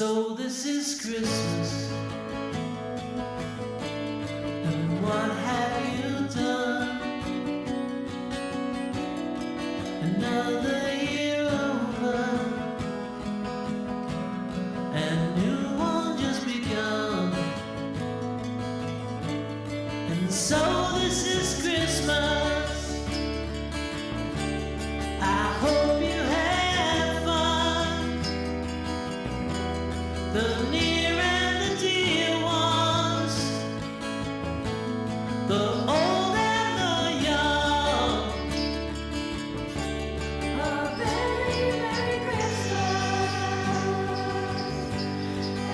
So this is Christmas, and what have you done? Another year over, and new one just begun. And so this is Christmas, I hope you have fun. The near and the dear ones, the old and the young. A very Merry Christmas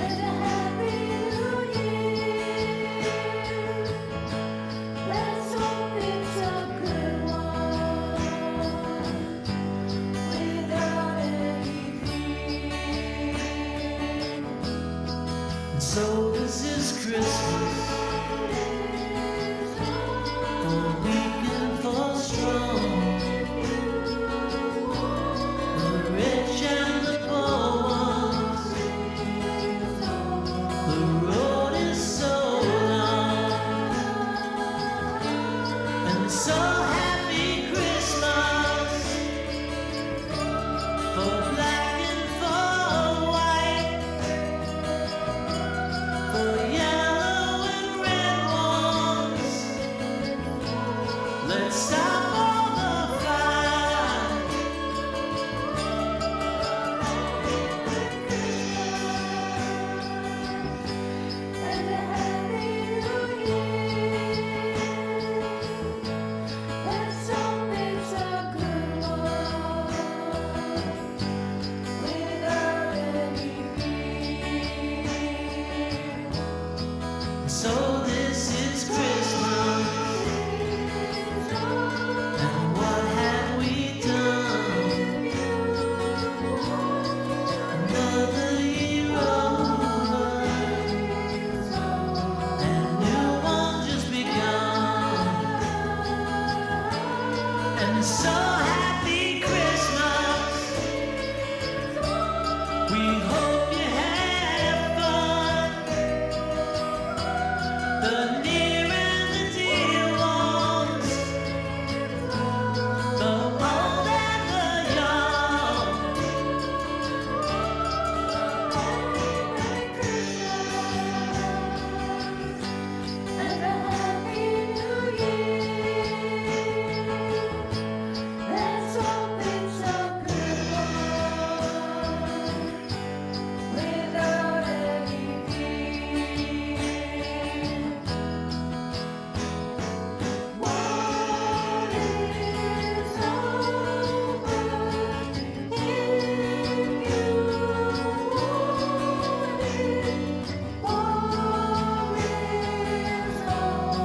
and a Happy New Year. Let's hope it's a good one without any fear. So this is Christmas, for weak and for strong, the rich and the poor ones. The road is so long, and so happy Christmas for black and for white, for yellow and red ones. Let's stop all the fight. And a Happy New Year. Let's hope it's a good one without any fear. So this is Christmas, and what have we done? Another year over, and new one just begun. And so happy Christmas, we hope you have fun. The near and the dear ones, the old and the young. Merry Christmas and a Happy New Year. Let's hope it's a good one without any fear. What is over if you want it? War is over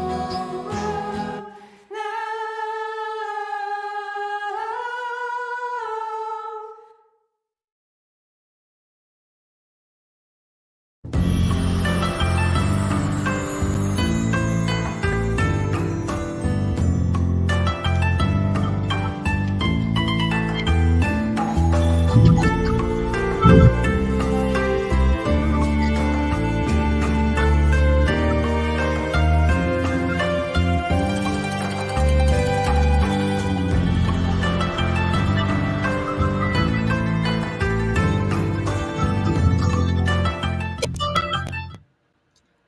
now.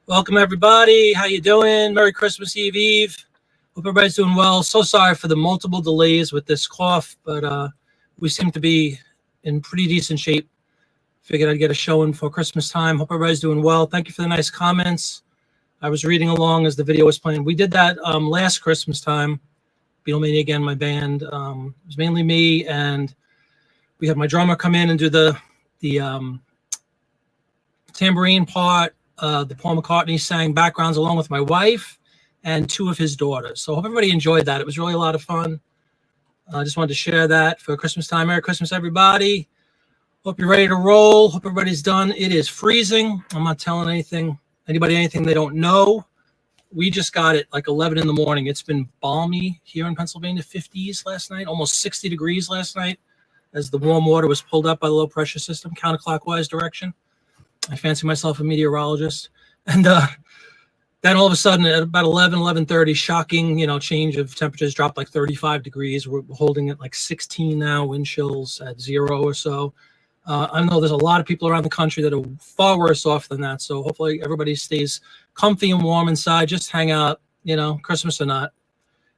Welcome everybody. How you doing? Merry Christmas Eve. Hope everybody's doing well. So sorry for the multiple delays with this cough, but we seem to be in pretty decent shape. Figured I'd get a show in for Christmas time. Hope everybody's doing well. Thank you for the nice comments. I was reading along as the video was playing. We did that last Christmas time. Beatlemania again, my band. It was mainly me, and we had my drummer come in and do the tambourine part. The Paul McCartney sang backgrounds along with my wife and two of his daughters. So I hope everybody enjoyed that. It was really a lot of fun. I just wanted to share that for Christmas time. Merry Christmas, everybody. Hope you're ready to roll. Hope everybody's done. It is freezing. I'm not telling anybody anything they don't know. We just got it like 11 in the morning. It's been balmy here in Pennsylvania, 50s last night, almost 60 degrees last night as the warm water was pulled up by the low pressure system, counterclockwise direction. I fancy myself a meteorologist. And then all of a sudden at about 11:30, shocking, change of temperatures, dropped like 35 degrees. We're holding at like 16 now, wind chills at 0 or so. I know there's a lot of people around the country that are far worse off than that. So hopefully everybody stays comfy and warm inside. Just hang out, Christmas or not.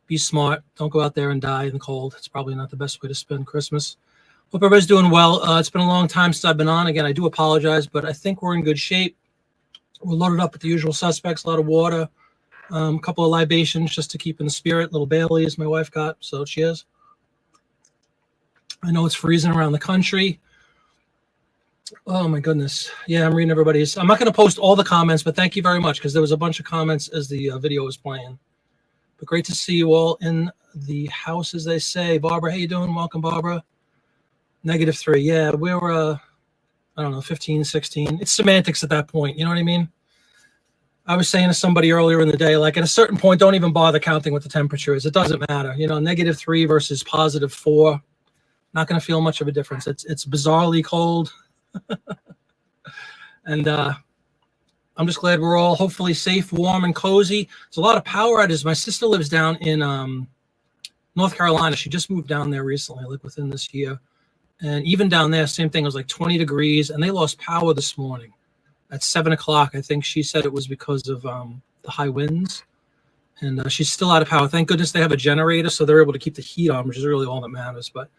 Be smart. Don't go out there and die in the cold. It's probably not the best way to spend Christmas. Hope everybody's doing well. It's been a long time since I've been on. Again, I do apologize, but I think we're in good shape. We're loaded up with the usual suspects, a lot of water, a couple of libations just to keep in the spirit. Little Baileys my wife got, so cheers. I know it's freezing around the country. Oh my goodness. Yeah, I'm reading everybody's. I'm not going to post all the comments, but thank you very much because there was a bunch of comments as the video was playing. But great to see you all in the house, as they say. Barbara, how you doing? Welcome, Barbara. -3. Yeah, we're, I don't know, 15, 16. It's semantics at that point. You know what I mean? I was saying to somebody earlier in the day, like at a certain point, don't even bother counting what the temperature is. It doesn't matter. -3 versus +4. Not going to feel much of a difference. It's bizarrely cold. And I'm just glad we're all hopefully safe, warm, and cozy. There's a lot of power outages. My sister lives down in North Carolina. She just moved down there recently, like within this year. And even down there, same thing. It was like 20 degrees, and they lost power this morning at 7 o'clock. I think she said it was because of the high winds. And she's still out of power. Thank goodness they have a generator, so they're able to keep the heat on, which is really all that matters. But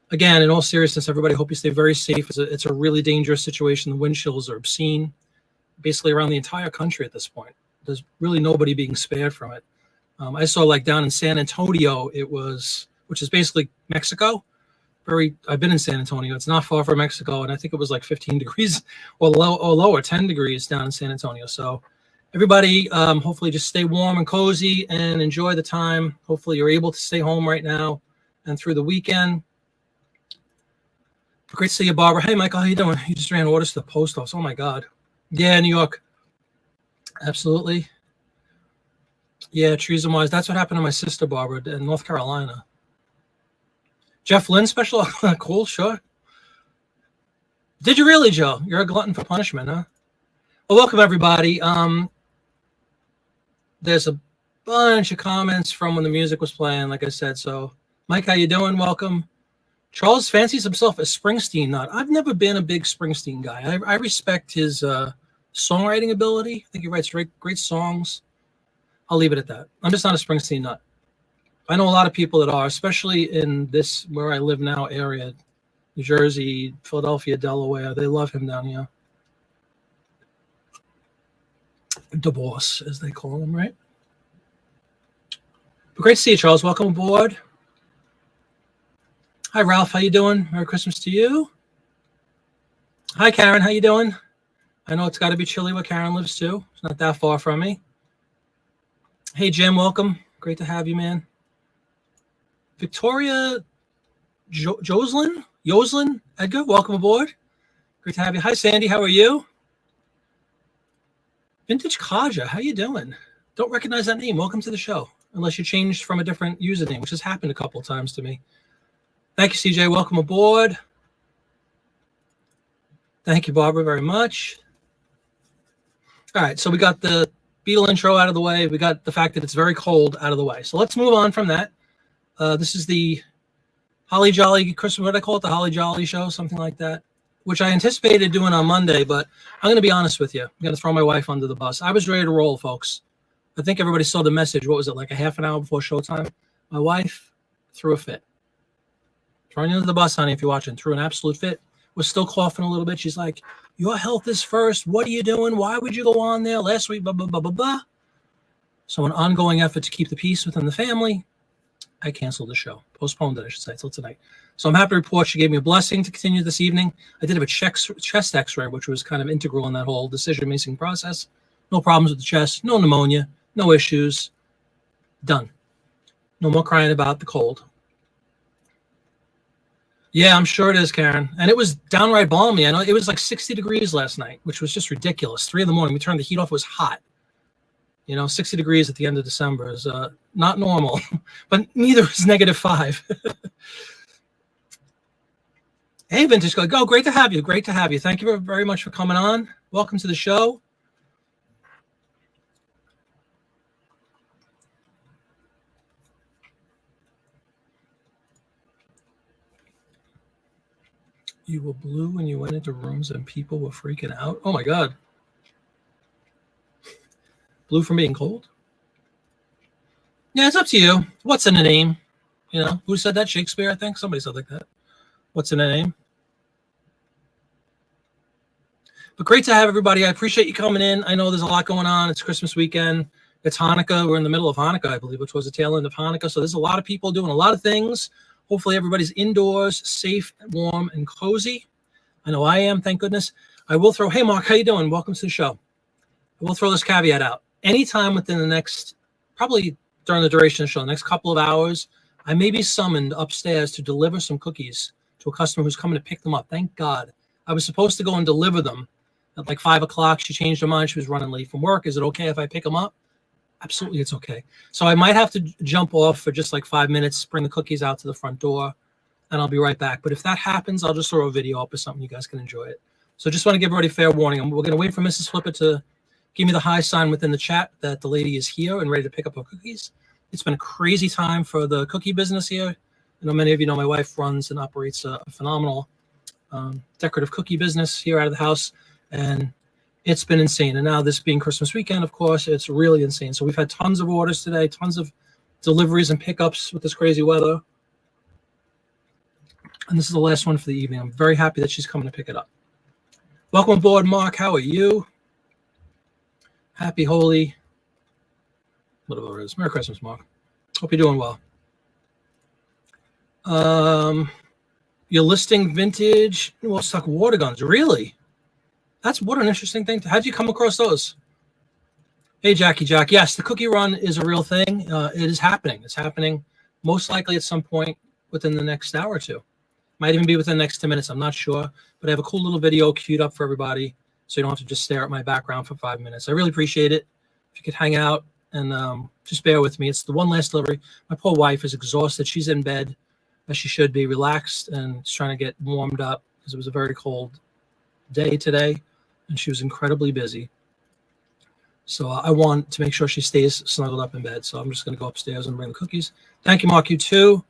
again, in all seriousness, everybody, hope you stay very safe. It's a really dangerous situation. The wind chills are obscene, basically around the entire country at this point. There's really nobody being spared from it. I saw like down in San Antonio, which is basically Mexico. I've been in San Antonio. It's not far from Mexico, and I think it was like 15 degrees or lower, 10 degrees down in San Antonio. So everybody, hopefully just stay warm and cozy and enjoy the time. Hopefully you're able to stay home right now and through the weekend. Great to see you, Barbara. Hey, Michael, how you doing? You just ran orders to the post office. Oh, my God. Yeah, New York. Absolutely. Yeah, trees and wise. That's what happened to my sister, Barbara, in North Carolina. Jeff Lynne special? Cool, sure. Did you really, Joe? You're a glutton for punishment, huh? Well, welcome, everybody. There's a bunch of comments from when the music was playing, like I said. So, Mike, how you doing? Welcome. Charles fancies himself a Springsteen nut. I've never been a big Springsteen guy. I respect his songwriting ability. I think he writes great songs. I'll leave it at that. I'm just not a Springsteen nut. I know a lot of people that are, especially in this, where I live now, area, New Jersey, Philadelphia, Delaware. They love him down here. The boss, as they call him, right? But great to see you, Charles. Welcome aboard. Hi, Ralph. How you doing? Merry Christmas to you. Hi, Karen. How you doing? I know it's got to be chilly where Karen lives, too. It's not that far from me. Hey, Jim. Welcome. Great to have you, man. Victoria Joslin, Edgar. Welcome aboard. Great to have you. Hi, Sandy. How are you? Vintage Kaja. How you doing? Don't recognize that name. Welcome to the show. Unless you changed from a different username, which has happened a couple of times to me. Thank you, CJ. Welcome aboard. Thank you, Barbara, very much. All right, so we got the Beatle intro out of the way. We got the fact that it's very cold out of the way. So let's move on from that. This is the Holly Jolly Christmas, what did I call it? The Holly Jolly show, something like that, which I anticipated doing on Monday, but I'm going to be honest with you. I'm going to throw my wife under the bus. I was ready to roll, folks. I think everybody saw the message. What was it, like a half an hour before showtime? My wife threw a fit. Throwing you under the bus, honey, if you're watching. Threw an absolute fit. Was still coughing a little bit. She's like, your health is first. What are you doing? Why would you go on there last week? Blah, blah, blah, blah, blah. So an ongoing effort to keep the peace within the family. I canceled the show. Postponed it, I should say, till tonight. So I'm happy to report she gave me a blessing to continue this evening. I did have a chest x-ray, which was kind of integral in that whole decision-making process. No problems with the chest. No pneumonia. No issues. Done. No more crying about the cold. Yeah, I'm sure it is, Karen. And it was downright balmy. I know it was like 60 degrees last night, which was just ridiculous. 3 a.m. We turned the heat off. It was hot. 60 degrees at the end of December is not normal, but neither is -5. Hey, Vintage Go. Go, great to have you. Great to have you. Thank you very much for coming on. Welcome to the show. You were blue when you went into rooms and people were freaking out. Oh my God. Blue from being cold? Yeah, it's up to you. What's in a name? You know, who said that? Shakespeare, I think. Somebody said like that. What's in a name? But great to have everybody. I appreciate you coming in. I know there's a lot going on. It's Christmas weekend. It's Hanukkah. We're in the middle of Hanukkah, I believe, which was the tail end of Hanukkah. So there's a lot of people doing a lot of things. Hopefully everybody's indoors, safe, warm, and cozy. I know I am, thank goodness. I will throw, hey, Mark, how you doing? Welcome to the show. I will throw this caveat out. Anytime within the next, probably during the duration of the show, the next couple of hours, I may be summoned upstairs to deliver some cookies to a customer who's coming to pick them up. Thank God. I was supposed to go and deliver them at like 5 o'clock. She changed her mind. She was running late from work. Is it okay if I pick them up? Absolutely, it's okay. So I might have to jump off for just like 5 minutes, bring the cookies out to the front door, and I'll be right back. But if that happens, I'll just throw a video up or something. You guys can enjoy it. So just want to give everybody fair warning. We're going to wait for Mrs. Flipper to give me the hi sign within the chat that the lady is here and ready to pick up her cookies. It's been a crazy time for the cookie business here. I know many of you know my wife runs and operates a phenomenal decorative cookie business here out of the house, and it's been insane. And now this being Christmas weekend, of course, it's really insane. So we've had tons of orders today, tons of deliveries and pickups with this crazy weather. And this is the last one for the evening. I'm very happy that she's coming to pick it up. Welcome aboard, Mark. How are you? Happy, holy, whatever it is. Merry Christmas, Mark. Hope you're doing well. You're listing vintage, well, stuck water guns. Really? What an interesting thing. How'd you come across those? Hey, Jackie Jack. Yes, the cookie run is a real thing. It is happening. It's happening most likely at some point within the next hour or two. Might even be within the next 10 minutes. I'm not sure. But I have a cool little video queued up for everybody so you don't have to just stare at my background for 5 minutes. I really appreciate it. If you could hang out and just bear with me. It's the one last delivery. My poor wife is exhausted. She's in bed, as she should be, relaxed and trying to get warmed up because it was a very cold day today, and she was incredibly busy. So I want to make sure she stays snuggled up in bed. So I'm just going to go upstairs and bring the cookies. Thank you, Mark. You too.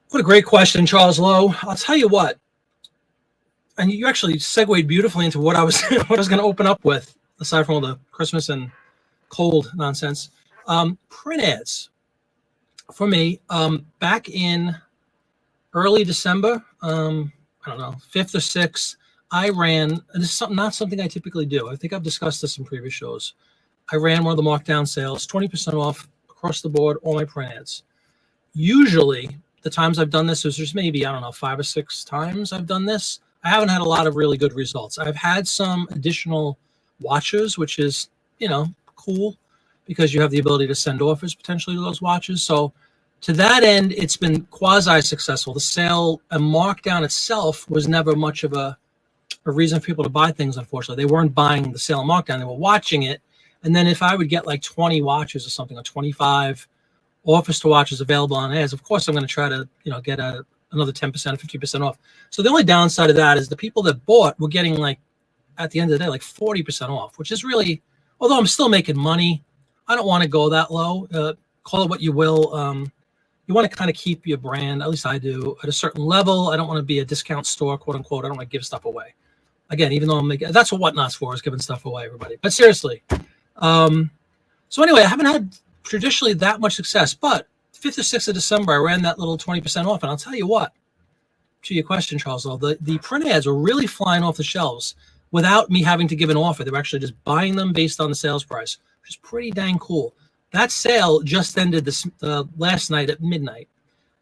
What a great question, Charles Lowe. I'll tell you what, and you actually segued beautifully into what I was what I was going to open up with, aside from all the Christmas and cold nonsense. Print ads. For me, back in early December, I don't know, 5th or 6th, I ran, and this is not something I typically do. I think I've discussed this in previous shows. I ran one of the markdown sales, 20% off across the board, all my print ads. Usually, the times I've done this is just maybe, I don't know, 5 or 6 times I've done this. I haven't had a lot of really good results. I've had some additional watches, which is, you know, cool because you have the ability to send offers potentially to those watches. So to that end, it's been quasi-successful. The sale and markdown itself was never much of a reason for people to buy things, unfortunately. They weren't buying the sale and markdown. They were watching it. And then if I would get like 20 watches or something, or 25 offers to watches available on ads, of course, I'm going to try to, you know, get another 10%, 50% off. So the only downside of that is the people that bought were getting, like, at the end of the day, like 40% off, which is really, although I'm still making money, I don't want to go that low. Call it what you will. You want to kind of keep your brand, at least I do, at a certain level. I don't want to be a discount store, quote unquote. I don't want to give stuff away. Again, even though I'm making, that's what Whatnot's for, is giving stuff away, everybody. But seriously. So anyway, I haven't had traditionally that much success, but 5th or 6th of December, I ran that little 20% off. And I'll tell you what, to your question, Charles, the print ads were really flying off the shelves without me having to give an offer. They were actually just buying them based on the sales price, which is pretty dang cool. That sale just ended this last night at midnight.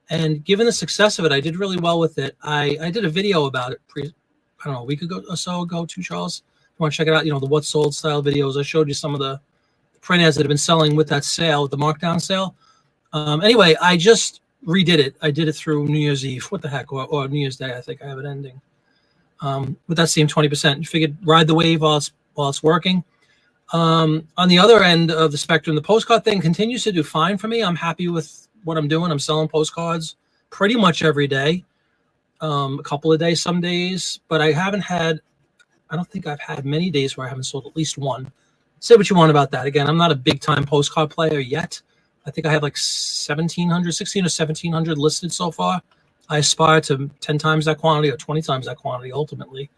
And given the success of it, I did really well with it. I did a video about it, I don't know, a week ago or so ago too, Charles. If you want to check it out, you know, the what sold style videos. I showed you some of the print ads that have been selling with that sale, with the markdown sale. Anyway, I just redid it. I did it through New Year's Eve. What the heck? Or New Year's Day, I think I have it ending. With that same 20%. You figured ride the wave while it's working. On the other end of the spectrum, the postcard thing continues to do fine for me. I'm happy with what I'm doing. I'm selling postcards pretty much every day. a couple of days some days, but I don't think I've had many days where I haven't sold at least one. Say what you want about that. Again, I'm not a big time postcard player yet. I think I have like 16 or 1700 listed so far. I aspire to 10 times that quantity or 20 times that quantity ultimately.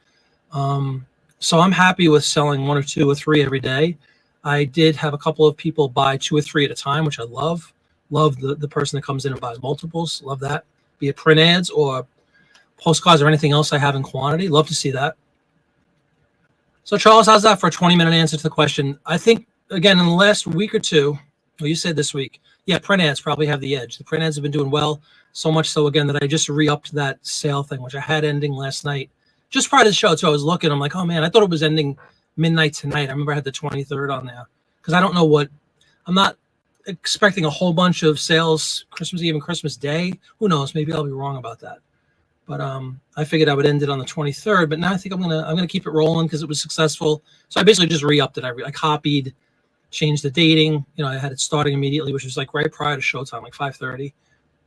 So I'm happy with selling 1 or 2 or 3 every day. I did have a couple of people buy 2 or 3 at a time, which I love. Love the person that comes in and buys multiples. Love that. Be it print ads or postcards or anything else I have in quantity. Love to see that. So Charles, how's that for a 20-minute answer to the question? I think, again, in the last week or two, well, you said this week, yeah, print ads probably have the edge. The print ads have been doing well, so much so, again, that I just re-upped that sale thing, which I had ending last night. Just prior to the show, so I was looking, I'm like, oh, man, I thought it was ending midnight tonight. I remember I had the 23rd on there because I don't know what, I'm not expecting a whole bunch of sales Christmas Eve and Christmas Day. Who knows? Maybe I'll be wrong about that. But I figured I would end it on the 23rd. But now I think I'm gonna keep it rolling because it was successful. So I basically just re-upped it. I copied, changed the dating. You know, I had it starting immediately, which was like right prior to showtime, like 5:30.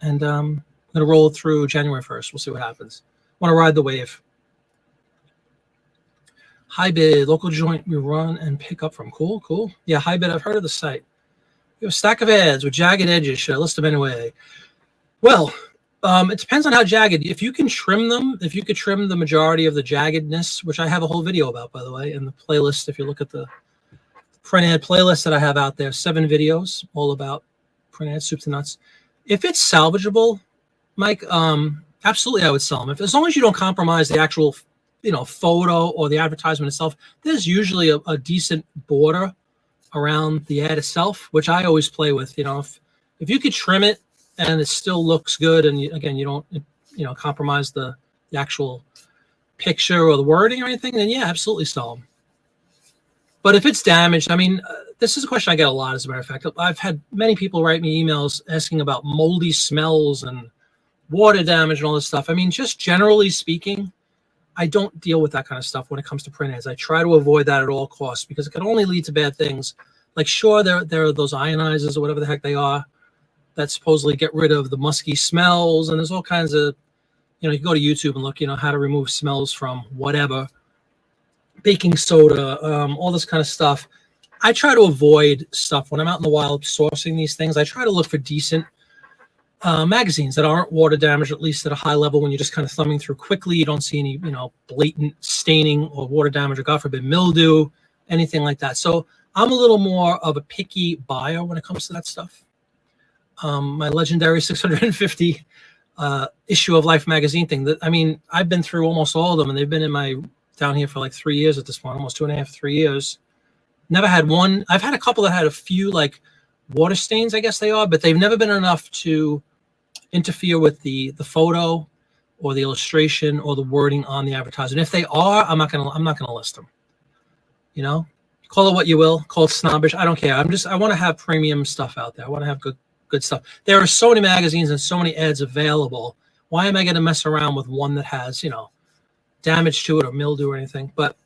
And I'm gonna roll it through January 1st. We'll see what happens. Want to ride the wave. High Bid, local joint we run and pick up from. Cool. Yeah, High Bid. I've heard of the site. We have a stack of ads with jagged edges. Should I list them anyway? Well. It depends on how jagged. If you can trim them, if you could trim the majority of the jaggedness, which I have a whole video about, by the way, in the playlist. If you look at the print ad playlist that I have out there, 7 videos all about print ad soup to nuts. If it's salvageable, Mike, absolutely I would sell them. As long as you don't compromise the actual, photo or the advertisement itself, there's usually a decent border around the ad itself, which I always play with. If you could trim it and it still looks good, and you don't, compromise the actual picture or the wording or anything, then yeah, absolutely sell them. But if it's damaged, this is a question I get a lot, as a matter of fact. I've had many people write me emails asking about moldy smells and water damage and all this stuff. Just generally speaking, I don't deal with that kind of stuff when it comes to print ads. I try to avoid that at all costs because it can only lead to bad things. Like, sure, there are those ionizers or whatever the heck they are that supposedly get rid of the musky smells, and there's all kinds of, you can go to YouTube and look, how to remove smells from whatever, baking soda, all this kind of stuff. I try to avoid stuff when I'm out in the wild sourcing these things. I try to look for decent magazines that aren't water damaged, at least at a high level. When you're just kind of thumbing through quickly, you don't see any, blatant staining or water damage or, God forbid, mildew, anything like that. So I'm a little more of a picky buyer when it comes to that stuff. My legendary 650 issue of Life magazine thing. I've been through almost all of them, and they've been down here for like 3 years at this point, almost 2.5, 3 years. Never had one. I've had a couple that had a few like water stains, I guess they are, but they've never been enough to interfere with the photo or the illustration or the wording on the advertisement. If they are, I'm not gonna list them. Call it what you will. Call it snobbish. I don't care. I want to have premium stuff out there. I want to have good stuff. There are so many magazines and so many ads available. Why am I going to mess around with one that has, damage to it or mildew or anything? But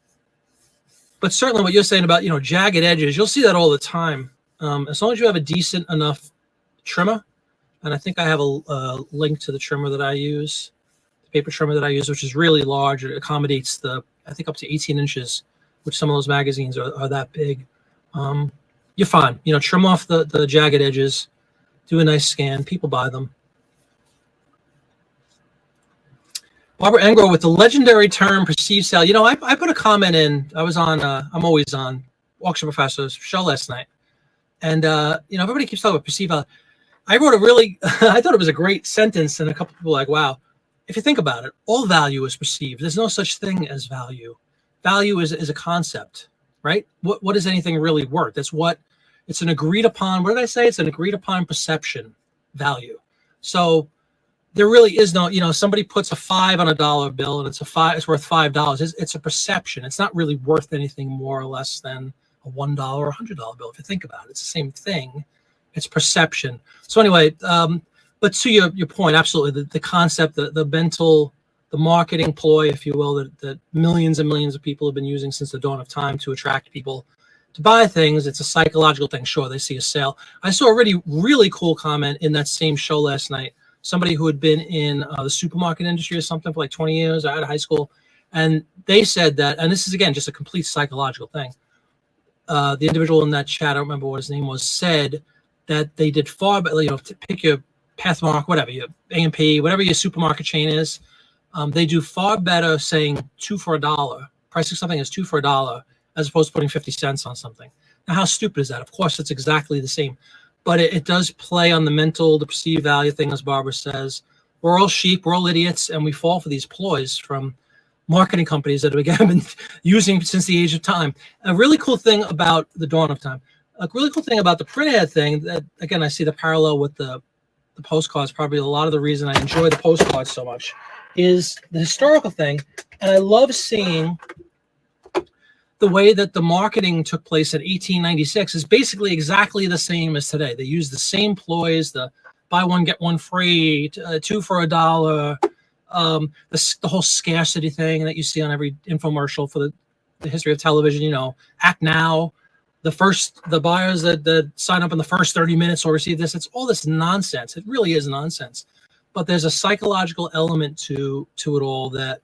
certainly what you're saying about, jagged edges, you'll see that all the time. As long as you have a decent enough trimmer, and I think I have a link to the trimmer that I use, the paper trimmer that I use, which is really large. It accommodates I think up to 18 inches, which some of those magazines are that big. You're fine. Trim off the jagged edges. Do a nice scan. People buy them. Barbara Engro with the legendary term perceived sale. I put a comment in. I was on, I'm always on Auction Professor's show last night. And, everybody keeps talking about perceived value. I wrote I thought it was a great sentence. And a couple people were like, wow, if you think about it, all value is perceived. There's no such thing as value. Value is a concept, right? What is anything really worth? It's an agreed upon, what did I say? It's an agreed upon perception value. So there really is no, somebody puts a 5 on a dollar bill and it's worth $5. It's a perception. It's not really worth anything more or less than a $1 or $100 bill. If you think about it, it's the same thing. It's perception. So anyway, but to your point, absolutely. The concept, the mental, the marketing ploy, if you will, that millions and millions of people have been using since the dawn of time to attract people to buy things. It's a psychological thing. Sure, they see a sale. I saw a really cool comment in that same show last night somebody who had been in the supermarket industry or something for like 20 years out of high school. And they said that, and this is again just a complete psychological thing. The individual in that chat, I don't remember what his name was, said that they did far better, to pick your Pathmark, whatever, your A&P, whatever your supermarket chain is. They do far better saying 2 for $1, pricing something as 2 for $1, as opposed to putting 50 cents on something. Now, how stupid is that? Of course, it's exactly the same. But it does play on the perceived value thing, as Barbara says. We're all sheep, we're all idiots, and we fall for these ploys from marketing companies that have again been using since the age of time. A really cool thing about the dawn of time, a really cool thing about the print ad thing, that again, I see the parallel with the postcards, probably a lot of the reason I enjoy the postcards so much, is the historical thing. And I love seeing the way that the marketing took place in 1896 is basically exactly the same as today. They use the same ploys, the buy one, get one free, 2 for $1, the whole scarcity thing that you see on every infomercial for the history of television, act now. The buyers that sign up in the first 30 minutes will receive this. It's all this nonsense. It really is nonsense. But there's a psychological element to it all, that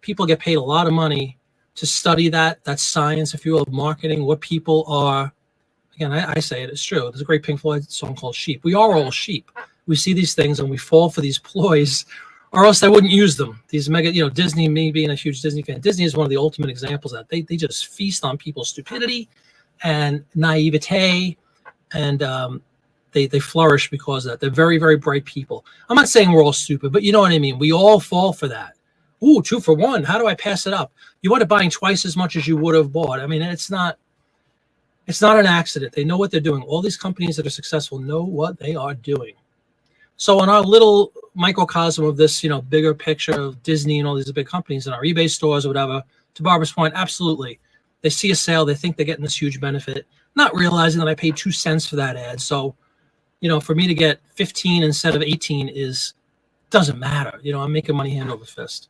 people get paid a lot of money to study that science, if you will, of marketing, what people are. Again, I say it, it's true. There's a great Pink Floyd song called Sheep. We are all sheep. We see these things and we fall for these ploys, or else they wouldn't use them. These mega, Disney, me being a huge Disney fan, Disney is one of the ultimate examples of that. They just feast on people's stupidity and naivete, and they flourish because of that. They're very, very bright people. I'm not saying we're all stupid, but you know what I mean. We all fall for that. Ooh, 2 for $1. How do I pass it up? You want to buying twice as much as you would have bought. I mean, it's not an accident. They know what they're doing. All these companies that are successful know what they are doing. So in our little microcosm of this, bigger picture of Disney and all these big companies in our eBay stores or whatever, to Barbara's point, absolutely. They see a sale, they think they're getting this huge benefit, not realizing that I paid 2 cents for that ad. So, for me to get 15 instead of 18 doesn't matter. I'm making money hand over fist.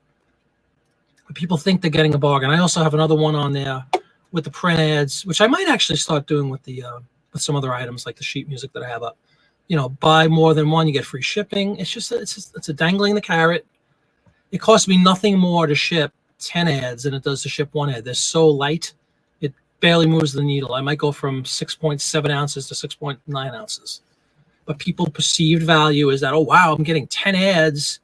But people think they're getting a bargain. I also have another one on there with the print ads, which I might actually start doing with with some other items like the sheet music that I have up. Buy more than one, you get free shipping. It's a dangling the carrot. It costs me nothing more to ship 10 ads than it does to ship one ad. They're so light, it barely moves the needle. I might go from 6.7 ounces to 6.9 ounces. But people perceived value is that, oh, wow, I'm getting 10 ads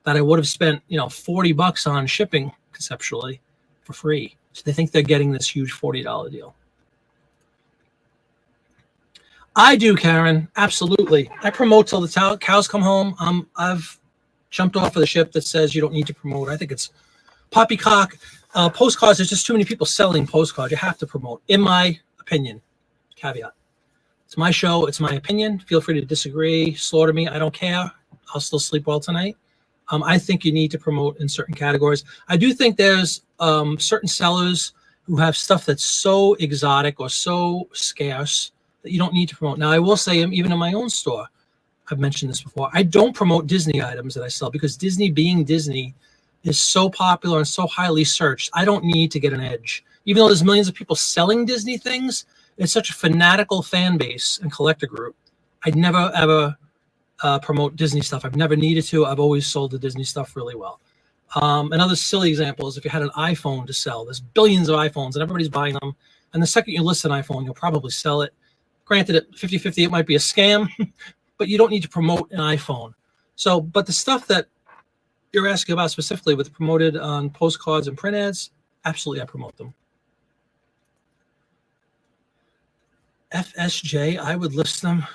that I would have spent, $40 on shipping conceptually for free. So they think they're getting this huge $40 deal. I do, Karen. Absolutely. I promote till the cows come home. I've jumped off of the ship that says you don't need to promote. I think it's poppycock. Postcards, there's just too many people selling postcards. You have to promote, in my opinion. Caveat. It's my show. It's my opinion. Feel free to disagree, slaughter me. I don't care. I'll still sleep well tonight. I think you need to promote in certain categories. I do think there's certain sellers who have stuff that's so exotic or so scarce that you don't need to promote. Now, I will say, even in my own store, I've mentioned this before, I don't promote Disney items that I sell because Disney being Disney is so popular and so highly searched. I don't need to get an edge. Even though there's millions of people selling Disney things, it's such a fanatical fan base and collector group. I'd never, ever promote Disney stuff. I've never needed to. I've always sold the Disney stuff really well. Another silly example is if you had an iPhone to sell. There's billions of iPhones and everybody's buying them. And the second you list an iPhone, you'll probably sell it. Granted, at 50-50, it might be a scam, but you don't need to promote an iPhone. So, but the stuff that you're asking about specifically with promoted on postcards and print ads, absolutely I promote them. FSJ, I would list them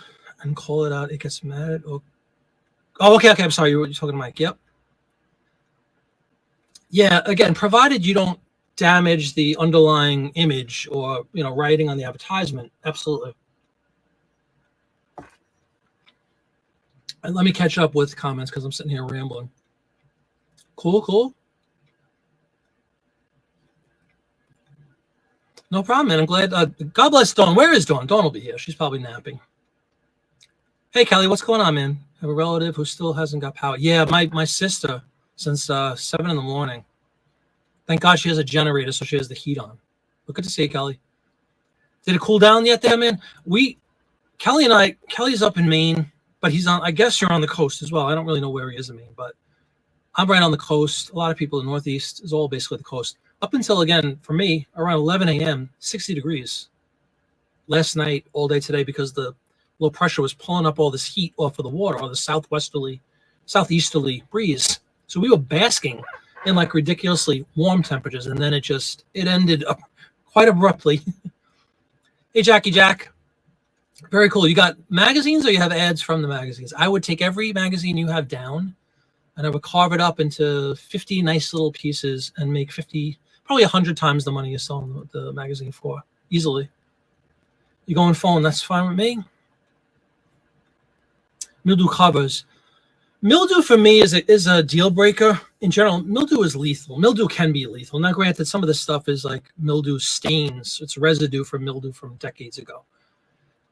and call it out. It gets mad. Oh, okay. I'm sorry. You're talking to Mike. Yep. Yeah, again, provided you don't damage the underlying image or, writing on the advertisement, absolutely. And let me catch up with comments because I'm sitting here rambling. Cool. No problem, man. I'm glad. God bless Dawn. Where is Dawn? Dawn will be here. She's probably napping. Hey, Kelly, what's going on, man? I have a relative who still hasn't got power. Yeah, my sister, since 7 in the morning. Thank God she has a generator, so she has the heat on. But good to see you, Kelly. Did it cool down yet there, man? Kelly's up in Maine. but he's on. I guess you're on the coast as well. I don't really know where he is in Maine, but I'm right on the coast. A lot of people in the Northeast is all basically the coast. Up until, again, for me, around 11 a.m., 60 degrees. Last night, all day today, because the low pressure was pulling up all this heat off of the water, or the southeasterly breeze. So we were basking in like ridiculously warm temperatures, and then it ended up quite abruptly. Hey, Jackie Jack. Very cool. You got magazines, or you have ads from the magazines? I would take every magazine you have down, and I would carve it up into 50 nice little pieces and make 50, probably 100 times the money you're selling the magazine for, easily. You go on phone, that's fine with me. Mildew covers. Mildew for me is a deal breaker. In general, mildew is lethal. Mildew can be lethal. Now, granted, some of this stuff is like mildew stains. It's residue from mildew from decades ago.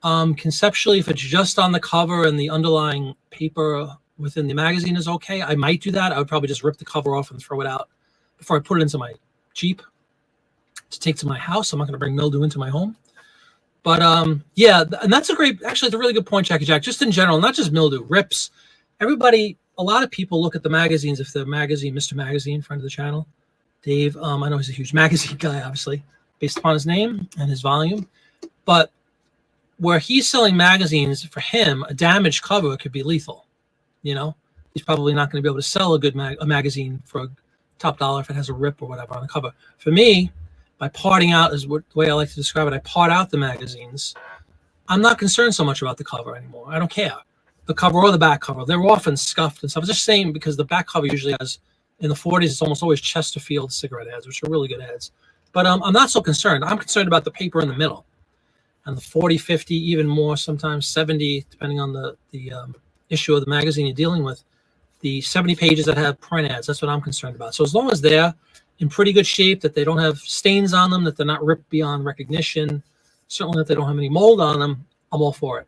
Conceptually, if it's just on the cover and the underlying paper within the magazine is okay, I might do that. I would probably just rip the cover off and throw it out before I put it into my Jeep to take to my house. I'm not going to bring mildew into my home. But yeah, and that's actually, it's a really good point, Jackie Jack. Just in general, not just mildew, rips. Everybody, a lot of people look at the magazines. If the magazine, Mr. Magazine, friend of the channel, Dave, I know he's a huge magazine guy, obviously, based upon his name and his volume. But where he's selling magazines, for him, a damaged cover could be lethal. You know, he's probably not going to be able to sell a good magazine for a top dollar if it has a rip or whatever on the cover. For me, by parting out is the way I like to describe it. I part out the magazines. I'm not concerned so much about the cover anymore. I don't care. The cover or the back cover. They're often scuffed and stuff. I'm just saying because the back cover usually has, in the 40s, it's almost always Chesterfield cigarette ads, which are really good ads. But I'm not so concerned. I'm concerned about the paper in the middle. And the 40, 50, even more, sometimes 70, depending on the issue of the magazine you're dealing with. The 70 pages that have print ads, that's what I'm concerned about. So as long as they're in pretty good shape, that they don't have stains on them, that they're not ripped beyond recognition, certainly that they don't have any mold on them, I'm all for it.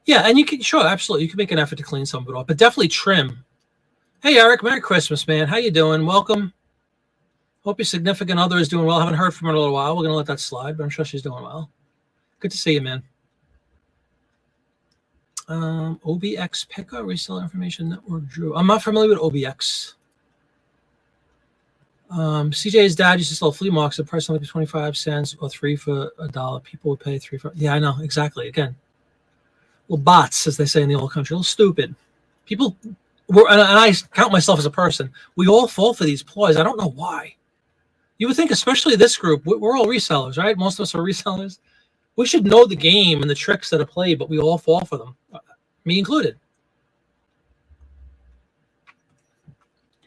Yeah, and you can, sure, absolutely, you can make an effort to clean some of it off, but definitely trim. Hey, Eric, Merry Christmas, man. How you doing? Welcome. Hope your significant other is doing well. I haven't heard from her in a little while. We're going to let that slide, but I'm sure she's doing well. Good to see you, man. OBX Picker, Reseller Information Network, Drew. I'm not familiar with OBX. CJ's dad used to sell flea markets at price only 25 cents or $3 for $1. People would pay $3 for. Yeah, I know, exactly. Again, little bots, as they say in the old country, a little stupid. People were, and I count myself as a person, we all fall for these ploys. I don't know why. You would think, especially this group, we're all resellers, right? Most of us are resellers. We should know the game and the tricks that are played, but we all fall for them, me included.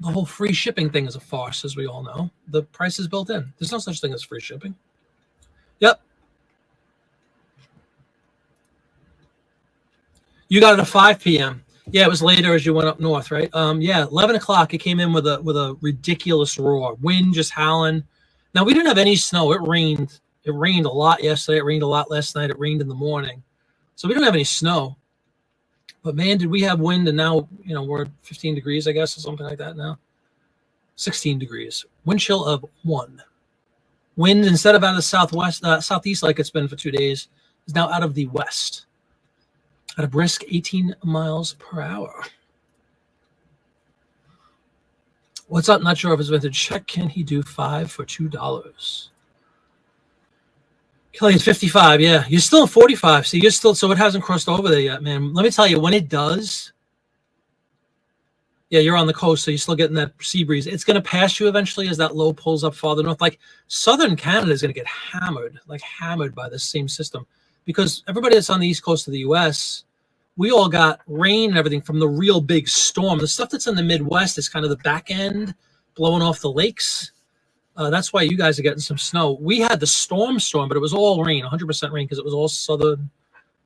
The whole free shipping thing is a farce, as we all know. The price is built in. There's no such thing as free shipping. Yep. You got it at 5 p.m. Yeah, it was later as you went up north, right? Yeah, 11 o'clock, it came in with a ridiculous roar. Wind just howling. Now, we didn't have any snow. It rained. It rained a lot yesterday. It rained a lot last night. It rained in the morning. So we don't have any snow. But, man, did we have wind, and now, you know, we're at 15 degrees, I guess, or something like that now. 16 degrees. Wind chill of 1. Wind, instead of out of the southeast like it's been for 2 days, is now out of the west at a brisk 18 miles per hour. What's up? Not sure if it's vintage. Check. Can he do 5 for $2? Kelly, it's 55. Yeah, you're still at 45. So you're still, so it hasn't crossed over there yet, man. Let me tell you, when it does, yeah, you're on the coast, so you're still getting that sea breeze. It's going to pass you eventually as that low pulls up farther north. Like southern Canada is going to get hammered, like hammered by this same system, because everybody that's on the east coast of the U.S., we all got rain and everything from the real big storm. The stuff that's in the Midwest is kind of the back end blowing off the lakes. That's why you guys are getting some snow. We had the storm, but it was all rain, 100% rain, because it was all southern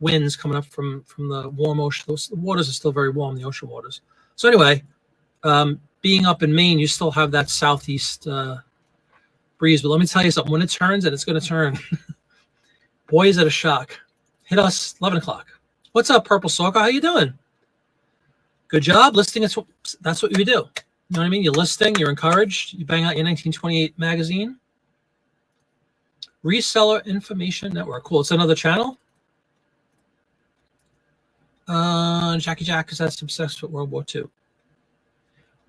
winds coming up from the warm ocean. The waters are still very warm, the ocean waters. So anyway, being up in Maine, you still have that southeast breeze. But let me tell you something. When it turns, and it's going to turn, boy, is it a shock. Hit us 11 o'clock. What's up, Purple Soccer? How you doing? Good job. Listing, that's what you do. You know what I mean? You're listing, you're encouraged. You bang out your 1928 magazine. Reseller Information Network. Cool. It's another channel. Jackie Jack is that's obsessed with World War II.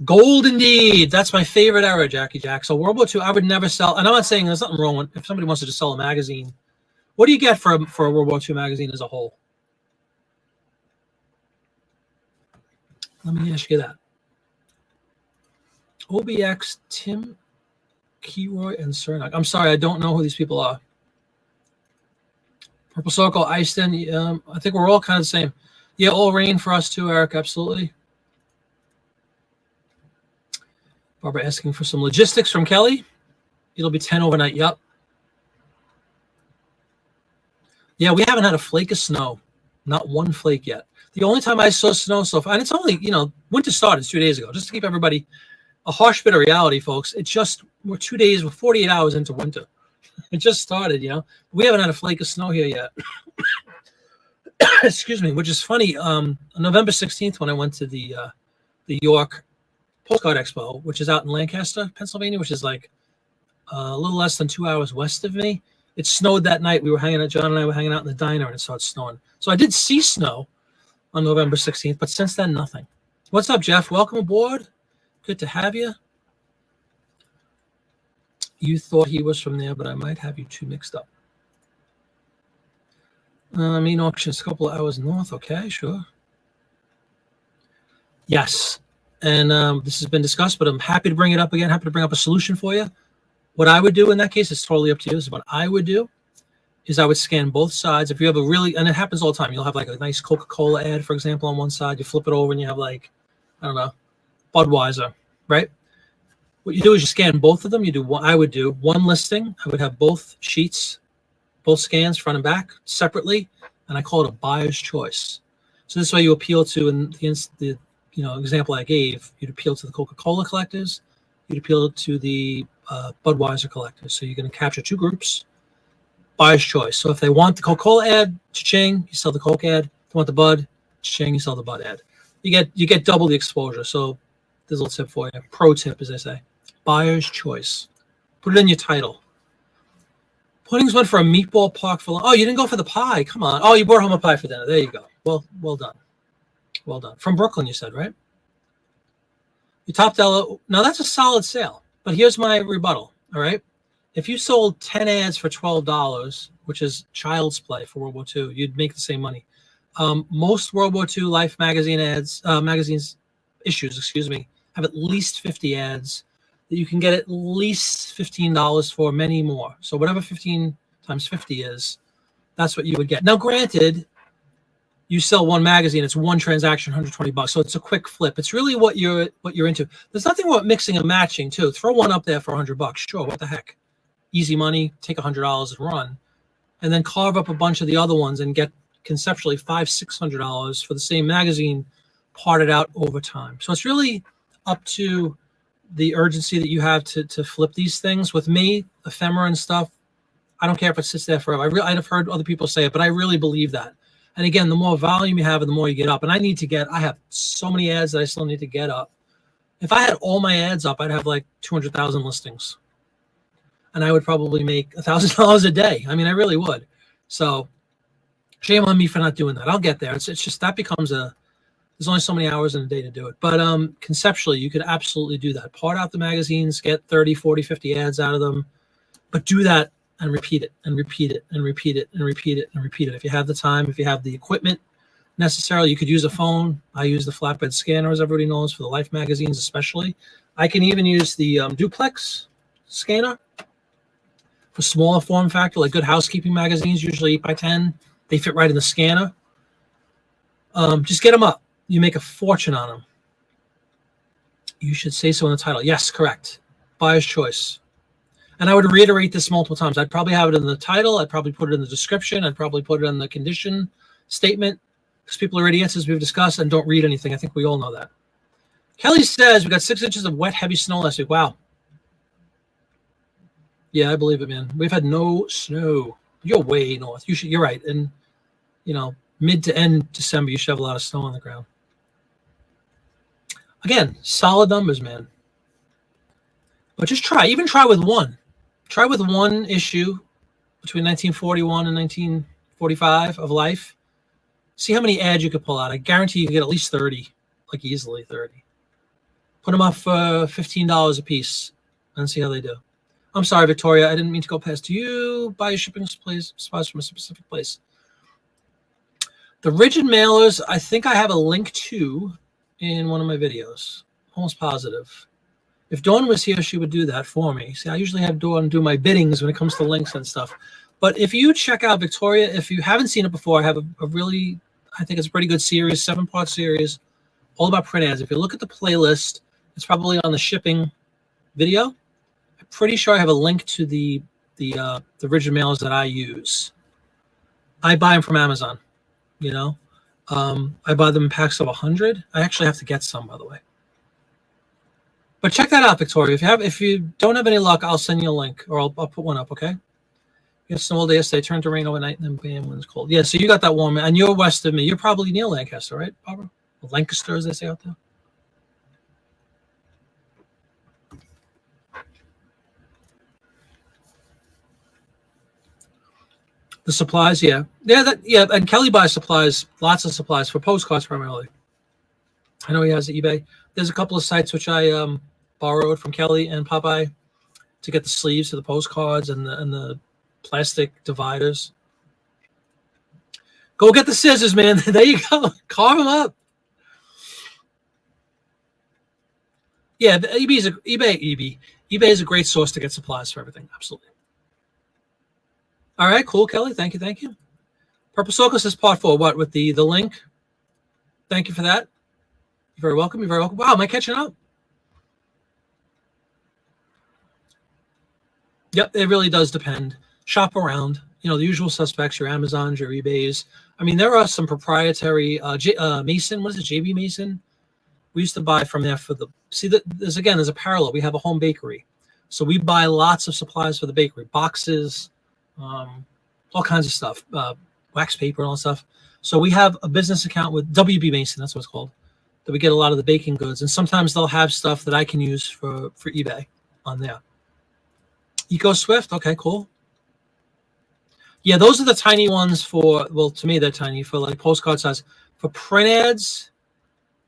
Gold indeed. That's my favorite era, Jackie Jack. So World War II, I would never sell. And I'm not saying there's nothing wrong with if somebody wants to just sell a magazine. What do you get for a World War II magazine as a whole? Let me ask you that. OBX, Tim, Keroy, and Cernak. I'm sorry, I don't know who these people are. Purple Circle, Eiston. I think we're all kind of the same. Yeah, all rain for us too, Eric. Absolutely. Barbara asking for some logistics from Kelly. It'll be 10 overnight. Yep. Yeah, we haven't had a flake of snow. Not one flake yet. The only time I saw snow so far, and it's only, winter started 2 days ago, just to keep everybody a harsh bit of reality, folks. It's just, we're 2 days, we're 48 hours into winter. It just started, We haven't had a flake of snow here yet. Excuse me, which is funny. On November 16th, when I went to the York Postcard Expo, which is out in Lancaster, Pennsylvania, which is like a little less than 2 hours west of me. It snowed that night. John and I were hanging out in the diner, and it started snowing. So I did see snow on November 16th, but since then, nothing. What's up, Jeff? Welcome aboard. Good to have you. You thought he was from there, but I might have you two mixed up. Main auction's a couple of hours north. Okay, sure. Yes. And this has been discussed, but I'm happy to bring it up again. Happy to bring up a solution for you. What I would do in that case is totally up to you. This is what I would do is I would scan both sides. If you have a really, and it happens all the time, you'll have like a nice Coca-Cola ad, for example, on one side. You flip it over and you have like, I don't know, Budweiser, right? What you do is you scan both of them. I would do one listing. I would have both sheets, both scans, front and back, separately, and I call it a buyer's choice. So this way you appeal to, in the example I gave, you'd appeal to the Coca-Cola collectors, you'd appeal to the Budweiser collectors. So you're going to capture two groups, buyer's choice. So if they want the Coca-Cola ad, cha-ching, you sell the Coke ad. If they want the Bud, cha-ching, you sell the Bud ad. You get double the exposure. So there's a little tip for you. Pro tip, as I say. Buyer's choice. Put it in your title. Puddings went for a meatball park for. Oh, you didn't go for the pie. Come on. Oh, you brought home a pie for dinner. There you go. Well done. Well done. From Brooklyn, you said, right? You topped Ella. Now that's a solid sale. But here's my rebuttal. All right. If you sold 10 ads for $12, which is child's play for World War II, you'd make the same money. Most World War II Life magazine issues, have at least 50 ads that you can get at least $15 for, many more. So whatever 15 times 50 is, that's what you would get. Now, granted, you sell one magazine, it's one transaction, $120. So it's a quick flip. It's really what you're into. There's nothing about mixing and matching too. Throw one up there for $100. Sure, what the heck? Easy money, take $100 and run. And then carve up a bunch of the other ones and get conceptually $500-$600 for the same magazine parted out over time. So it's really up to the urgency that you have to flip these things. With me, ephemera and stuff, I don't care if it sits there forever. I've heard other people say it, but I really believe that. And again, the more volume you have and the more you get up, and I have so many ads that I still need to get up. If I had all my ads up, I'd have like 200,000 listings. And I would probably make $1,000 a day. I mean, I really would. So shame on me for not doing that. I'll get there. It's just that becomes there's only so many hours in a day to do it. But conceptually, you could absolutely do that. Part out the magazines, get 30, 40, 50 ads out of them, but do that and repeat it and repeat it and repeat it and repeat it and repeat it. If you have the time, if you have the equipment necessarily, you could use a phone. I use the flatbed scanner, as everybody knows, for the Life magazines especially. I can even use the duplex scanner for smaller form factor, like Good Housekeeping magazines, usually 8x10. They fit right in the scanner. Just get them up. You make a fortune on them. You should say so in the title. Yes, correct. Buyer's choice. And I would reiterate this multiple times. I'd probably have it in the title. I'd probably put it in the description. I'd probably put it in the condition statement, because people are idiots, as we've discussed, and don't read anything. I think we all know that. Kelly says we got 6 inches of wet, heavy snow last week. Wow. Yeah, I believe it, man. We've had no snow. You're way north. You're right. And, mid to end December, you should have a lot of snow on the ground. Again, solid numbers, man. But just try. Even try with one. Try with one issue between 1941 and 1945 of life. See how many ads you could pull out. I guarantee you can get at least 30, like easily 30. Put them up for $15 a piece and see how they do. I'm sorry, Victoria. I didn't mean to go past you. Buy your shipping supplies from a specific place. The rigid mailers, I think I have a link to in one of my videos. Almost positive. If Dawn was here, she would do that for me. See, I usually have Dawn do my biddings when it comes to links and stuff. But if you check out Victoria, if you haven't seen it before, I have a really, I think it's a pretty good series, 7-part series, all about print ads. If you look at the playlist, it's probably on the shipping video. I'm pretty sure I have a link to the rigid mailers that I use. I buy them from Amazon, you know. I buy them in packs of 100. I actually have to get some, by the way. But check that out, Victoria. If you don't have any luck, I'll send you a link, or I'll put one up, okay? It snowed all day yesterday, turned to rain overnight, and then bam, when it's cold. Yeah, so you got that warm, and you're west of me. You're probably near Lancaster, right, Barbara? Or Lancaster, as they say out there. The supplies, yeah. And Kelly buys supplies, lots of supplies for postcards primarily. I know he has eBay. There's a couple of sites which I borrowed from Kelly and Popeye to get the sleeves to the postcards and the plastic dividers. Go get the scissors, man. There you go. Carve them up. Yeah, eBay is a great source to get supplies for everything. Absolutely. All right, cool, Kelly. Thank you. Purple Circle says part 4. What with the link? Thank you for that. You're very welcome. Wow, am I catching up? Yep, it really does depend. Shop around. You know, the usual suspects, your Amazons, your eBays. I mean, there are some proprietary Mason. What is it? JB Mason. We used to buy from there for there's a parallel. We have a home bakery, so we buy lots of supplies for the bakery, boxes, all kinds of stuff, wax paper and all that stuff. So we have a business account with WB Mason. That's what it's called. That we get a lot of the baking goods, and sometimes they'll have stuff that I can use for eBay on there. Eco Swift, okay, cool. Yeah, those are the tiny ones to me they're tiny for like postcard size. For print ads,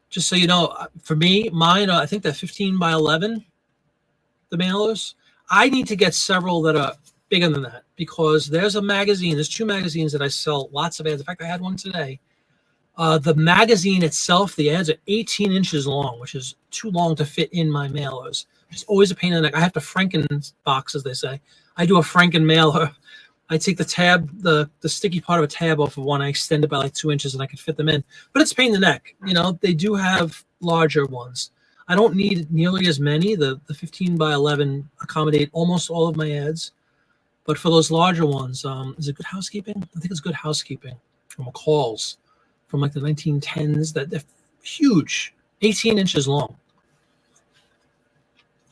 just so you know, for me, mine I think they're 15 by 11, the mailers. I need to get several that are bigger than that because there's 2 magazines that I sell lots of ads. In fact, I had one today. The magazine itself, the ads are 18 inches long, which is too long to fit in my mailers. It's always a pain in the neck. I have to Franken box, as they say. I do a Franken mailer. I take the tab, the sticky part of a tab off of one. I extend it by like 2 inches, and I can fit them in. But it's a pain in the neck. You know, they do have larger ones. I don't need nearly as many. The 15 by 11 accommodate almost all of my ads. But for those larger ones, is it Good Housekeeping? I think it's Good Housekeeping from McCall's from like the 1910s. They're huge, 18 inches long.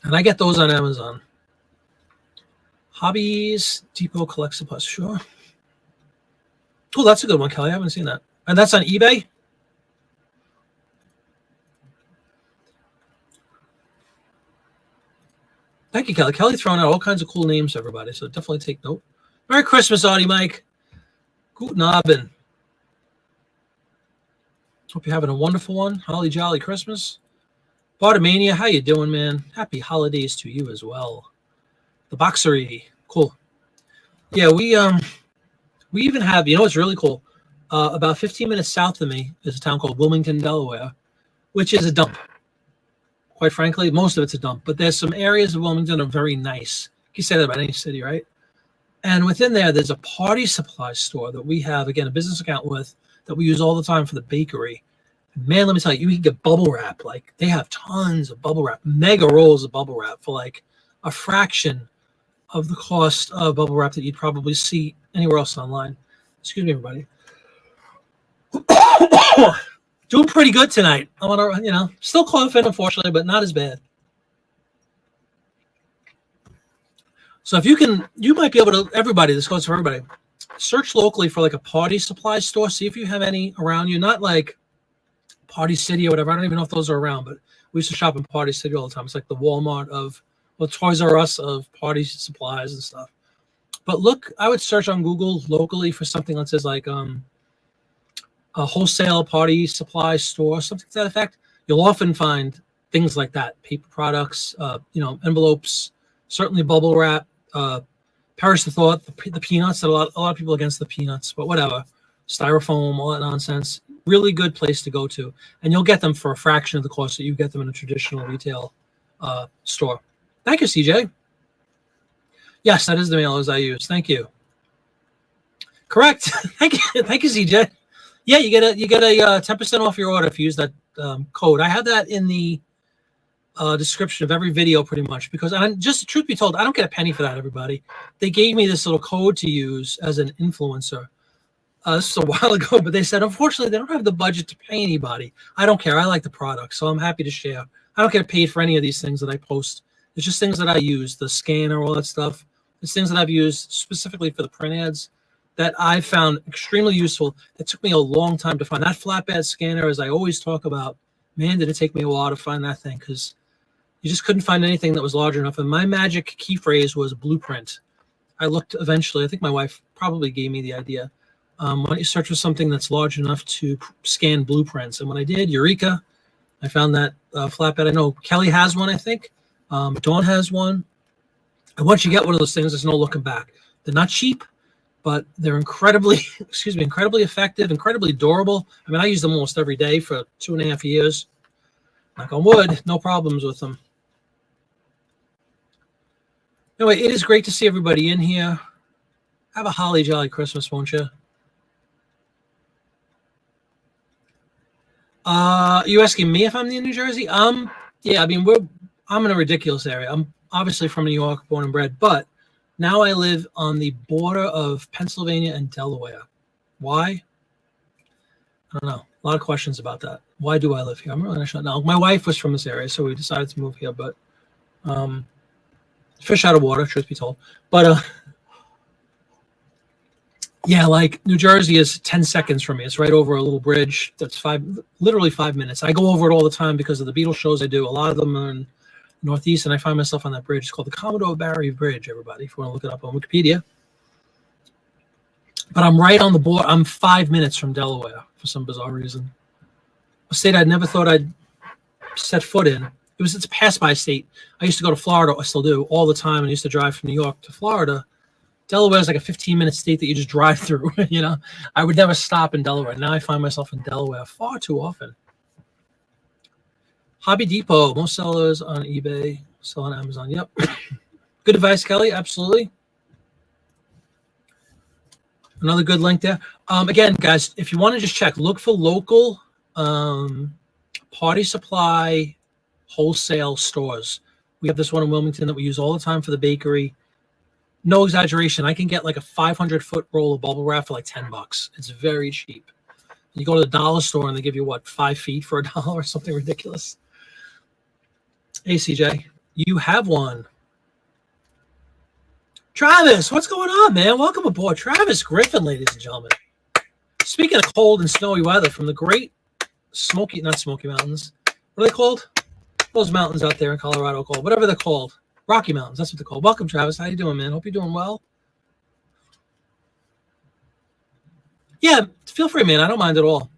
And I get those on Amazon. Hobbies Depot collects supplies. Sure. Oh, that's a good one, Kelly. I haven't seen that. And that's on eBay? Thank you, Kelly. Kelly throwing out all kinds of cool names to everybody, so definitely take note. Merry Christmas, Audie Mike. Guten Abend. Hope you're having a wonderful one. Holly Jolly Christmas. Bartamania, how you doing, man? Happy holidays to you as well. The Boxery. Cool. Yeah, we even have, you know what's really cool? About 15 minutes south of me is a town called Wilmington, Delaware, which is a dump. Quite frankly, most of it's a dump. But there's some areas of Wilmington that are very nice. You can say that about any city, right? And within there's a party supply store that we have, again, a business account with that we use all the time for the bakery. Man, let me tell you, you can get bubble wrap. Like, they have tons of bubble wrap, mega rolls of bubble wrap for like a fraction of the cost of bubble wrap that you'd probably see anywhere else online. Excuse me, everybody. Doing pretty good tonight. I want to, still coughing, unfortunately, but not as bad. So if you might be able to, everybody, this goes for everybody, search locally for like a party supply store. See if you have any around you. Not like Party City or whatever. I don't even know if those are around, but we used to shop in Party City all the time. It's like the Walmart of, Toys R Us of party supplies and stuff. But look, I would search on Google locally for something that says like a wholesale party supply store, something to that effect. You'll often find things like that: paper products, envelopes, certainly bubble wrap, perish the thought, the peanuts. That a lot of people are against the peanuts, but whatever. Styrofoam, all that nonsense. Really good place to go to, and you'll get them for a fraction of the cost that you get them in a traditional retail store. Thank you, CJ. Yes, that is the mailers I use. Thank you. Correct. Thank you, CJ. Yeah, you get a 10% off your order if you use that code. I have that in the description of every video pretty much, because just truth be told, I don't get a penny for that, everybody. They gave me this little code to use as an influencer. This was a while ago, but they said, unfortunately, they don't have the budget to pay anybody. I don't care. I like the product, so I'm happy to share. I don't get paid for any of these things that I post. It's just things that I use, the scanner, all that stuff. It's things that I've used specifically for the print ads that I found extremely useful. It took me a long time to find that flatbed scanner, as I always talk about. Man, did it take me a while to find that thing, because you just couldn't find anything that was large enough. And my magic key phrase was blueprint. I looked eventually. I think my wife probably gave me the idea. Why don't you search for something that's large enough to scan blueprints? And when I did, eureka, I found that flatbed. I know Kelly has one, I think. Dawn has one. And once you get one of those things, there's no looking back. They're not cheap, but they're incredibly effective, incredibly durable. I mean, I use them almost every day for 2.5 years. Knock on wood, no problems with them. Anyway, it is great to see everybody in here. Have a holly jolly Christmas, won't you? You asking me if I'm in New Jersey? Yeah, I mean, I'm in a ridiculous area. I'm obviously from New York, born and bred, but now I live on the border of Pennsylvania and Delaware. Why? I don't know. A lot of questions about that. Why do I live here? I'm really not sure. Now, my wife was from this area, so we decided to move here, but fish out of water, truth be told. But yeah, like New Jersey is 10 seconds from me. It's right over a little bridge. That's literally 5 minutes. I go over it all the time because of the Beatles shows I do. A lot of them are in Northeast, and I find myself on that bridge. It's called the Commodore Barry Bridge, everybody, if you want to look it up on Wikipedia. But I'm right on the border. I'm 5 minutes from Delaware for some bizarre reason. A state I'd never thought I'd set foot in. It's a pass-by state. I used to go to Florida, I still do, all the time. I used to drive from New York to Florida. Delaware is like a 15-minute state that you just drive through. I would never stop in Delaware. Now I find myself in Delaware far too often. Hobby Depot, most sellers on eBay, sell on Amazon. Yep. Good advice, Kelly. Absolutely. Another good link there. Again, guys, if you want to just check, look for local party supply wholesale stores. We have this one in Wilmington that we use all the time for the bakery. No exaggeration. I can get like a 500-foot roll of bubble wrap for like $10. It's very cheap. You go to the dollar store and they give you what, 5 feet for $1 or something ridiculous. Hey, CJ, you have one. Travis, what's going on, man? Welcome aboard. Travis Griffin, ladies and gentlemen. Speaking of cold and snowy weather from the great not Smoky Mountains. What are they called? Those mountains out there in Colorado called, whatever they're called. Rocky Mountains, that's what they're called. Welcome, Travis. How you doing, man? Hope you're doing well. Yeah, feel free, man. I don't mind at all.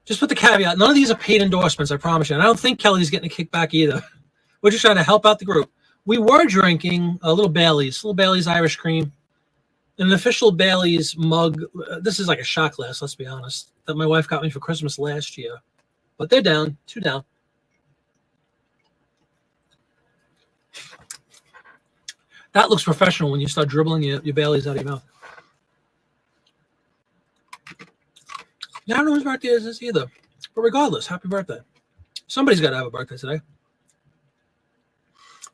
Just put the caveat, none of these are paid endorsements, I promise you. And I don't think Kelly's getting a kickback either. We're just trying to help out the group. We were drinking a little Bailey's Irish cream. An official Bailey's mug. This is like a shot glass, let's be honest, that my wife got me for Christmas last year. But they're down, 2 down. That looks professional when you start dribbling your Bailey's out of your mouth. I don't know whose birthday is this either. But regardless, happy birthday. Somebody's got to have a birthday today.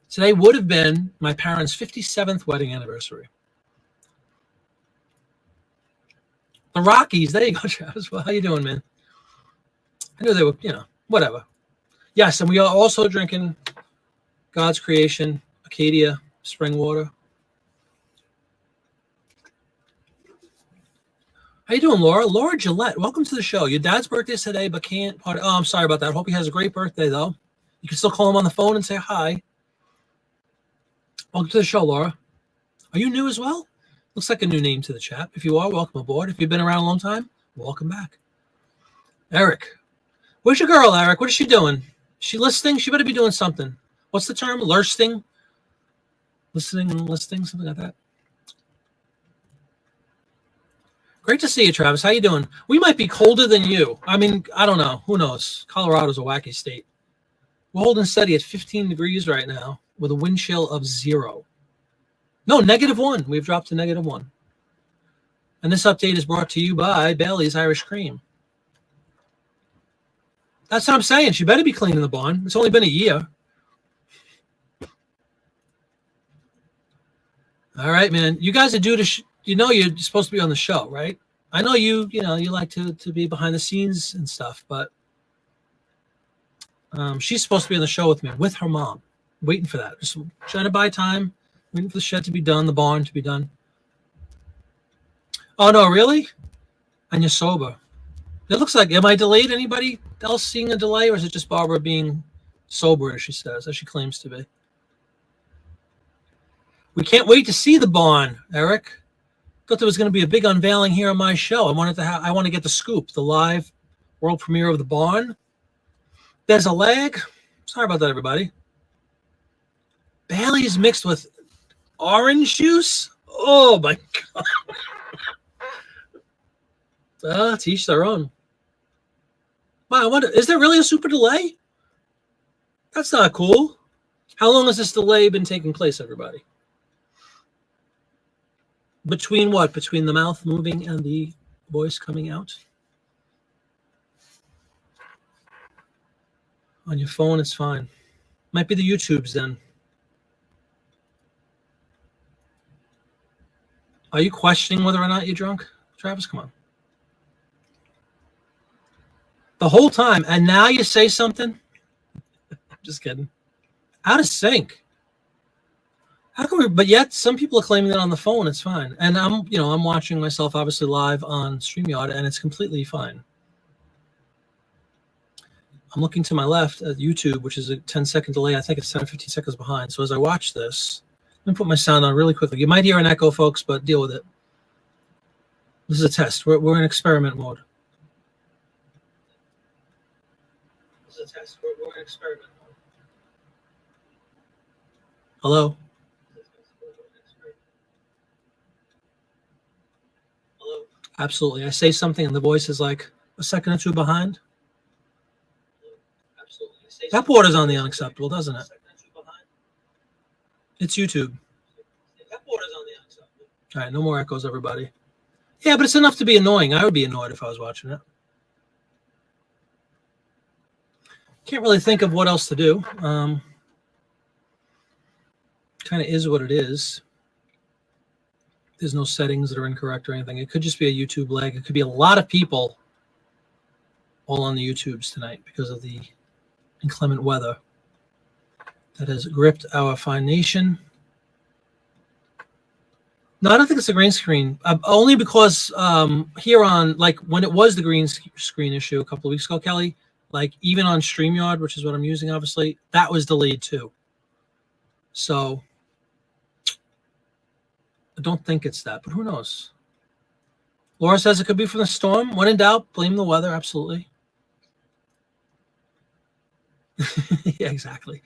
Today would have been my parents' 57th wedding anniversary. The Rockies. There you go, Travis. Well, how you doing, man? I knew they were, whatever. Yes, and we are also drinking God's Creation, Acadia, spring water. How you doing, Laura? Laura Gillette, welcome to the show. Your dad's birthday is today, but can't party. Oh, I'm sorry about that. Hope he has a great birthday, though. You can still call him on the phone and say hi. Welcome to the show, Laura. Are you new as well? Looks like a new name to the chat. If you are, welcome aboard. If you've been around a long time, welcome back. Eric. Where's your girl, Eric? What is she doing? She listing? She better be doing something. What's the term? Lursting? Listing, something like that. Great to see you, Travis. How you doing? We might be colder than you. I mean, I don't know. Who knows? Colorado's a wacky state. We're holding steady at 15 degrees right now with a wind chill of 0. No, -1. We've dropped to -1. And this update is brought to you by Bailey's Irish Cream. That's what I'm saying. She better be cleaning the barn. It's only been a year. All right, man. You guys are due to, you're supposed to be on the show, right? I know you like to be behind the scenes and stuff, but she's supposed to be on the show with me, with her mom. Waiting for that. Just trying to buy time, waiting for the shed to be done, the barn to be done. Oh, no, really? And you're sober. It looks like, am I delayed? Anybody else seeing a delay, or is it just Barbara being sober, as she says, as she claims to be? We can't wait to see the barn, Eric. Thought there was going to be a big unveiling here on my show. I want to get the scoop, the live world premiere of the barn. There's a lag. Sorry about that, everybody. Bailey's mixed with orange juice. Oh my God. To each their own. Wow, I wonder, is there really a super delay? That's not cool. How long has this delay been taking place, everybody? Between what? Between the mouth moving and the voice coming out? On your phone, it's fine. Might be the YouTubes then. Are you questioning whether or not you're drunk? Travis, come on. The whole time, and now you say something? Just kidding. Out of sync. How come but yet some people are claiming that on the phone it's fine. And I'm watching myself obviously live on StreamYard, and it's completely fine. I'm looking to my left at YouTube, which is a 10-second delay. I think it's 10 or 15 seconds behind. So as I watch this, let me put my sound on really quickly. You might hear an echo, folks, but deal with it. This is a test. We're in experiment mode. This is a test. We're in experiment mode. Hello? Hello? Absolutely. I say something and the voice is like a second or two behind. That borders on the unacceptable, doesn't it? It's YouTube. That borders on the unacceptable. All right, no more echoes, everybody. Yeah, but it's enough to be annoying. I would be annoyed if I was watching it. Can't really think of what else to do. Kind of is what it is. There's no settings that are incorrect or anything. It could just be a YouTube lag. It could be a lot of people all on the YouTubes tonight because of the inclement weather that has gripped our fine nation. No, I don't think it's a green screen. Only because here on, like, when it was the green screen issue a couple of weeks ago, Kelly, like, even on StreamYard, which is what I'm using, obviously, that was delayed too. So I don't think it's that, but who knows? Laura says it could be from the storm. When in doubt, blame the weather. Absolutely. Yeah, exactly.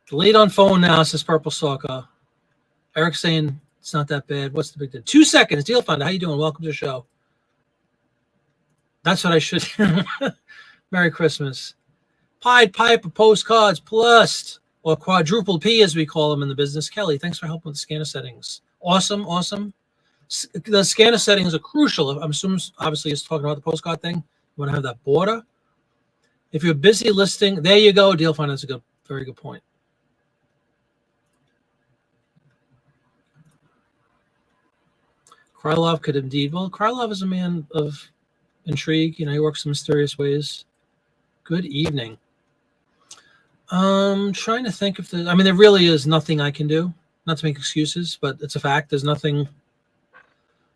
Delayed on phone now, says Purple Soccer. Eric saying it's not that bad. What's the big deal? 2 seconds. Deal Finder, how you doing? Welcome to the show. That's what I should. Merry Christmas. Pied Piper Postcards Plus, or quadruple P as we call them in the business. Kelly, thanks for helping with the scanner settings. Awesome, awesome. The scanner settings are crucial. I'm assuming, obviously, it's talking about the postcard thing. You want to have that border. If you're busy listing, there you go. Deal Finder, that's a very good point. Krylov could indeed. Well, Krylov is a man of intrigue. You know, he works in mysterious ways. Good evening. Trying to think if there really is nothing I can do. Not to make excuses, but it's a fact. There's nothing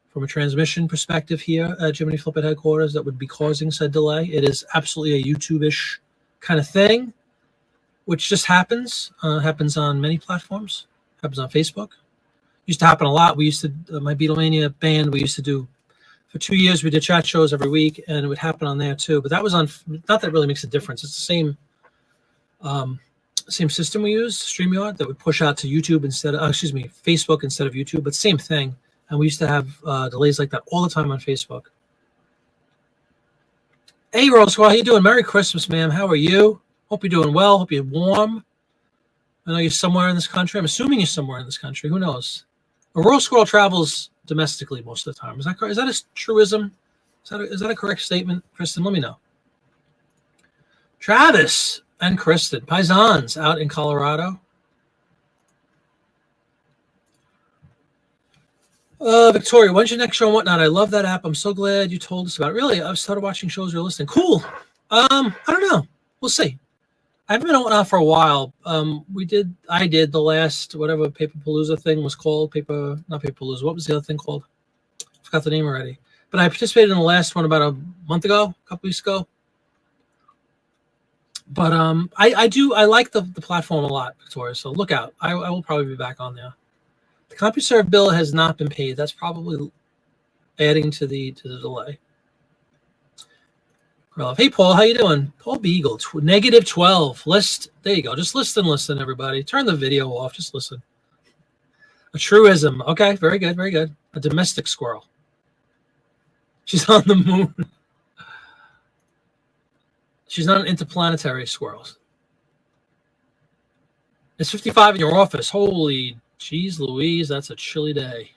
from a transmission perspective here at Jiminy Flip at headquarters that would be causing said delay. It is absolutely a YouTube-ish kind of thing, which just happens. Happens on many platforms. Happens on Facebook. Used to happen a lot. We used to, my Beatlemania band, we used to do, for 2 years, we did chat shows every week, and it would happen on there too. But that was on, not that it really makes a difference. It's the same system we use, StreamYard, that would push out to YouTube instead of, Facebook instead of YouTube, but same thing. And we used to have delays like that all the time on Facebook. Hey, Rose, how you doing? Merry Christmas, ma'am. How are you? Hope you're doing well. Hope you're warm. I know you're somewhere in this country. I'm assuming you're somewhere in this country. Who knows? A Rose Squirrel travels domestically most of the time. Is that a truism? Is that a correct statement, Kristen? Let me know. Travis and Kristen, paisans out in Colorado. Victoria, when's your next show and whatnot? I love that app. I'm so glad you told us about it. Really, I've started watching shows you're listening. Cool. I don't know. We'll see. I haven't been on for a while. I did the last, whatever Paperpalooza thing was called. Not Paperpalooza. What was the other thing called? I forgot the name already. But I participated in the last one about a month ago, a couple weeks ago. But I like the platform a lot, Victoria. So look out. I will probably be back on there. The CompuServe bill has not been paid. That's probably adding to the delay. Hey, Paul, how you doing? Paul Beagle, -12. List. There you go. Just listen, everybody. Turn the video off. Just listen. A truism. Okay, very good, very good. A domestic squirrel. She's on the moon. She's not an interplanetary squirrel. It's 55 in your office. Holy jeez Louise, that's a chilly day.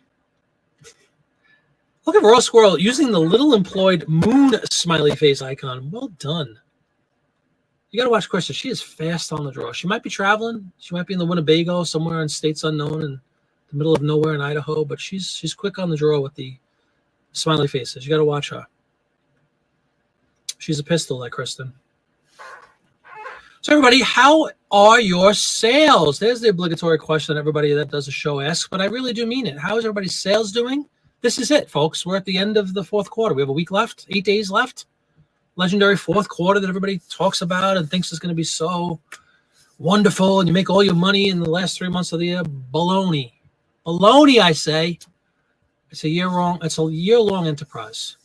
Look at Rose Squirrel using the little employed moon smiley face icon. Well done. You got to watch Krista. She is fast on the draw. She might be traveling. She might be in the Winnebago, somewhere in states unknown in the middle of nowhere in Idaho, but she's quick on the draw with the smiley faces. You got to watch her. She's a pistol, like Kristen. So everybody, how are your sales? There's the obligatory question everybody that does a show asks, but I really do mean it. How is everybody's sales doing? This is it, folks. We're at the end of the fourth quarter. We have a week left, 8 days left. Legendary fourth quarter that everybody talks about and thinks is going to be so wonderful, and you make all your money in the last 3 months of the year. Baloney. Baloney, I say. It's a year-long enterprise.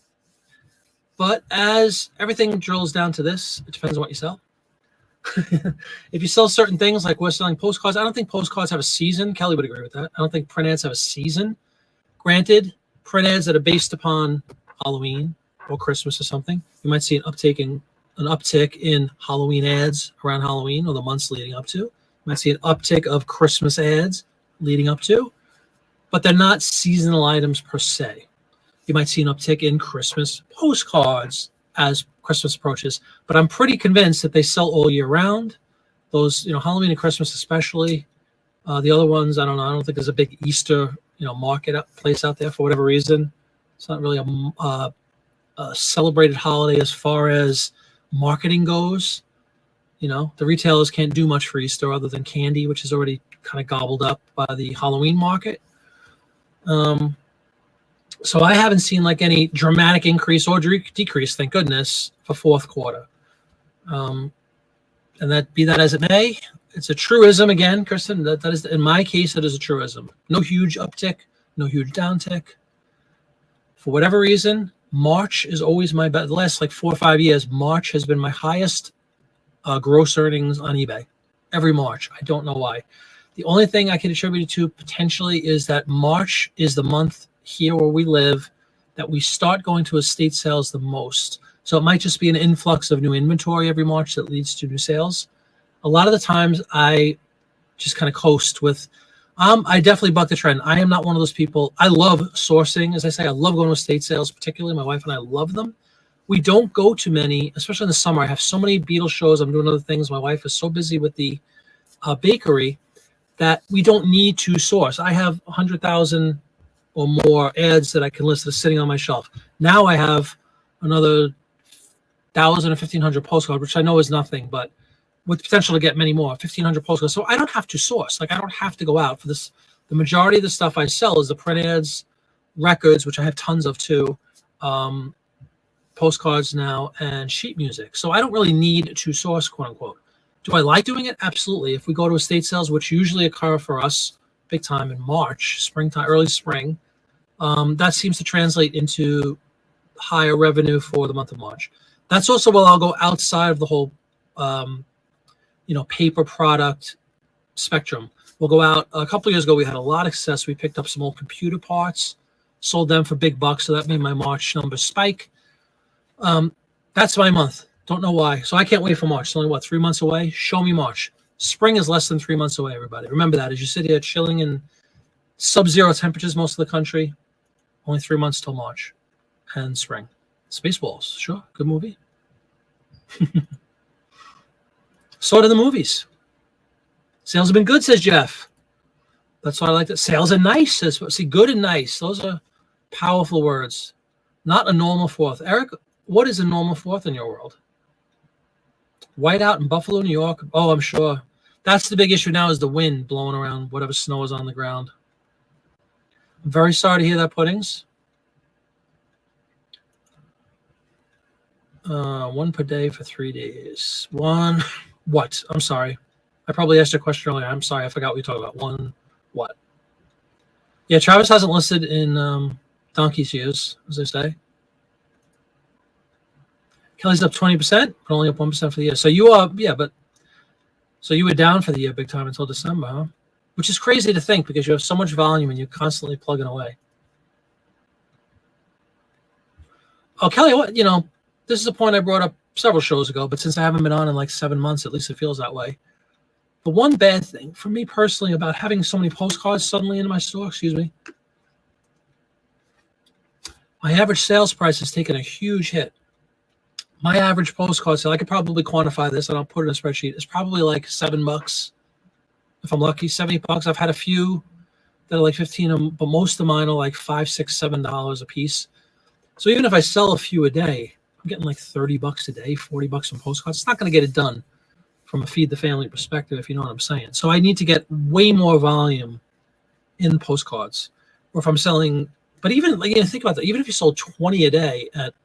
But as everything drills down to this, it depends on what you sell. If you sell certain things, like we're selling postcards, I don't think postcards have a season. Kelly would agree with that. I don't think print ads have a season. Granted, print ads that are based upon Halloween or Christmas or something, you might see an uptick in Halloween ads around Halloween or the months leading up to. You might see an uptick of Christmas ads leading up to, but they're not seasonal items per se. You might see an uptick in Christmas postcards as Christmas approaches, but I'm pretty convinced that they sell all year round. Those, Halloween and Christmas especially. The other ones, I don't know. I don't think there's a big Easter, market place out there for whatever reason. It's not really a celebrated holiday as far as marketing goes. The retailers can't do much for Easter other than candy, which is already kind of gobbled up by the Halloween market. So I haven't seen like any dramatic increase or decrease, thank goodness, for fourth quarter. And that be that as it may, it's a truism again, Kristen. That is, in my case, it is a truism. No huge uptick, no huge downtick. For whatever reason, March is always my best. The last 4 or 5 years, March has been my highest gross earnings on eBay. Every March. I don't know why. The only thing I can attribute it to potentially is that March is the month here where we live that we start going to estate sales the most. So it might just be an influx of new inventory every March that leads to new sales. A lot of the times I just kind of coast with, I definitely buck the trend. I am not one of those people. I love sourcing. As I say, I love going to estate sales, particularly my wife and I love them. We don't go to many, especially in the summer. I have so many Beatles shows. I'm doing other things. My wife is so busy with the bakery that we don't need to source. I have 100,000 or more ads that I can list that are sitting on my shelf. Now I have another 1,000 or 1,500 postcards, which I know is nothing, but with potential to get many more, 1,500 postcards. So I don't have to source. I don't have to go out for this. The majority of the stuff I sell is the print ads, records, which I have tons of too, postcards now, and sheet music. So I don't really need to source, quote unquote. Do I like doing it? Absolutely. If we go to estate sales, which usually occur for us big time in March, springtime, early spring. That seems to translate into higher revenue for the month of March. That's also where I'll go outside of the whole, paper product spectrum. We'll go out. A couple of years ago, we had a lot of success. We picked up some old computer parts, sold them for big bucks, so that made my March numbers spike. That's my month. Don't know why. So I can't wait for March. It's only, 3 months away? Show me March. Spring is less than 3 months away, everybody. Remember that. As you sit here chilling in sub-zero temperatures most of the country, only 3 months till March and spring. Spaceballs. Sure. Good movie. So do the movies. Sales have been good, says Jeff. That's why I like that. Sales are nice, says, see, good and nice. Those are powerful words. Not a normal fourth. Eric, what is a normal fourth in your world? Whiteout in Buffalo, New York. Oh, I'm sure. That's the big issue now, is the wind blowing around whatever snow is on the ground. I'm very sorry to hear that, Puddings. 1 per day for 3 days. One, what? I'm sorry. I probably asked you a question earlier. I'm sorry. I forgot what we talked about. One, what? Yeah, Travis hasn't listed in donkey's years, as they say. Kelly's up 20%, but only up 1% for the year. So you are, so you were down for the year big time until December, huh? Which is crazy to think, because you have so much volume and you're constantly plugging away. Oh, Kelly, this is a point I brought up several shows ago, but since I haven't been on in like 7 months, at least it feels that way. The one bad thing for me personally about having so many postcards suddenly in my store, my average sales price has taken a huge hit. My average postcard sale, I could probably quantify this, and I'll put it in a spreadsheet, it's probably like $7. If I'm lucky, $70. I've had a few that are like 15, but most of mine are like $5, $6, $7 a piece. So even if I sell a few a day, I'm getting like $30 a day, $40 from postcards. It's not going to get it done from a feed the family perspective, if you know what I'm saying. So I need to get way more volume in postcards. Or if I'm selling, but even think about that. Even if you sold 20 a day at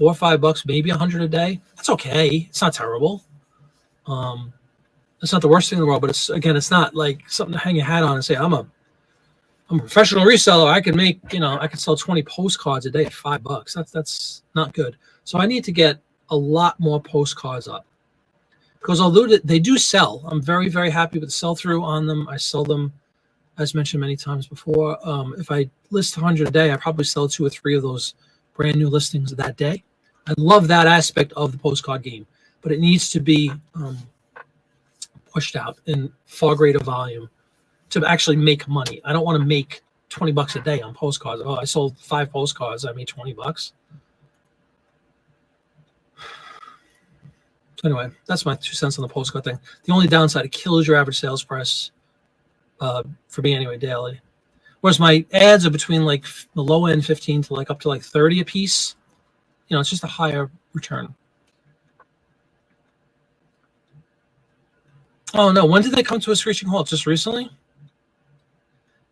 $4 or $5, maybe 100 a day, that's okay. It's not terrible. It's not the worst thing in the world, but it's not like something to hang your hat on and say, I'm a professional reseller. I can make, I can sell 20 postcards a day at $5. That's not good. So I need to get a lot more postcards up, because although they do sell, I'm very, very happy with the sell-through on them. I sell them, as mentioned many times before. If I list 100 a day, I probably sell 2 or 3 of those brand new listings that day. I love that aspect of the postcard game, but it needs to be pushed out in far greater volume to actually make money. I don't want to make $20 a day on postcards. Oh, I sold 5 postcards, I made $20. So anyway, that's my 2 cents on the postcard thing. The only downside, it kills your average sales price for me anyway, daily. Whereas my ads are between like the low end 15 to like up to like 30 a piece. It's just a higher return. Oh no, when did they come to a screeching halt? Just recently?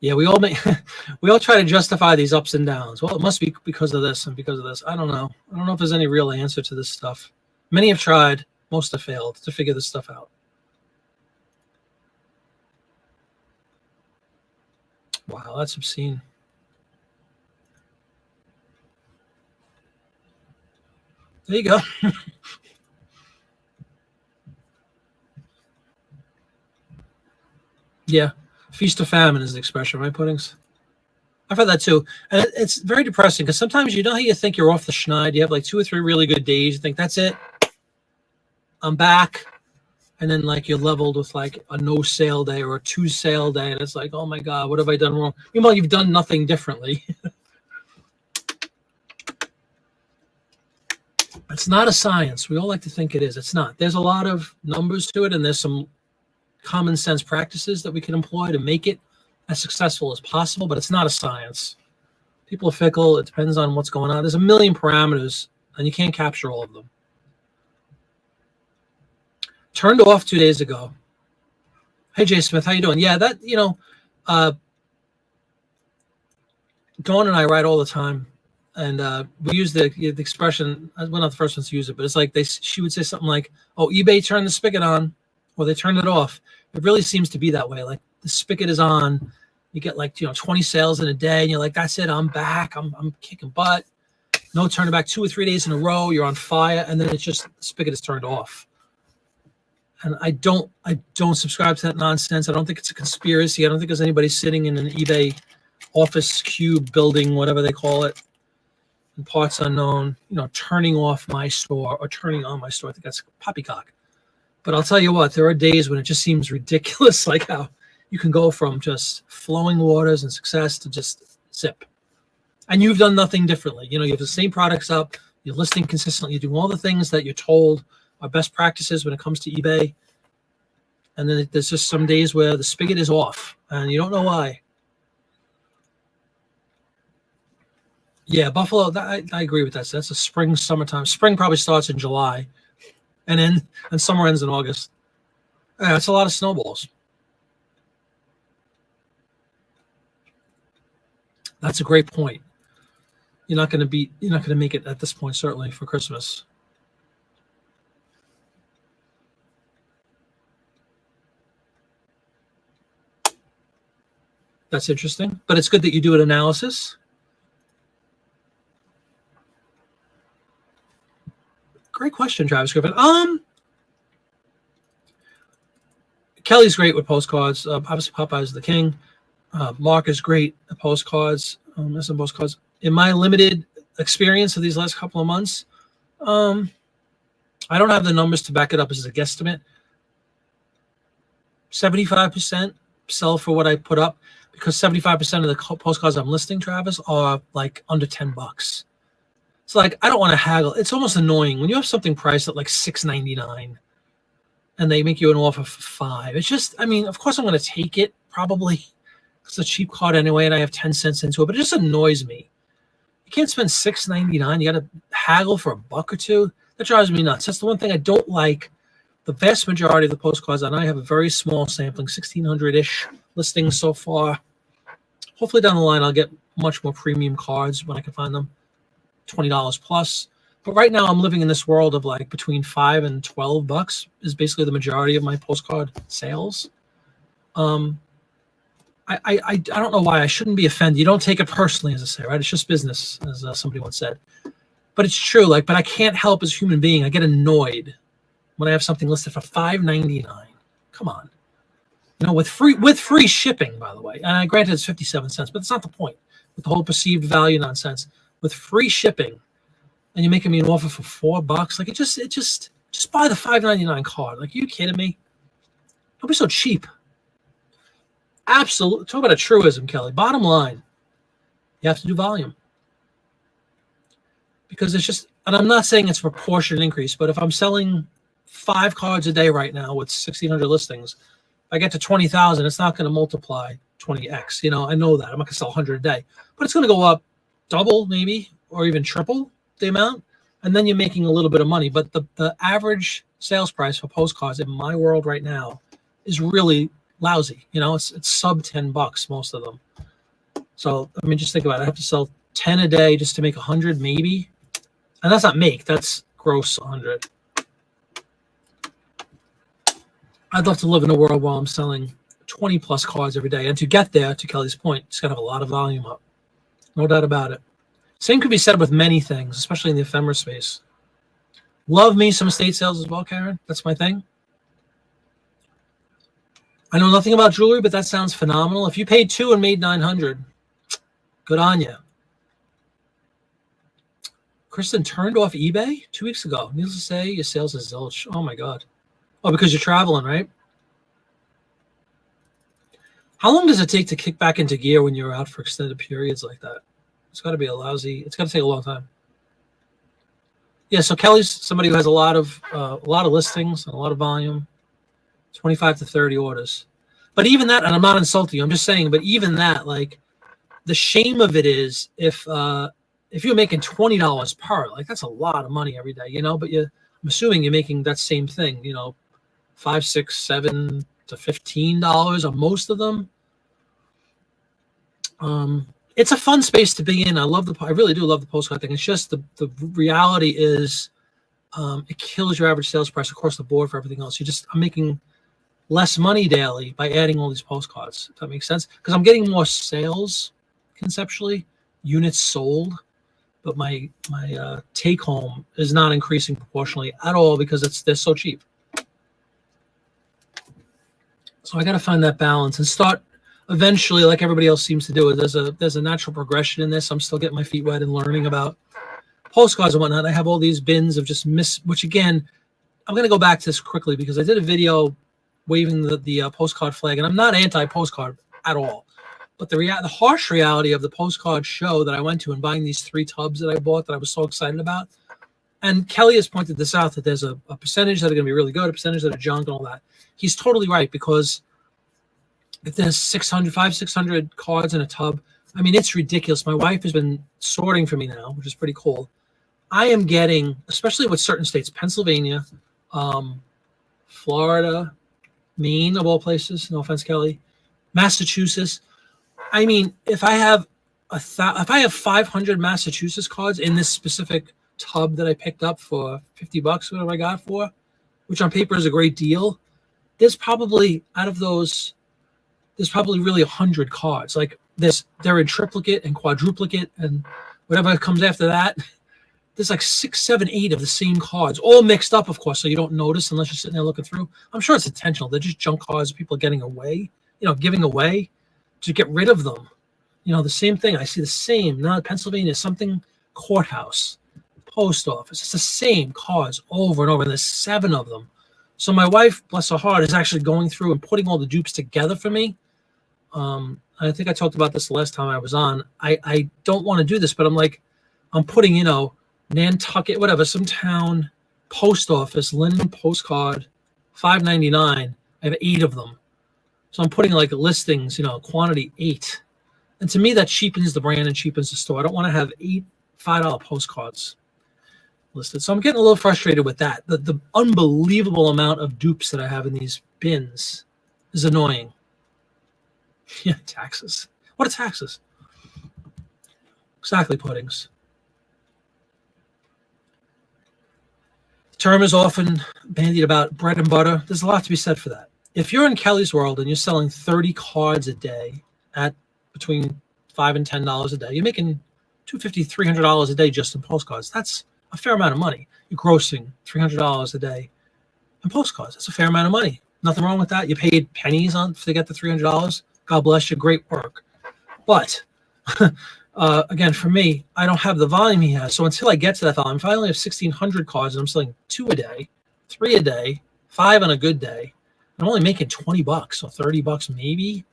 Yeah, we all try to justify these ups and downs. Well, it must be because of this and because of this. I don't know. I don't know if there's any real answer to this stuff. Many have tried, most have failed to figure this stuff out. Wow, that's obscene. There you go. Yeah, feast or famine is the expression, right, Puddings? I've had that too. And it's very depressing, because sometimes how you think you're off the schneid. You have like 2 or 3 really good days. You think, that's it. I'm back. And then like you're leveled with like a no sale day or a 2 sale day. And it's like, oh my God, what have I done wrong? Meanwhile, you've done nothing differently. It's not a science. We all like to think it is. It's not. There's a lot of numbers to it, and there's some common sense practices that we can employ to make it as successful as possible, but it's not a science. People are fickle. It depends on what's going on. There's a million parameters, and you can't capture all of them. Turned off 2 days ago. Hey, Jay Smith, how you doing? Yeah, that, Dawn and I write all the time. And we use the expression, we're not the first ones to use it, but it's like she would say something like, oh, eBay turned the spigot on, or they turned it off. It really seems to be that way. Like the spigot is on, you get like 20 sales in a day, and you're like, that's it, I'm back, I'm kicking butt, no turning back. 2 or 3 days in a row, you're on fire, and then it's just the spigot is turned off. And I don't subscribe to that nonsense. I don't think it's a conspiracy. I don't think there's anybody sitting in an eBay office cube building, whatever they call it, in parts unknown, turning off my store or turning on my store. I think that's poppycock. But I'll tell you what, there are days when it just seems ridiculous, like how you can go from just flowing waters and success to just zip. And you've done nothing differently. You have the same products up, you're listing consistently, you're doing all the things that you're told are best practices when it comes to eBay. And then there's just some days where the spigot is off and you don't know why. Yeah, Buffalo, I agree with that. So that's a spring, summertime. Spring probably starts in July and summer ends in August. Yeah, that's a lot of snowballs. That's a great point. You're not going to make it at this point, certainly for Christmas. That's interesting, but it's good that you do an analysis. Great question, Travis Griffin. Kelly's great with postcards. Obviously, Popeye's the king. Mark is great at postcards. Some postcards. In my limited experience of these last couple of months, I don't have the numbers to back it up as a guesstimate. 75% sell for what I put up, because 75% of the postcards I'm listing, Travis, are like under $10. So like, I don't want to haggle. It's almost annoying when you have something priced at like $6.99 and they make you an offer for $5. It's just, I mean, of course I'm going to take it probably. It's a cheap card anyway, and I have 10 cents into it, but it just annoys me. You can't spend $6.99. You got to haggle for $1 or $2. That drives me nuts. That's the one thing I don't like. The vast majority of the postcards, and I have a very small sampling, 1,600-ish listings so far. Hopefully down the line, I'll get much more premium cards when I can find them, $20 plus. But right now, I'm living in this world of like between $5 and $12 is basically the majority of my postcard sales. I don't know why I shouldn't be offended. You don't take it personally, as I say, right? It's just business, as somebody once said. But it's true. Like, but I can't help as a human being. I get annoyed when I have something listed for $5.99. Come on, with free shipping, by the way. And granted, it's 57 cents, but it's not the point. With the whole perceived value nonsense, with free shipping, and you're making me an offer for $4, like it just buy the $5.99 card. Like, are you kidding me? Don't be so cheap. Absolutely. Talk about a truism, Kelly. Bottom line, you have to do volume. Because it's just, and I'm not saying it's a proportionate increase, but if I'm selling 5 cards a day right now with 1,600 listings, if I get to 20,000, it's not going to multiply 20x. I know that. I'm not going to sell 100 a day, but it's going to go up double maybe, or even triple the amount. And then you're making a little bit of money. But the average sales price for postcards in my world right now is really lousy. It's sub $10, most of them. So, I mean, just think about it. I have to sell 10 a day just to make 100 maybe. And that's not make, that's gross 100. I'd love to live in a world where I'm selling 20 plus cards every day. And to get there, to Kelly's point, it's got to have a lot of volume up. No doubt about it. Same could be said with many things, especially in the ephemera space. Love me some estate sales as well, Karen. That's my thing. I know nothing about jewelry, but that sounds phenomenal. If you paid $2 and made $900, good on you. Kristen turned off eBay 2 weeks ago. Needless to say, your sales is zilch. Oh my God. Oh, because you're traveling, right? How long does it take to kick back into gear when you're out for extended periods like that? It's got to be it's got to take a long time. Yeah, so Kelly's somebody who has a lot of listings and a lot of volume, 25 to 30 orders. But even that, and I'm not insulting you, I'm just saying, but even that, like, the shame of it is if you're making $20 per, like, that's a lot of money every day, but I'm assuming you're making that same thing, $5, $6, $7 to $15 on most of them. It's a fun space to be in. I really do love the postcard thing. It's just the reality is it kills your average sales price across the board for everything else. I'm making less money daily by adding all these postcards. If that makes sense, because I'm getting more sales conceptually, units sold, but my take home is not increasing proportionally at all because they're so cheap. So I got to find that balance and start eventually, like everybody else seems to do. There's a natural progression in this. I'm still getting my feet wet and learning about postcards and whatnot. I have all these bins of just which again, I'm going to go back to this quickly because I did a video waving the postcard flag, and I'm not anti-postcard at all. But the harsh reality of the postcard show that I went to and buying these 3 tubs that I bought that I was so excited about, and Kelly has pointed this out, that there's a percentage that are going to be really good, a percentage that are junk and all that. He's totally right, because if there's 600 cards in a tub, I mean, it's ridiculous. My wife has been sorting for me now, which is pretty cool. I am getting, especially with certain states, Pennsylvania, Florida, Maine, of all places, no offense, Kelly, Massachusetts. I mean, if I have 500 Massachusetts cards in this specific tub that I picked up for $50, whatever I got for, which on paper is a great deal, there's probably out of those, there's probably really 100 cards. Like they're in triplicate and quadruplicate and whatever comes after that. There's like 6, 7, 8 of the same cards, all mixed up, of course, so you don't notice unless you're sitting there looking through. I'm sure it's intentional. They're just junk cards people are getting away, giving away to get rid of them. The same thing. I see the same. Now Pennsylvania, something courthouse, post office. It's the same cards over and over. And there's 7 of them. So my wife, bless her heart, is actually going through and putting all the dupes together for me. I think I talked about this the last time I was on. I don't want to do this, but I'm putting, Nantucket, whatever, some town, post office, linen postcard, $5.99. I have 8 of them. So I'm putting like listings, quantity 8. And to me, that cheapens the brand and cheapens the store. I don't want to have 8 $5 postcards listed. So I'm getting a little frustrated with that. The unbelievable amount of dupes that I have in these bins is annoying. Yeah, taxes. What are taxes? Exactly, puddings. The term is often bandied about bread and butter. There's a lot to be said for that. If you're in Kelly's world and you're selling 30 cards a day at between $5 and $10 a day, you're making $250, $300 a day just in postcards. That's a fair amount of money. You're grossing $300 a day in postcards. That's a fair amount of money. Nothing wrong with that. You paid pennies to get the $300. God bless you. Great work. But again, for me, I don't have the volume he has. So until I get to that volume, if I only have 1,600 cards and I'm selling 2 a day, 3 a day, 5 on a good day, I'm only making $20 or $30 maybe.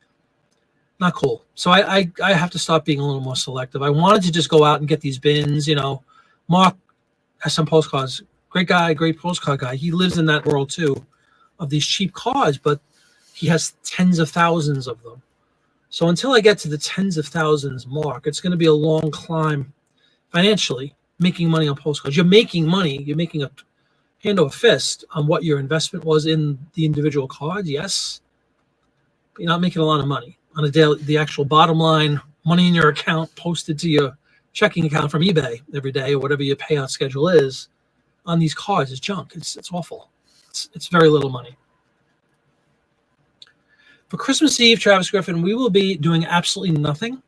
Not cool. So I have to stop being a little more selective. I wanted to just go out and get these bins. Mark has some postcards. Great guy, great postcard guy. He lives in that world too, of these cheap cards, but he has tens of thousands of them. So until I get to the tens of thousands mark, it's going to be a long climb financially, making money on postcards. You're making money. You're making a hand over fist on what your investment was in the individual cards, yes. But you're not making a lot of money on a daily. The actual bottom line, money in your account posted to your checking account from eBay every day or whatever your payout schedule is on these cards is junk. It's awful. It's very little money. For Christmas Eve, Travis Griffin, we will be doing absolutely nothing.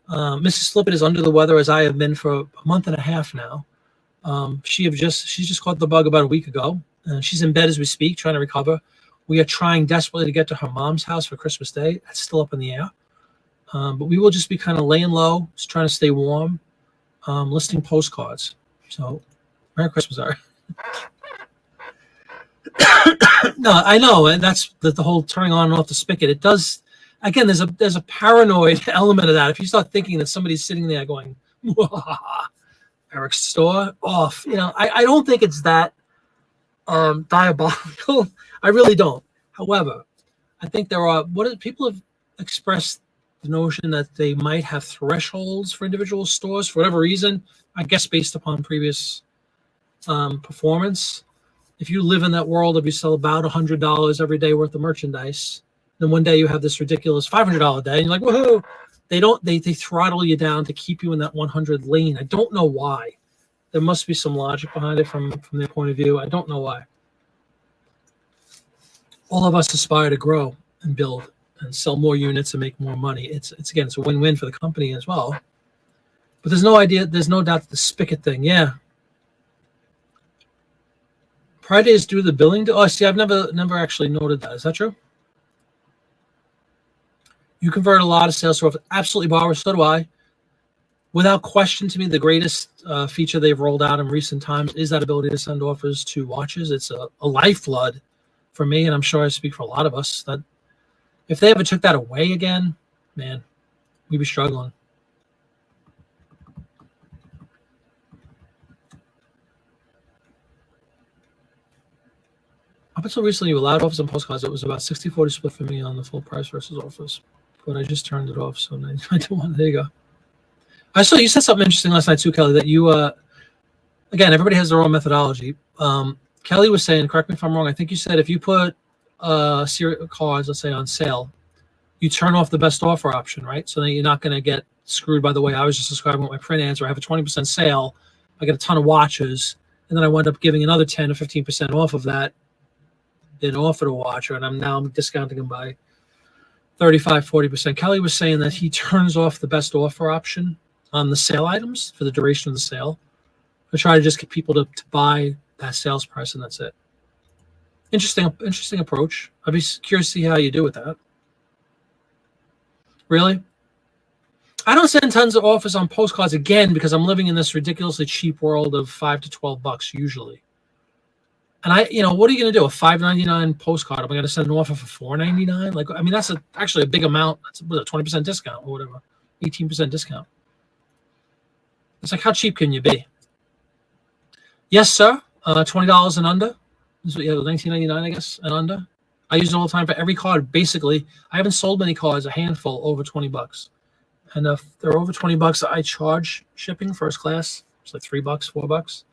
Mrs. Slippet is under the weather, as I have been for a month and a half now. She's just caught the bug about a week ago. She's in bed as we speak, trying to recover. We are trying desperately to get to her mom's house for Christmas Day. That's still up in the air. But we will just be kind of laying low, just trying to stay warm, listing postcards. So, Merry Christmas, Ari. No, I know, and that's the whole turning on and off the spigot. It does. Again, there's a paranoid element of that. If you start thinking that somebody's sitting there going, Eric's store off, I don't think it's that diabolical. I really don't. However, I think people have expressed the notion that they might have thresholds for individual stores for whatever reason. I guess based upon previous performance. If you live in that world of you sell about $100 every day worth of merchandise, then one day you have this ridiculous $500 day, and you're like, woohoo! They throttle you down to keep you in that 100 lane. I don't know why. There must be some logic behind it from their point of view. I don't know why. all of us aspire to grow and build and sell more units and make more money. It's again, it's a win-win for the company as well. But there's no doubt that the spigot thing, yeah. Fridays do the billing. Oh, see, I've never actually noted that. Is that true? You convert a lot of sales to offers. Absolutely, Barbara. So do I. Without question, to me, the greatest feature they've rolled out in recent times is that ability to send offers to watches. It's a lifeblood for me, and I'm sure I speak for a lot of us, that if they ever took that away again, man, we'd be struggling. Up until recently, you allowed offers and postcards. It was about 60-40 split for me on the full price versus offers. But I just turned it off, so I don't want. There you go. I saw you said something interesting last night too, Kelly. That you, again, everybody has their own methodology. Kelly was saying, correct me if I'm wrong. I think you said if you put serial cards, let's say, on sale, you turn off the best offer option, right? So then you're not going to get screwed by the way I was just describing with my print ads, where I have a 20% sale, I get a ton of watches, and then I wind up giving another 10 or 15% off of that in offer to watcher, and I'm discounting them by 35-40%. Kelly was saying that he turns off the best offer option on the sale items for the duration of the sale. I try to just get people to buy that sales price, and that's it. Interesting approach. I'd be curious to see how you do with that. Really? I don't send tons of offers on postcards again because I'm living in this ridiculously cheap world of $5 to $12 usually. And what are you going to do? A $5.99 postcard? Am I going to send an offer for $4.99? Like, I mean, that's actually a big amount. That's a 20% discount or whatever, 18% discount. It's like, how cheap can you be? Yes, sir. $20 and under. This is what you have, $19.99, I guess, and under. I use it all the time for every card. Basically, I haven't sold many cards, a handful over $20. And if they're over $20, I charge shipping first class. It's like $3, $4.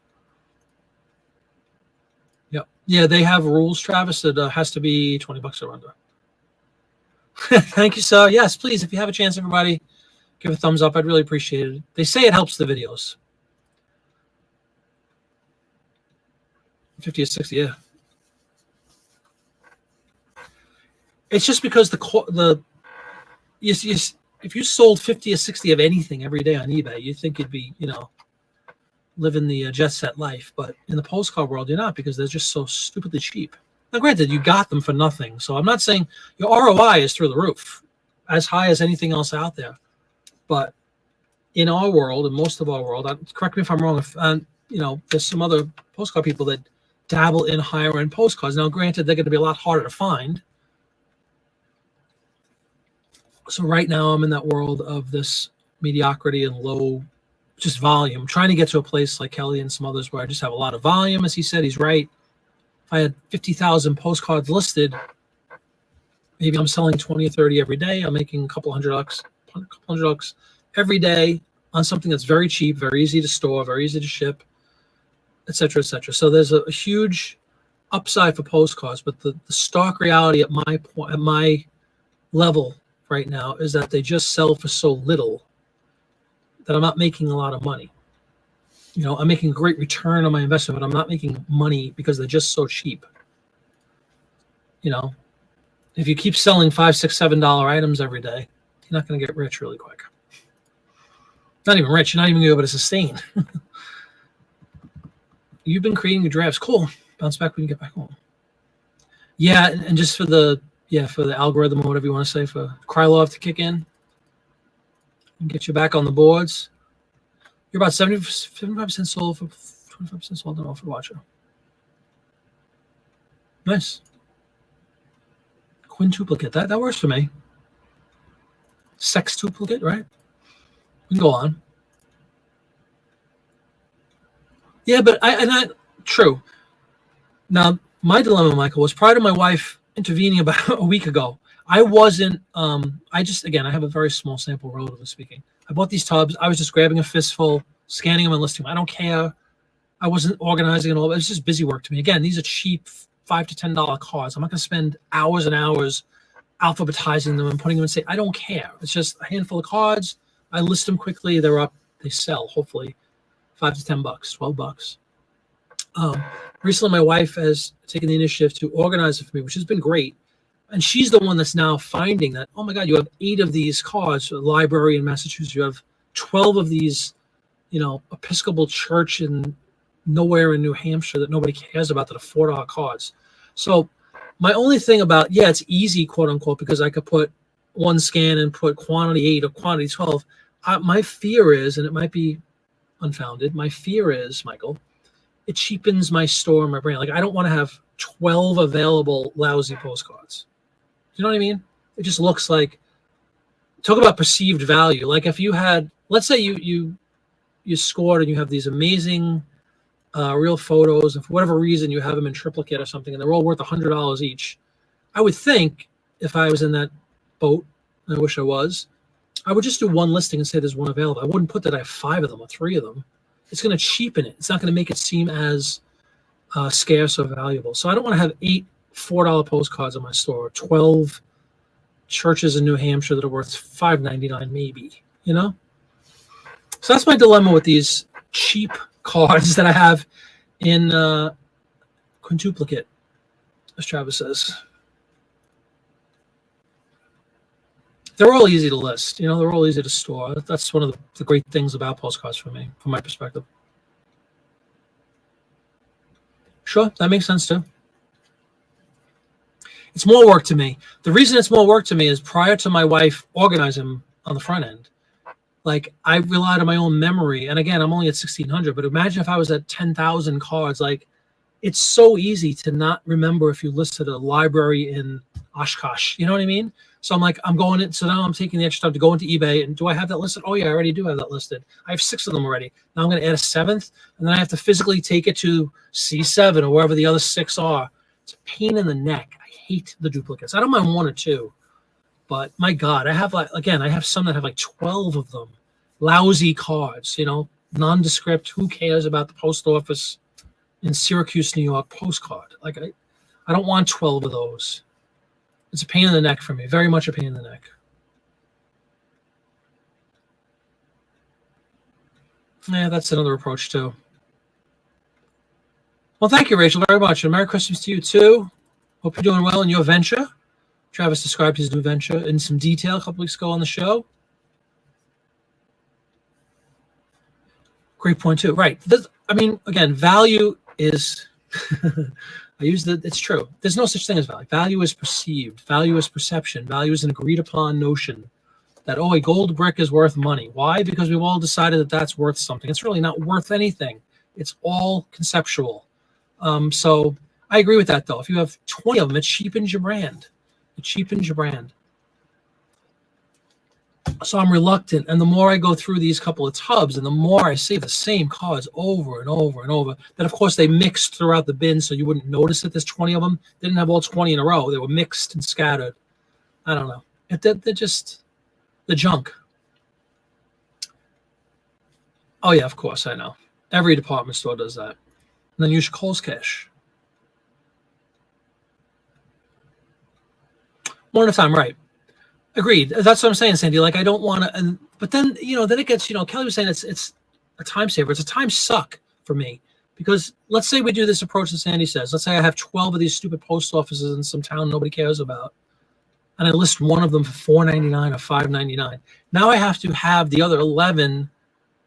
Yeah, they have rules, Travis, that has to be $20 or under. Thank you, sir. Yes, please, if you have a chance, everybody, give a thumbs up. I'd really appreciate it. They say it helps the videos. 50 or 60, yeah. It's just because if you sold 50 or 60 of anything every day on eBay, you'd think you'd be, living the jet set life. But in the postcard world, you're not, because they're just so stupidly cheap. Now, granted, you got them for nothing. So I'm not saying your ROI is through the roof, as high as anything else out there. But in our world, and most of our world, correct me if I'm wrong, there's some other postcard people that dabble in higher end postcards. Now, granted, they're going to be a lot harder to find. So right now I'm in that world of this mediocrity and low just volume, trying to get to a place like Kelly and some others where I just have a lot of volume. As he said, he's right. If I had 50,000 postcards listed, maybe I'm selling 20 or 30 every day. I'm making a couple hundred bucks every day on something that's very cheap, very easy to store, very easy to ship, et cetera, et cetera. So there's a huge upside for postcards, but the stark reality at my level right now is that they just sell for so little that I'm not making a lot of money. I'm making a great return on my investment, but I'm not making money because they're just so cheap. If you keep selling $5, $6, $7 items every day, you're not going to get rich really quick. Not even rich. You're not even going to be able to sustain. You've been creating your drafts. Cool. Bounce back when you get back home. Yeah, and just for the algorithm or whatever you want to say, for Krylov to kick in and get you back on the boards. You're about 75% sold for 25% sold on offer watcher. Nice. Quintuplicate. That works for me. Sextuplicate, right? We can go on. Yeah, but true. Now, my dilemma, Michael, was prior to my wife intervening about a week ago. I wasn't, I have a very small sample, relatively speaking. I bought these tubs. I was just grabbing a fistful, scanning them and listing them. I don't care. I wasn't organizing and all. It was just busy work to me. Again, these are cheap $5 to $10 cards. I'm not going to spend hours and hours alphabetizing them and putting them in say, I don't care. It's just a handful of cards. I list them quickly. They're up. They sell, hopefully, $5 to $10, $12. Recently, my wife has taken the initiative to organize it for me, which has been great. And she's the one that's now finding that, oh my God, you have 8 of these cards, a library in Massachusetts. You have 12 of these, Episcopal church in nowhere in New Hampshire that nobody cares about that are $4 cards. So my only thing about, it's easy, quote unquote, because I could put one scan and put quantity 8 or quantity 12. My fear is, and it might be unfounded, my fear is, Michael, it cheapens my store and my brand. Like, I don't want to have 12 available lousy postcards. You know what I mean? It just looks like, talk about perceived value. Like if you had, let's say you scored and you have these amazing real photos, and for whatever reason you have them in triplicate or something, and they're all worth $100 each. I would think if I was in that boat, and I wish I was, I would just do one listing and say there's one available. I wouldn't put that I have 5 of them or 3 of them. It's going to cheapen it. It's not going to make it seem as scarce or valuable. So I don't want to have 8 $4 postcards in my store, 12 churches in New Hampshire that are worth $5.99 maybe, So that's my dilemma with these cheap cards that I have in quintuplicate, as Travis says. They're all easy to list, they're all easy to store. That's one of the great things about postcards for me, from my perspective. Sure, that makes sense too. It's more work to me. The reason it's more work to me is prior to my wife organizing them on the front end, like I relied on my own memory. And again, I'm only at 1,600, but imagine if I was at 10,000 cards. Like, it's so easy to not remember if you listed a library in Oshkosh. You know what I mean? So I'm like, I'm going in. So now I'm taking the extra time to go into eBay. And do I have that listed? Oh, yeah, I already do have that listed. I have 6 of them already. Now I'm going to add a 7th. And then I have to physically take it to C7 or wherever the other 6 are. It's a pain in the neck. I hate the duplicates. I don't mind 1 or 2. But my God, I have I have some that have like 12 of them. Lousy cards, nondescript. Who cares about the post office in Syracuse, New York postcard? Like, I don't want 12 of those. It's a pain in the neck for me. Very much a pain in the neck. Yeah, that's another approach too. Well, thank you, Rachel, very much. And Merry Christmas to you too. Hope you're doing well in your venture. Travis described his new venture in some detail a couple weeks ago on the show. Great point too. Right. Again, value is, it's true. There's no such thing as value. Value is perceived. Value is perception. Value is an agreed upon notion that, a gold brick is worth money. Why? Because we've all decided that that's worth something. It's really not worth anything. It's all conceptual. So I agree with that though. If you have 20 of them, it cheapens your brand. So I'm reluctant. And the more I go through these couple of tubs and the more I see the same cards over and over and over, then of course they mixed throughout the bin so you wouldn't notice that there's 20 of them. They didn't have all 20 in a row. They were mixed and scattered. I don't know. They're just the junk. Oh yeah, of course, I know. Every department store does that. And then use Kohl's Cash. One at a time, right. Agreed. That's what I'm saying, Sandy. Like, I don't want to, but then, then it gets, Kelly was saying it's a time saver. It's a time suck for me because let's say we do this approach that Sandy says. Let's say I have 12 of these stupid post offices in some town nobody cares about. And I list one of them for $4.99 or $5.99. Now I have to have the other 11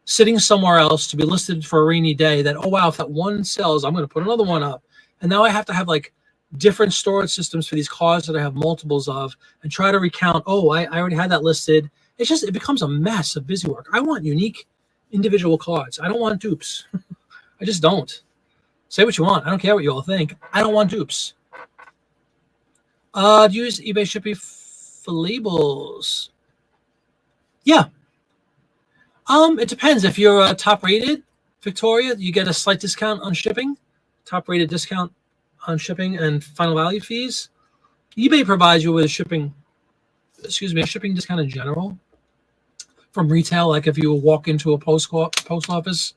sitting somewhere else to be listed for a rainy day that, oh, wow, if that one sells, I'm going to put another one up. And now I have to have like different storage systems for these cards that I have multiples of and try to recount, I already had that listed. It becomes a mess of busy work. I want unique individual cards. I don't want dupes. I just don't. Say what you want. I don't care what you all think. I don't want dupes. Do you use eBay shipping for labels? Yeah. It depends. If you're top rated, Victoria, you get a slight discount on shipping. Top rated discount on shipping and final value fees. eBay provides you with a shipping discount in general from retail. Like if you walk into a post office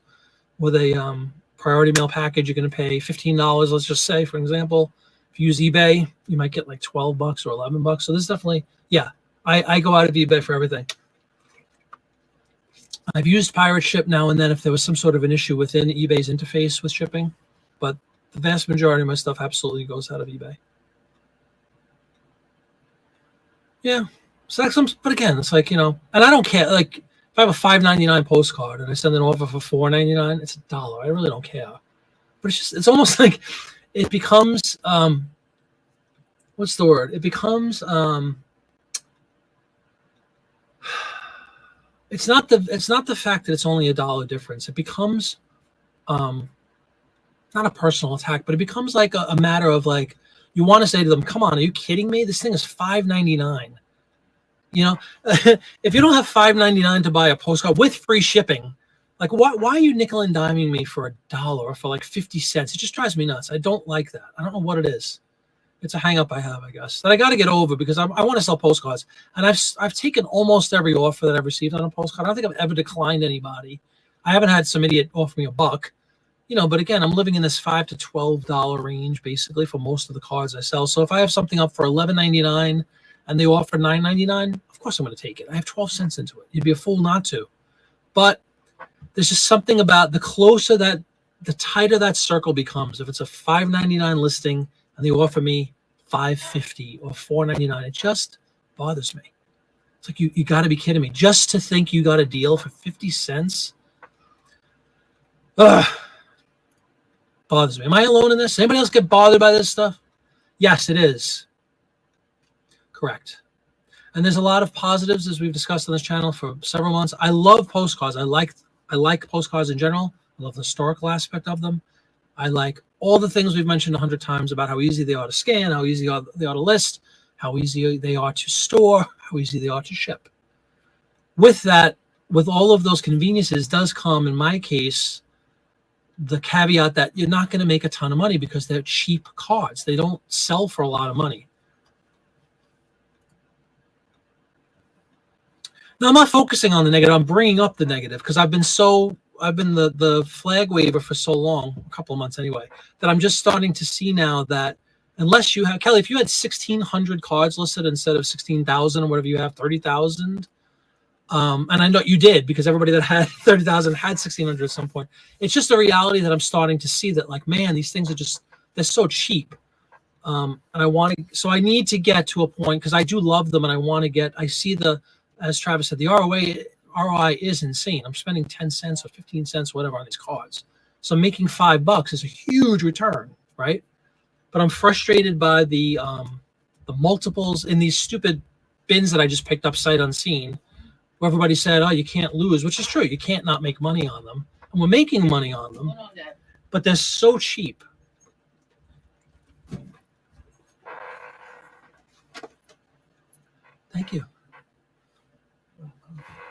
with a priority mail package, you're going to pay $15. Let's just say, for example, if you use eBay, you might get like $12 or $11. So this is definitely, I go out of eBay for everything. I've used Pirate Ship now and then if there was some sort of an issue within eBay's interface with shipping. but the vast majority of my stuff absolutely goes out of eBay. Yeah. So that's some, but again, it's like, you know, and I don't care. Like, if I have a $5.99 postcard and I send an offer for $4.99, it's $1. I really don't care. But it's just, it's almost like it becomes, what's the word? It becomes, it's not the fact that it's only $1 difference. It becomes, not a personal attack, but it becomes like a matter of like, you want to say to them, come on, are you kidding me? This thing is $5.99. You know, if you don't have $5.99 to buy a postcard with free shipping, like why are you nickel and diming me for $1 or for like 50 cents? It just drives me nuts. I don't like that. I don't know what it is. It's a hang up I have, I guess, that I got to get over because I want to sell postcards. And I've taken almost every offer that I've received on a postcard. I don't think I've ever declined anybody. I haven't had some idiot offer me $1. You know, but again, I'm living in this $5 to $12 range basically for most of the cards I sell. So if I have something up for $11.99 and they offer $9.99, of course I'm going to take it. I have 12 cents into it. You'd be a fool not to. But there's just something about the closer that, the tighter that circle becomes. If it's a $5.99 listing and they offer me $5.50 or $4.99, it just bothers me. It's like, you got to be kidding me. Just to think you got a deal for 50 cents. Ugh. Bothers me. Am I alone in this? Anybody else get bothered by this stuff? Yes, it is. Correct. And there's a lot of positives, as we've discussed on this channel for several months. I love postcards. I like postcards in general. I love the historical aspect of them. I like all the things we've mentioned 100 times about how easy they are to scan, how easy they are to list, how easy they are to store, how easy they are to ship. With that, with all of those conveniences does come, in my case, the caveat that you're not going to make a ton of money because they're cheap cards. They don't sell for a lot of money. Now, I'm not focusing on the negative. I'm bringing up the negative because I've been the flag waver for so long, a couple of months anyway, that I'm just starting to see now that unless you have, Kelly, if you had 1,600 cards listed instead of 16,000 or whatever you have, 30,000, and I know you did because everybody that had 30,000 had 1,600 at some point. It's just a reality that I'm starting to see that, like, man, these things are just, they're so cheap. And so I need to get to a point because I do love them and I see as Travis said, the ROI is insane. I'm spending 10 cents or 15 cents, whatever, on these cards. So making $5 is a huge return, right? But I'm frustrated by the multiples in these stupid bins that I just picked up sight unseen, where everybody said, oh, you can't lose, which is true. You can't not make money on them. And we're making money on them, but they're so cheap. Thank you.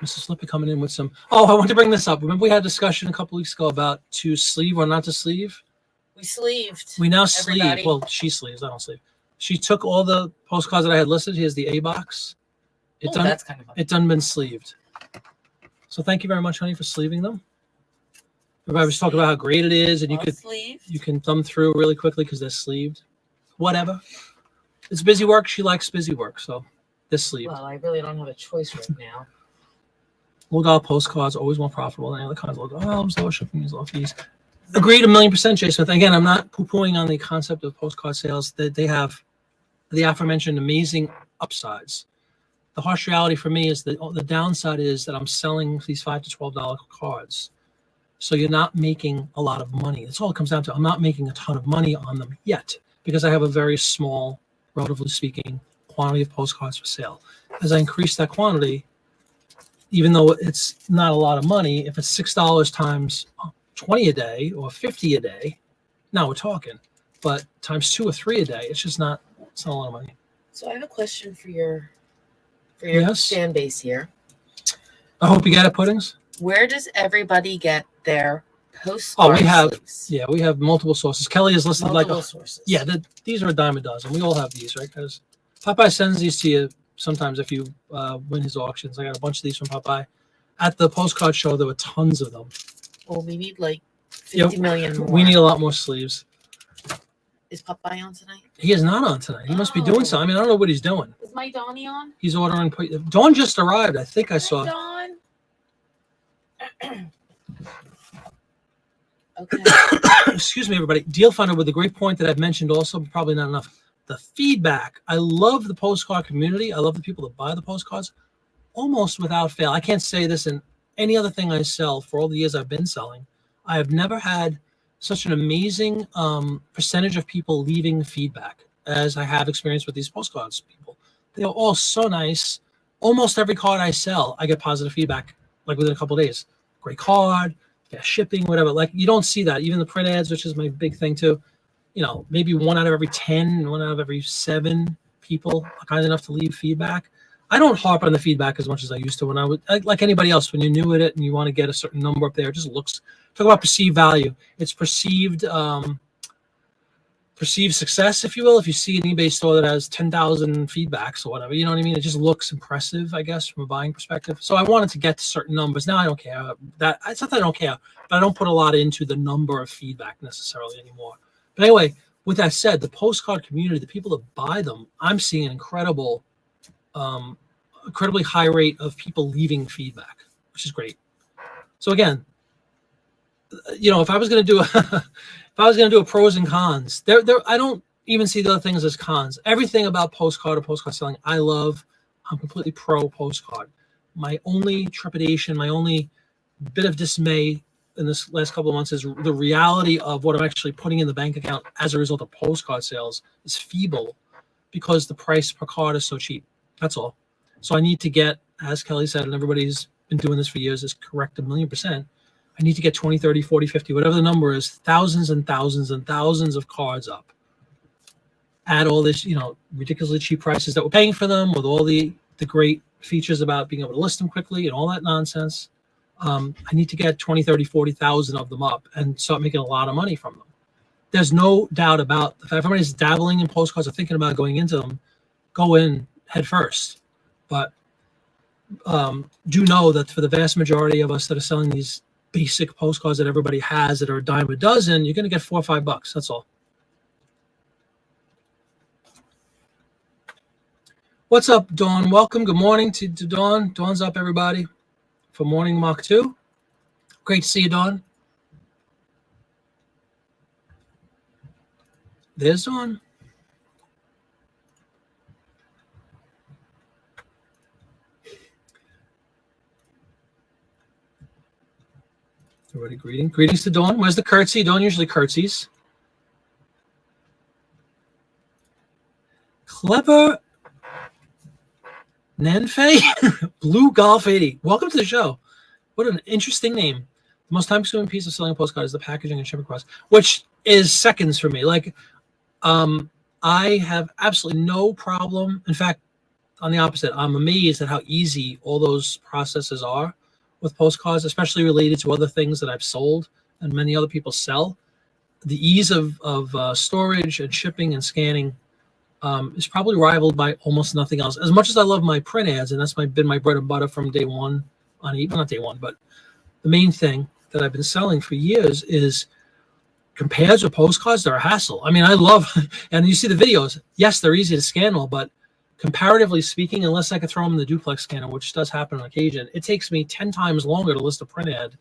Mrs. Slippy coming in with some. Oh, I want to bring this up. Remember we had a discussion a couple weeks ago about to sleeve or not to sleeve? We sleeved. We now everybody. sleeve. Well, she sleeves. I don't sleeve. She took all the postcards that I had listed. Here's the A box. That's kind of fun. It's done been sleeved. So thank you very much, honey, for sleeving them. Everybody was talking about how great it is, and you can thumb through really quickly because they're sleeved. Whatever. It's busy work. She likes busy work, so they're sleeved. Well, I really don't have a choice right now. $1 postcards always more profitable than any other kinds of logo albums, lower shipping fees, low fees. Agreed 1,000,000%, Jay Smith. Again, I'm not poo-pooing on the concept of postcard sales. They have the aforementioned amazing upsides. The harsh reality for me is that the downside is that I'm selling these $5 to $12 cards. So you're not making a lot of money. That's all it comes down to. I'm not making a ton of money on them yet because I have a very small, relatively speaking, quantity of postcards for sale. As I increase that quantity, even though it's not a lot of money, if it's $6 times 20 a day or 50 a day, now we're talking. But times 2 or 3 a day, it's not a lot of money. So I have a question for your Yes. fan base here. I hope you get it, Puddings. Where does everybody get their postcards? Oh, we have multiple sources. Kelly has listed multiple sources. Yeah, these are a dime a dozen. We all have these, right, guys? Popeye sends these to you sometimes if you win his auctions. I got a bunch of these from Popeye. At the postcard show, there were tons of them. Well, we need like 50 million more. We need a lot more sleeves. Is Popeye on tonight? He is not on tonight. He must be doing something. I mean, I don't know what he's doing. Is my Donnie on? He's ordering. Dawn just arrived. I think I saw. Dawn. Okay. Excuse me, everybody. Deal Finder with a great point that I've mentioned also, but probably not enough. The feedback. I love the postcard community. I love the people that buy the postcards almost without fail. I can't say this in any other thing I sell for all the years I've been selling. I have never had such an amazing percentage of people leaving feedback as I have experienced with these postcards people. They are all so nice. Almost every card I sell, I get positive feedback like within a couple of days. Great card, fast shipping, whatever. Like you don't see that. Even the print ads, which is my big thing too. You know, maybe 1 out of every 10, 1 out of every 7 people are kind enough to leave feedback. I don't harp on the feedback as much as I used to when I would, like anybody else, when you're new at it and you want to get a certain number up there, it just looks, talk about perceived value. It's perceived success, if you will. If you see an eBay store that has 10,000 feedbacks or whatever, you know what I mean? It just looks impressive, I guess, from a buying perspective. So I wanted to get to certain numbers. Now I don't care. It's not that I don't care, but I don't put a lot into the number of feedback necessarily anymore. But anyway, with that said, the postcard community, the people that buy them, I'm seeing an incredibly high rate of people leaving feedback, which is great. So again, you know, if I was going to do a pros and cons, there I don't even see the other things as cons. Everything about postcard or postcard selling, I love. I'm completely pro postcard. My only trepidation, my only bit of dismay in this last couple of months is the reality of what I'm actually putting in the bank account as a result of postcard sales is feeble because the price per card is so cheap. That's all. So I need to get, as Kelly said, and everybody's been doing this for years, is correct 1,000,000%. I need to get 20, 30, 40, 50, whatever the number is, thousands and thousands and thousands of cards up. Add all this, you know, ridiculously cheap prices that we're paying for them with all the great features about being able to list them quickly and all that nonsense. I need to get 20, 30, 40,000 of them up and start making a lot of money from them. There's no doubt about the fact if everybody's dabbling in postcards or thinking about going into them, go in head first. But do know that for the vast majority of us that are selling these basic postcards that everybody has that are a dime a dozen, you're going to get $4 or $5. That's all. What's up, Dawn? Welcome. Good morning to Dawn. Dawn's up, everybody, for Morning Mach 2. Great to see you, Dawn. There's Dawn. Everybody greetings to Dawn. Where's the curtsy? Dawn usually curtsies. Clever Nanfei Blue Golf 80. Welcome to the show. What an interesting name. The most time-consuming piece of selling a postcard is the packaging and shipping costs, which is seconds for me. Like, I have absolutely no problem. In fact, on the opposite, I'm amazed at how easy all those processes are with postcards, especially related to other things that I've sold and many other people sell. The ease of storage and shipping and scanning is probably rivaled by almost nothing else. As much as I love my print ads, and that's been my bread and butter from day one on eBay, not day one, but the main thing that I've been selling for years is compared to postcards, they're a hassle. I mean, I love, and you see the videos. Yes, they're easy to scan all, but comparatively speaking, unless I could throw them in the duplex scanner, which does happen on occasion, it takes me 10 times longer to list a print ad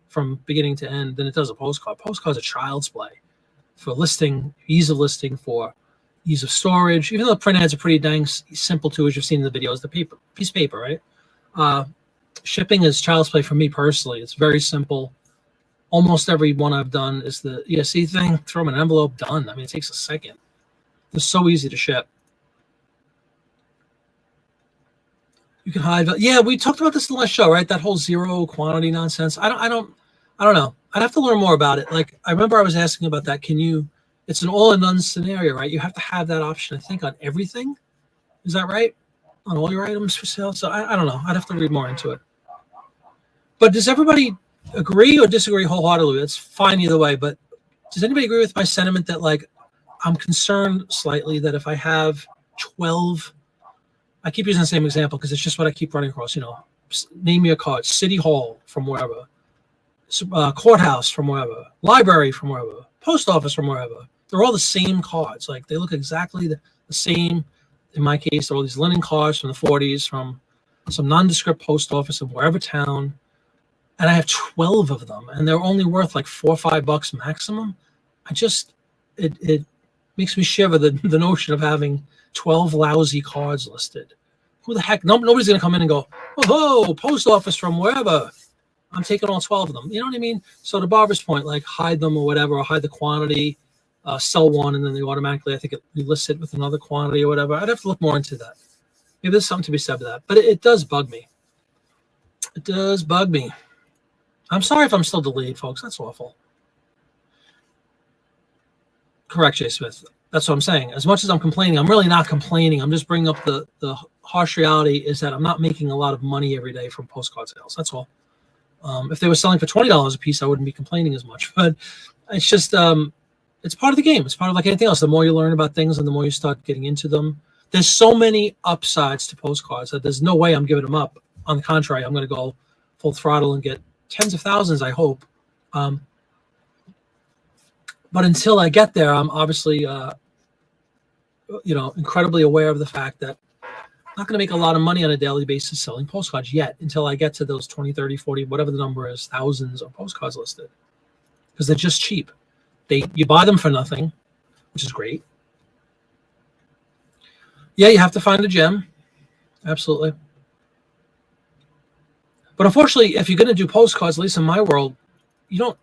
from beginning to end than it does a postcard. Postcard's a child's play for listing, ease of listing, for ease of storage. Even though print ads are pretty dang simple too, as you've seen in the videos, the paper, piece of paper, right? Shipping is child's play for me personally. It's very simple. Almost every one I've done is the ESC thing. Throw them in an envelope, done. I mean, it takes a second. It's so easy to ship. You can hide. Yeah, we talked about this in the last show, right? That whole zero quantity nonsense. I don't know. I'd have to learn more about it. Like, I remember I was asking about that. It's an all or none scenario, right? You have to have that option, I think, on everything. Is that right? On all your items for sale? So I don't know. I'd have to read more into it. But does everybody agree or disagree wholeheartedly? That's fine either way. But does anybody agree with my sentiment that, like, I'm concerned slightly that if I have 12, I keep using the same example because it's just what I keep running across, you know, name me a card, City Hall from wherever, courthouse from wherever, library from wherever, post office from wherever. They're all the same cards. Like, they look exactly the same. In my case, they're all these linen cards from the 40s, from some nondescript post office in wherever town. and I have 12 of them, and they're only worth like $4 or $5 maximum. It makes me shiver the notion of having 12 lousy cards listed. Who the heck? Nobody's going to come in and go, oh, post office from wherever. I'm taking all 12 of them. You know what I mean? So to Barbara's point, like hide them or whatever, or hide the quantity, sell one, and then they automatically, I think, it lists it with another quantity or whatever. I'd have to look more into that. Maybe there's something to be said to that. But it does bug me. It does bug me. I'm sorry if I'm still delayed, folks. That's awful. Correct, Jay Smith. That's what I'm saying. As much as I'm complaining, I'm really not complaining. I'm just bringing up the harsh reality is that I'm not making a lot of money every day from postcard sales. That's all. If they were selling for $20 a piece, I wouldn't be complaining as much. But it's just, it's part of the game. It's part of like anything else. The more you learn about things and the more you start getting into them, there's so many upsides to postcards that there's no way I'm giving them up. On the contrary, I'm going to go full throttle and get tens of thousands, I hope. But until I get there, I'm obviously, incredibly aware of the fact that I'm not going to make a lot of money on a daily basis selling postcards yet until I get to those 20, 30, 40, whatever the number is, thousands of postcards listed. Because they're just cheap. You buy them for nothing, which is great. Yeah, you have to find a gem. Absolutely. But unfortunately, if you're going to do postcards, at least in my world, you don't,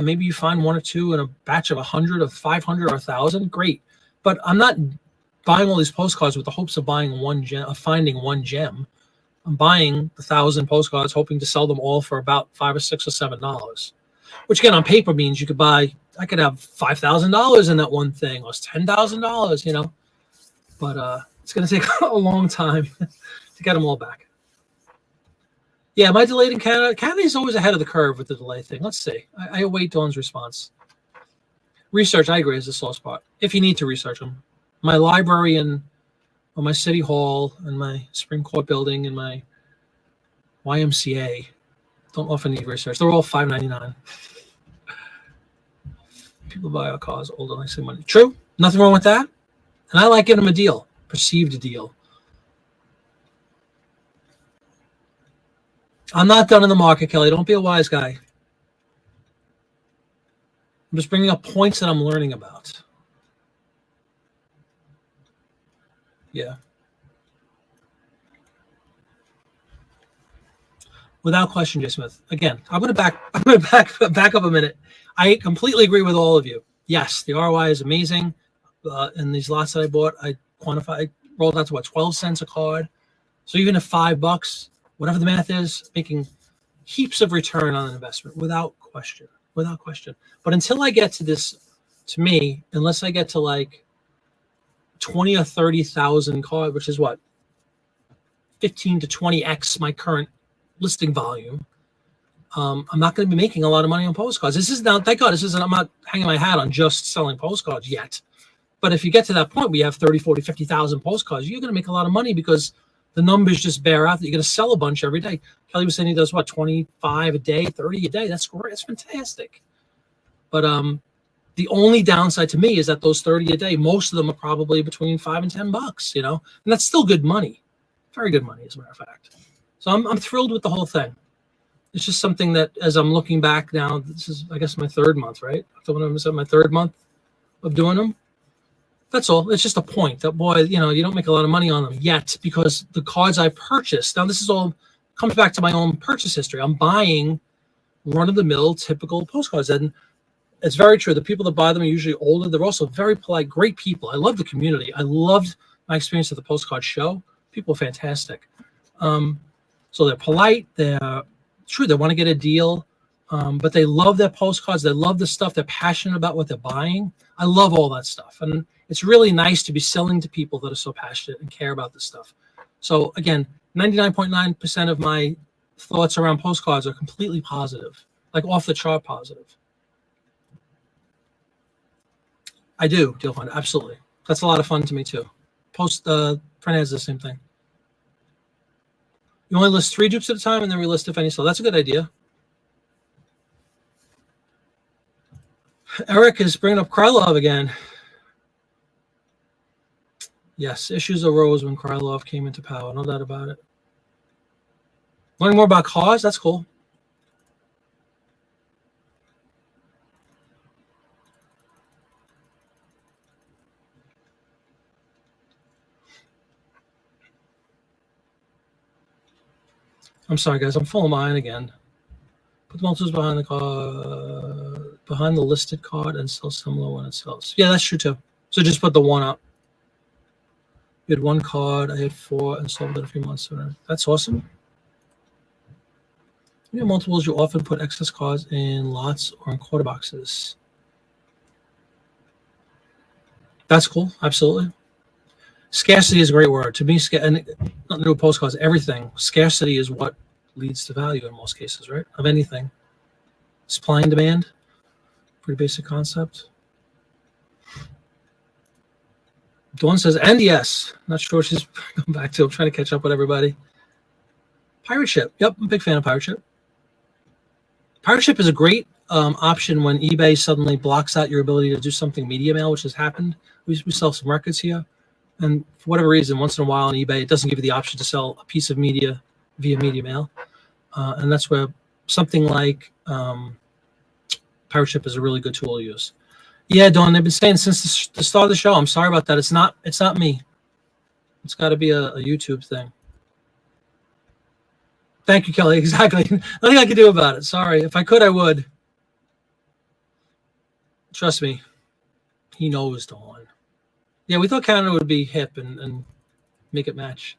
maybe you find one or two in a batch of 100 or 500 or 1,000. Great. But I'm not buying all these postcards with the hopes of buying one gem, of finding one gem. I'm buying 1,000 postcards, hoping to sell them all for about $5 or $6 or $7, which again on paper means I could have $5,000 in that one thing, or $10,000, But it's going to take a long time to get them all back. Yeah, am I delayed in Canada? Canada is always ahead of the curve with the delay thing. Let's see. I await Dawn's response. Research, I agree, is the slow spot. If you need to research them. My library or my city hall and my Supreme Court building and my YMCA don't often need research. They're all $5.99. People buy our cars older than I say money. True. Nothing wrong with that. And I like getting them a deal, perceived deal. I'm not done in the market, Kelly. Don't be a wise guy. I'm just bringing up points that I'm learning about. Yeah. Without question, Jay Smith. Again, I'm going to back up a minute. I completely agree with all of you. Yes, the ROI is amazing. In these lots that I bought, I rolled out to 12 cents a card. So even at $5, whatever the math is, making heaps of return on an investment without question. But until I get to this, to me, unless I get to like 20 or 30,000 cards, which is what, 15 to 20x my current listing volume, I'm not going to be making a lot of money on postcards. This is not, thank God, I'm not hanging my hat on just selling postcards yet. But if you get to that point where you have 30, 40, 50,000 postcards, you're going to make a lot of money because the numbers just bear out that you're going to sell a bunch every day. Kelly was saying he does 25 a day, 30 a day. That's great. That's fantastic. But the only downside to me is that those 30 a day, most of them are probably between $5 and $10, and that's still good money. Very good money, as a matter of fact. So I'm thrilled with the whole thing. It's just something that, as I'm looking back now, this is, I guess, my third month, right? October, my third month of doing them. That's all. It's just a point that, boy, you don't make a lot of money on them yet because the cards I purchased, now this is all comes back to my own purchase history. I'm buying run-of-the-mill typical postcards. And it's very true. The people that buy them are usually older. They're also very polite, great people. I love the community. I loved my experience at the postcard show. People are fantastic. So they're polite. They're true. They want to get a deal. But they love their postcards. They love the stuff. They're passionate about what they're buying. I love all that stuff. And it's really nice to be selling to people that are so passionate and care about this stuff. So again, 99.9% of my thoughts around postcards are completely positive, like off the chart positive. I do, Deal Fund, absolutely. That's a lot of fun to me too. Friend has the same thing. You only list 3 dupes at a time and then relist if any. So that's a good idea. Eric is bringing up Krylov again. Yes, issues arose when Krylov came into power. No doubt about it. Learning more about cars, that's cool. I'm sorry, guys. I'm full of mine again. Put the multiples behind the card, behind the listed card, and sell similar when it sells. Yeah, that's true too. So just put the one up. You had one card. I had 4 and sold it a few months ago. That's awesome. You have multiples. You often put excess cards in lots or in quarter boxes. That's cool. Absolutely. Scarcity is a great word. To me, and nothing to do with postcards, everything. Scarcity is what leads to value in most cases, right? Of anything. Supply and demand. Pretty basic concept. Dawn says, and yes. Not sure what she's going back to. I'm trying to catch up with everybody. Pirate Ship. Yep, I'm a big fan of Pirate Ship. Pirate Ship is a great option when eBay suddenly blocks out your ability to do something media mail, which has happened. We sell some records here. And for whatever reason, once in a while on eBay, it doesn't give you the option to sell a piece of media via media mail. And that's where something like Pirate Ship is a really good tool to use. Yeah, Dawn, they've been saying since the start of the show. I'm sorry about that. It's not me. It's got to be a YouTube thing. Thank you, Kelly. Exactly. Nothing I can do about it. Sorry. If I could, I would. Trust me. He knows, Dawn. Yeah, we thought Canada would be hip and make it match.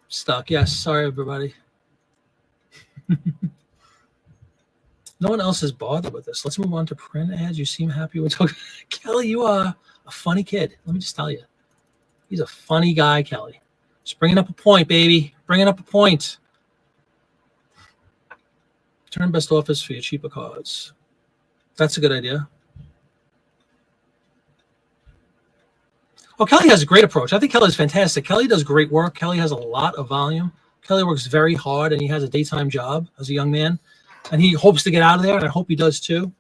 Stuck. Yes. Sorry, everybody. No one else is bothered with this. Let's move on to print ads. You seem happy when talking. Kelly, you are a funny kid. Let me just tell you. He's a funny guy, Kelly. Just bringing up a point, baby. Bringing up a point. Turn best offers for your cheaper cards. That's a good idea. Oh, Kelly has a great approach. I think Kelly's fantastic. Kelly does great work. Kelly has a lot of volume. Kelly works very hard, and he has a daytime job as a young man. And he hopes to get out of there, and I hope he does too.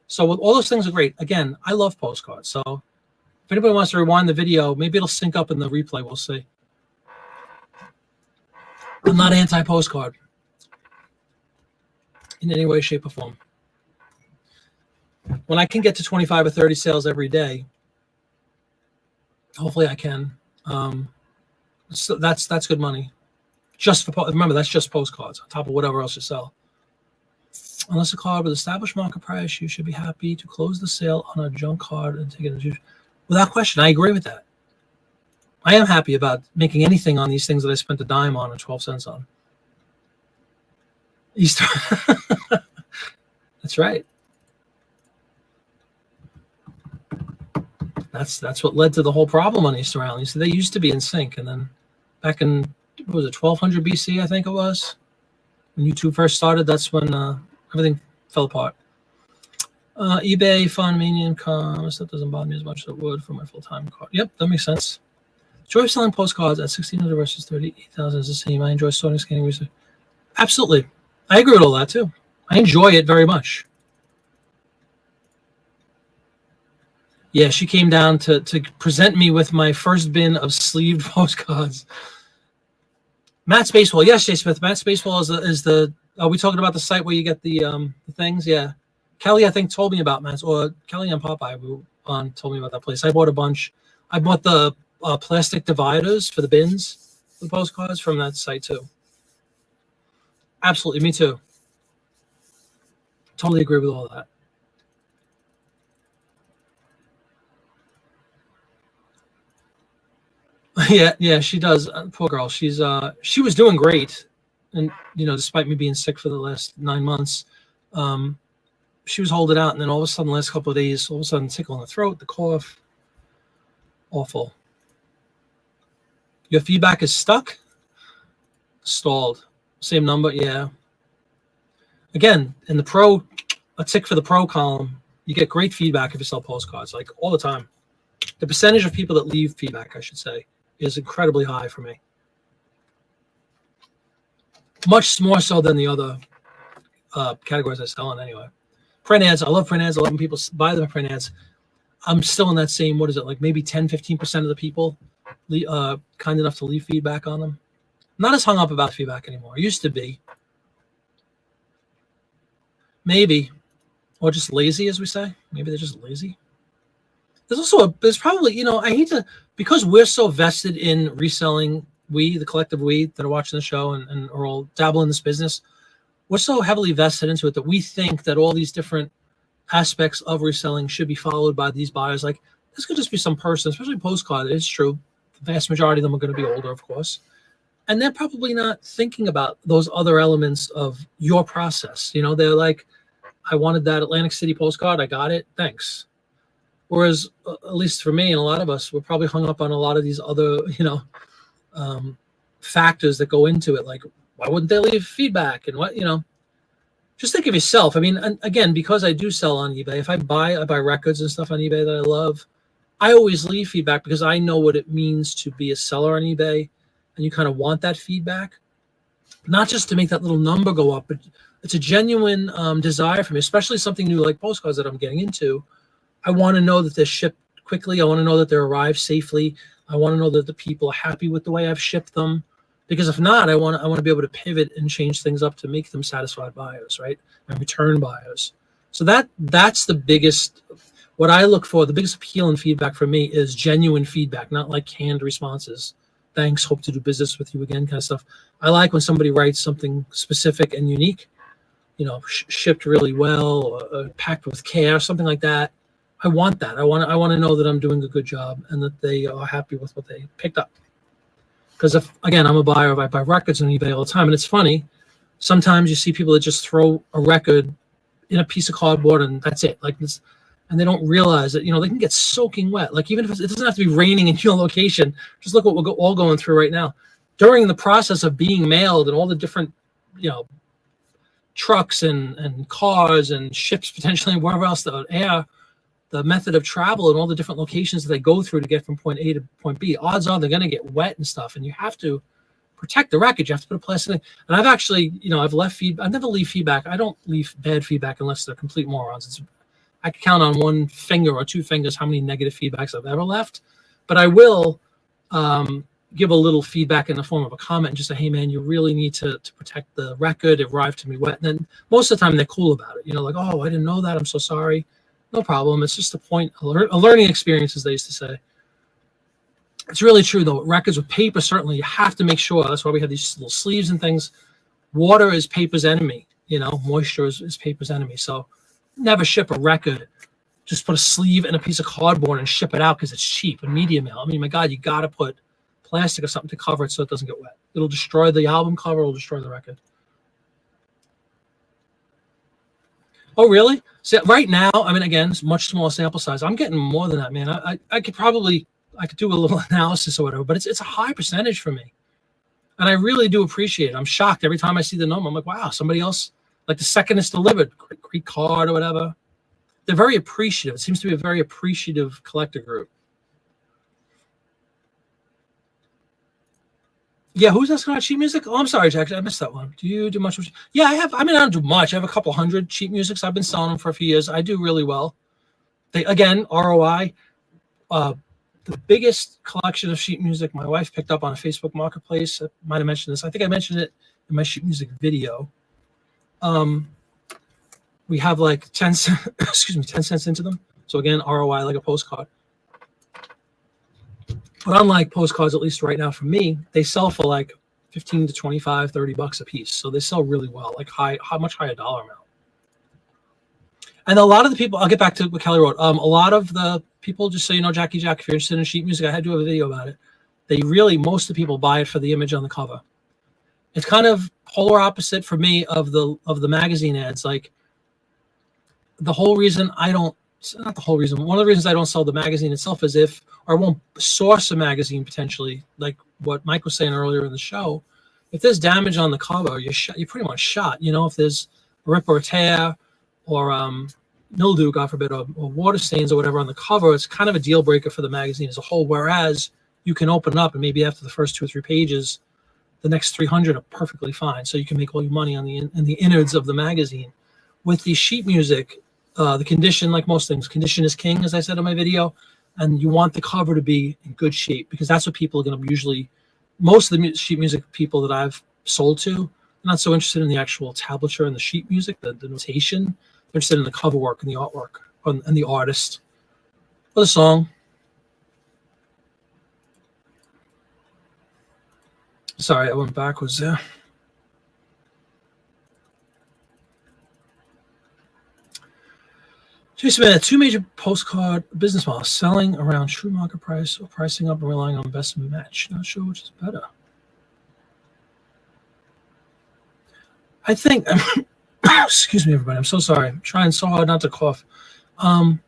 So with all those things are great. Again, I love postcards. So if anybody wants to rewind the video, maybe it'll sync up in the replay. We'll see. I'm not anti-postcard in any way, shape, or form. When I can get to 25 or 30 sales every day, hopefully I can. So that's good money. Just for remember, that's just postcards on top of whatever else you sell. Unless a card with established market price, you should be happy to close the sale on a junk card and take it. Without question, I agree with that. I am happy about making anything on these things that I spent a dime on and 12 cents on. Easter. That's right. That's what led to the whole problem on Easter Island. So they used to be in sync, and then back in, what was it, 1200 BC, I think it was, when YouTube first started, that's when everything fell apart. eBay, fund, median income, that doesn't bother me as much as it would for my full-time card. Yep, that makes sense. Joy of selling postcards at 1,600 versus 38,000 is the same. I enjoy sorting, scanning, research. Absolutely. I agree with all that, too. I enjoy it very much. Yeah, she came down to present me with my first bin of sleeved postcards. Matt's Baseball. Yes, Jay Smith. Matt's Baseball is the are we talking about the site where you get the things? Yeah. Kelly, I think, told me about Matt's, or Kelly and Popeye told me about that place. I bought a bunch. I bought the plastic dividers for the bins, the postcards from that site too. Absolutely, me too. Totally agree with all that. Yeah, she does. Poor girl. She was doing great, and despite me being sick for the last 9 months, she was holding out, and then all of a sudden, the last couple of days, all of a sudden, tickle in the throat, the cough, awful. Your feedback is stuck, stalled. Same number, yeah. Again, in the pro, a tick for the pro column, you get great feedback if you sell postcards, like all the time. The percentage of people that leave feedback, I should say, is incredibly high for me. Much more so than the other categories I sell in anyway. Print ads, I love print ads. I love when people buy them print ads. I'm still in that same, what is it, like maybe 10, 15% of the people kind enough to leave feedback on them. I'm not as hung up about feedback anymore. I used to be. Maybe. Or just lazy, as we say. Maybe they're just lazy. There's probably, I hate to, because we're so vested in reselling the collective we that are watching the show and are all dabble in this business, we're so heavily vested into it that we think that all these different aspects of reselling should be followed by these buyers. Like, this could just be some person, especially postcard. It's true. The vast majority of them are going to be older, of course. And they're probably not thinking about those other elements of your process. You know, they're like, I wanted that Atlantic City postcard. I got it. Thanks. Whereas, at least for me and a lot of us, we're probably hung up on a lot of these other, factors that go into it. Like, why wouldn't they leave feedback? And what, just think of yourself. I mean, again, because I do sell on eBay, if I buy records and stuff on eBay that I love, I always leave feedback because I know what it means to be a seller on eBay. And you kind of want that feedback, not just to make that little number go up, but it's a genuine desire for me, especially something new like postcards that I'm getting into. I want to know that they're shipped quickly. I want to know that they arrive safely. I want to know that the people are happy with the way I've shipped them. Because if not, I want to be able to pivot and change things up to make them satisfied buyers, right? And return buyers. So that's the biggest, what I look for, the biggest appeal and feedback for me is genuine feedback, not like canned responses. Thanks, hope to do business with you again kind of stuff. I like when somebody writes something specific and unique, shipped really well, packed with care, something like that. I want that. I want to know that I'm doing a good job and that they are happy with what they picked up. Because I'm a buyer, I buy records on eBay all the time, and it's funny. Sometimes you see people that just throw a record in a piece of cardboard and that's it. Like this, and they don't realize that they can get soaking wet. Like even if it doesn't have to be raining in your location. Just look what we're all going through right now. During the process of being mailed and all the different, trucks and cars and ships potentially and wherever else, the air, the method of travel and all the different locations that they go through to get from point A to point B, odds are they're going to get wet and stuff. And you have to protect the record. You have to put a plastic thing. And I've actually, I've left feedback. I never leave feedback. I don't leave bad feedback unless they're complete morons. I can count on one finger or two fingers how many negative feedbacks I've ever left. But I will give a little feedback in the form of a comment and just say, hey, man, you really need to protect the record. It arrived to me wet. And then most of the time they're cool about it. Like, oh, I didn't know that. I'm so sorry. No problem. It's just a learning experience, as they used to say. It's really true, though. Records with paper, certainly, you have to make sure. That's why we have these little sleeves and things. Water is paper's enemy. Moisture is paper's enemy. So never ship a record. Just put a sleeve in a piece of cardboard and ship it out because it's cheap and media mail. I mean, my God, you got to put plastic or something to cover it so it doesn't get wet. It'll destroy the album cover. It'll destroy the record. Oh, really? So right now, I mean, again, it's much smaller sample size. I'm getting more than that, man. I could do a little analysis or whatever, but it's a high percentage for me. And I really do appreciate it. I'm shocked every time I see the number. I'm like, wow, somebody else, like the second it's delivered, great card or whatever. They're very appreciative. It seems to be a very appreciative collector group. Yeah, who's asking about sheet music? Oh, I'm sorry, Jack. I missed that one. Do you do much? Yeah, I have. I mean, I don't do much. I have a couple hundred sheet musics. I've been selling them for a few years. I do really well. Again, ROI. The biggest collection of sheet music my wife picked up on a Facebook marketplace. I might have mentioned this. I think I mentioned it in my sheet music video. We have like 10 cents into them. So again, ROI like a postcard. But unlike postcards, at least right now for me, they sell for like 15 to 25, 30 bucks a piece. So they sell really well, like much higher dollar amount. And a lot of the people, I'll get back to what Kelly wrote. A lot of the people, just so you know, Jackie Jack, if you're interested in sheet music, I had to have a video about it. Most of the people buy it for the image on the cover. It's kind of polar opposite for me of the magazine ads. Like the whole reason not the whole reason. One of the reasons I don't sell the magazine itself is I won't source a magazine potentially, like what Mike was saying earlier in the show. If there's damage on the cover, you're pretty much shot. If there's a rip or a tear or mildew, God forbid, or water stains or whatever on the cover, it's kind of a deal breaker for the magazine as a whole. Whereas you can open up and maybe after the first 2 or 3 pages, the next 300 are perfectly fine. So you can make all your money on the innards of the magazine. With the sheet music, the condition, like most things, condition is king, as I said in my video, and you want the cover to be in good shape because that's what people are going to usually. Most of the sheet music people that I've sold to, not so interested in the actual tablature and the sheet music, the notation. They're interested in the cover work and the artwork and the artist or the song. Sorry, I went backwards there. Jason, man, two major postcard business models: selling around true market price or pricing up and relying on best match. Not sure which is better. I think, excuse me, everybody. I'm so sorry. I'm trying so hard not to cough. I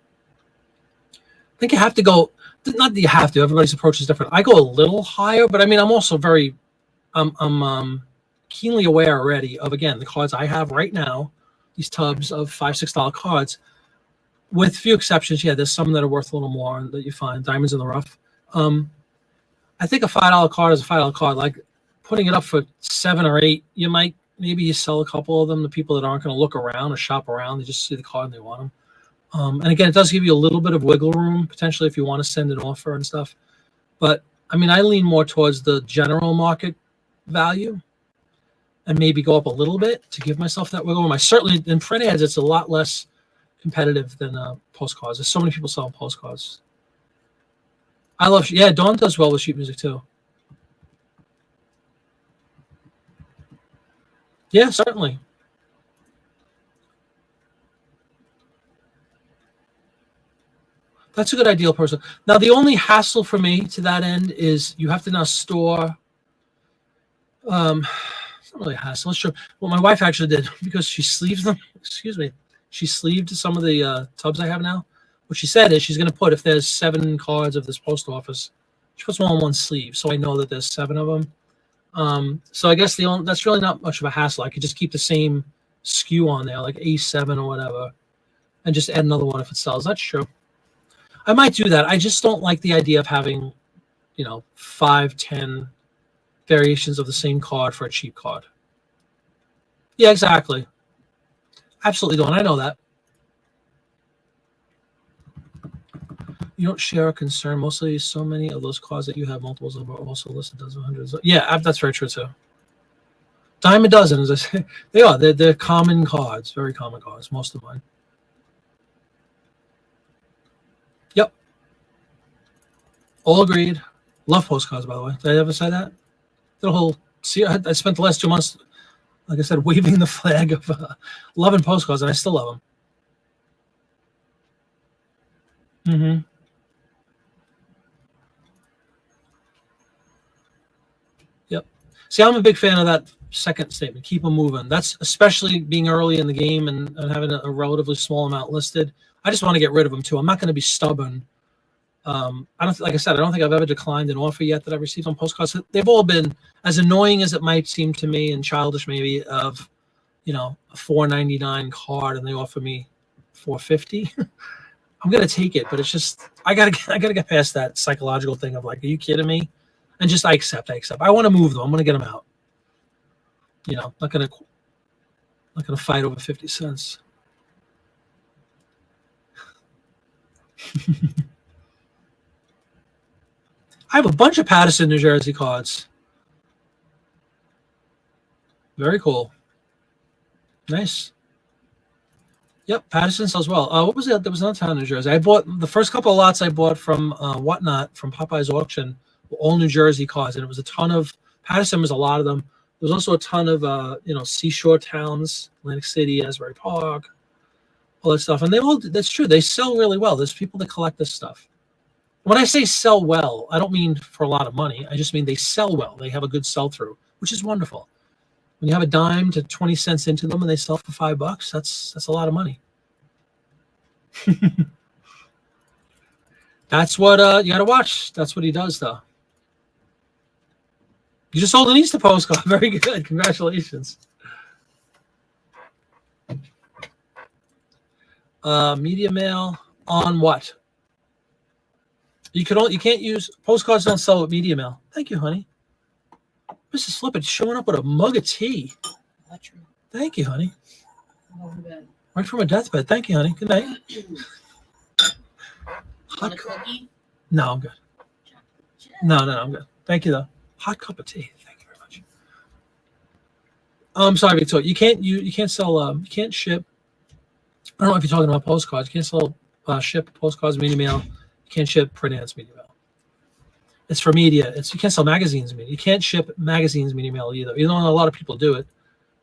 think you have to go. Not that you have to. Everybody's approach is different. I go a little higher, but I mean, I'm also very, I'm keenly aware already of, again, the cards I have right now. These tubs of $5-6 cards, with few exceptions. Yeah, there's some that are worth a little more that you find diamonds in the rough. I think a $5 card is a $5 card. Like putting it up for 7 or 8, you might maybe you sell a couple of them to people that aren't going to look around or shop around. They just see the card and they want them. And again, it does give you a little bit of wiggle room potentially if you want to send an offer and stuff. But I mean, I lean more towards the general market value and maybe go up a little bit to give myself that wiggle room. I certainly, in print ads, it's a lot less competitive than postcards. There's so many people selling postcards. I love, yeah, Dawn does well with sheet music too. Yeah, certainly. That's a good ideal person. Now, the only hassle for me to that end is you have to now store. It's not really a hassle. It's true. What my wife actually did, because she sleeves them. Excuse me. She sleeved some of the tubs I have now. What she said is she's going to put, if there's 7 cards of this post office, she puts them all in one sleeve, so I know that there's 7 of them. So I guess that's really not much of a hassle. I could just keep the same SKU on there, like A7 or whatever, and just add another one if it sells. That's true. I might do that. I just don't like the idea of having, 5, 10 variations of the same card for a cheap card. Yeah, exactly. Absolutely don't. I know that. You don't share a concern. Mostly so many of those cards that you have multiples of are also listed as hundreds. Yeah, that's very true too. Dime a dozen, as I say. They are. They're common cards. Very common cards. Most of mine. Yep. All agreed. Love postcards, by the way. Did I ever say that? The whole. See, I spent the last 2 months, like I said, waving the flag of loving postcards, and I still love them. Mm-hmm. Yep. See, I'm a big fan of that second statement. Keep them moving. That's especially being early in the game and having a relatively small amount listed. I just want to get rid of them too. I'm not going to be stubborn. I don't, like I said, I don't think I've ever declined an offer yet that I've received on postcards. They've all been, as annoying as it might seem to me and childish maybe, of a $4.99 card and they offer me $4.50. I'm gonna take it, but it's just I gotta get past that psychological thing of like, are you kidding me? And just I accept. I want to move them. I'm gonna get them out. Not gonna fight over 50 cents. I have a bunch of Paterson, New Jersey cards. Very cool. Nice. Yep, Paterson sells well. What was it? There was another town in New Jersey. I bought the first couple of lots I bought from Whatnot, from Popeye's auction, were all New Jersey cards, and it was a ton of Paterson was a lot of them. There was also a ton of seashore towns, Atlantic City, Asbury Park, all that stuff, and that's true. They sell really well. There's people that collect this stuff. When I say sell well, I don't mean for a lot of money. I just mean they sell well. They have a good sell-through, which is wonderful. When you have a dime to 20 cents into them and they sell for $5, that's a lot of money. That's what you got to watch. That's what he does, though. You just sold an Easter postcard. Very good. Congratulations. Media mail on what? You can't use postcards. Don't sell with media mail. Thank you, honey. Mrs. Slippage showing up with a mug of tea. Thank you, honey. Right from a deathbed. Thank you, honey. Good night. Want a cookie? No, I'm good. No, I'm good. Thank you, though. Hot cup of tea. Thank you very much. I'm sorry, Victoria. You can't sell. You can't ship. I don't know if you're talking about postcards. You can't sell ship postcards, media mail. You can't ship print ads, media mail. It's for media. You can't sell magazines media. You can't ship magazines media mail either. Even though a lot of people do it,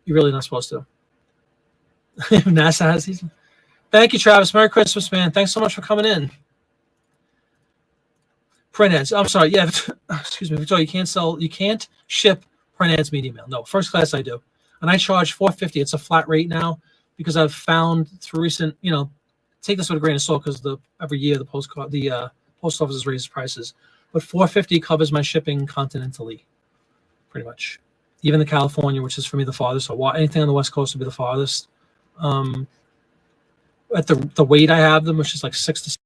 you're really not supposed to. NASA has these. Thank you, Travis. Merry Christmas, man. Thanks so much for coming in. Print ads. I'm sorry. Yeah, excuse me, Victoria. You can't ship print ads media mail. No, first class I do, and I charge $4.50. It's a flat rate now because I've found through recent, take this with a grain of salt because every year the post office raises prices, but $4.50 covers my shipping continentally, pretty much. Even the California, which is for me the farthest, so anything on the West Coast would be the farthest. At the weight I have them, which is like 6 to 7.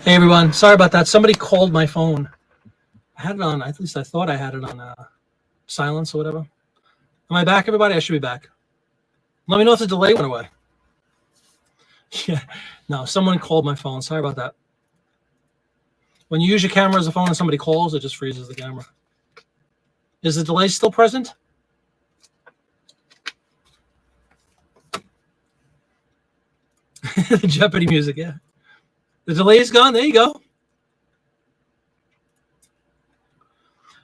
Hey everyone, sorry about that. Somebody called my phone. I had it on, at least I thought I had it on silence or whatever. Am I back, everybody? I should be back. Let me know if the delay went away. Yeah, no, someone called my phone. Sorry about that. When you use your camera as a phone and somebody calls, it just freezes the camera. Is the delay still present? The Jeopardy music, yeah. The delay is gone. There you go.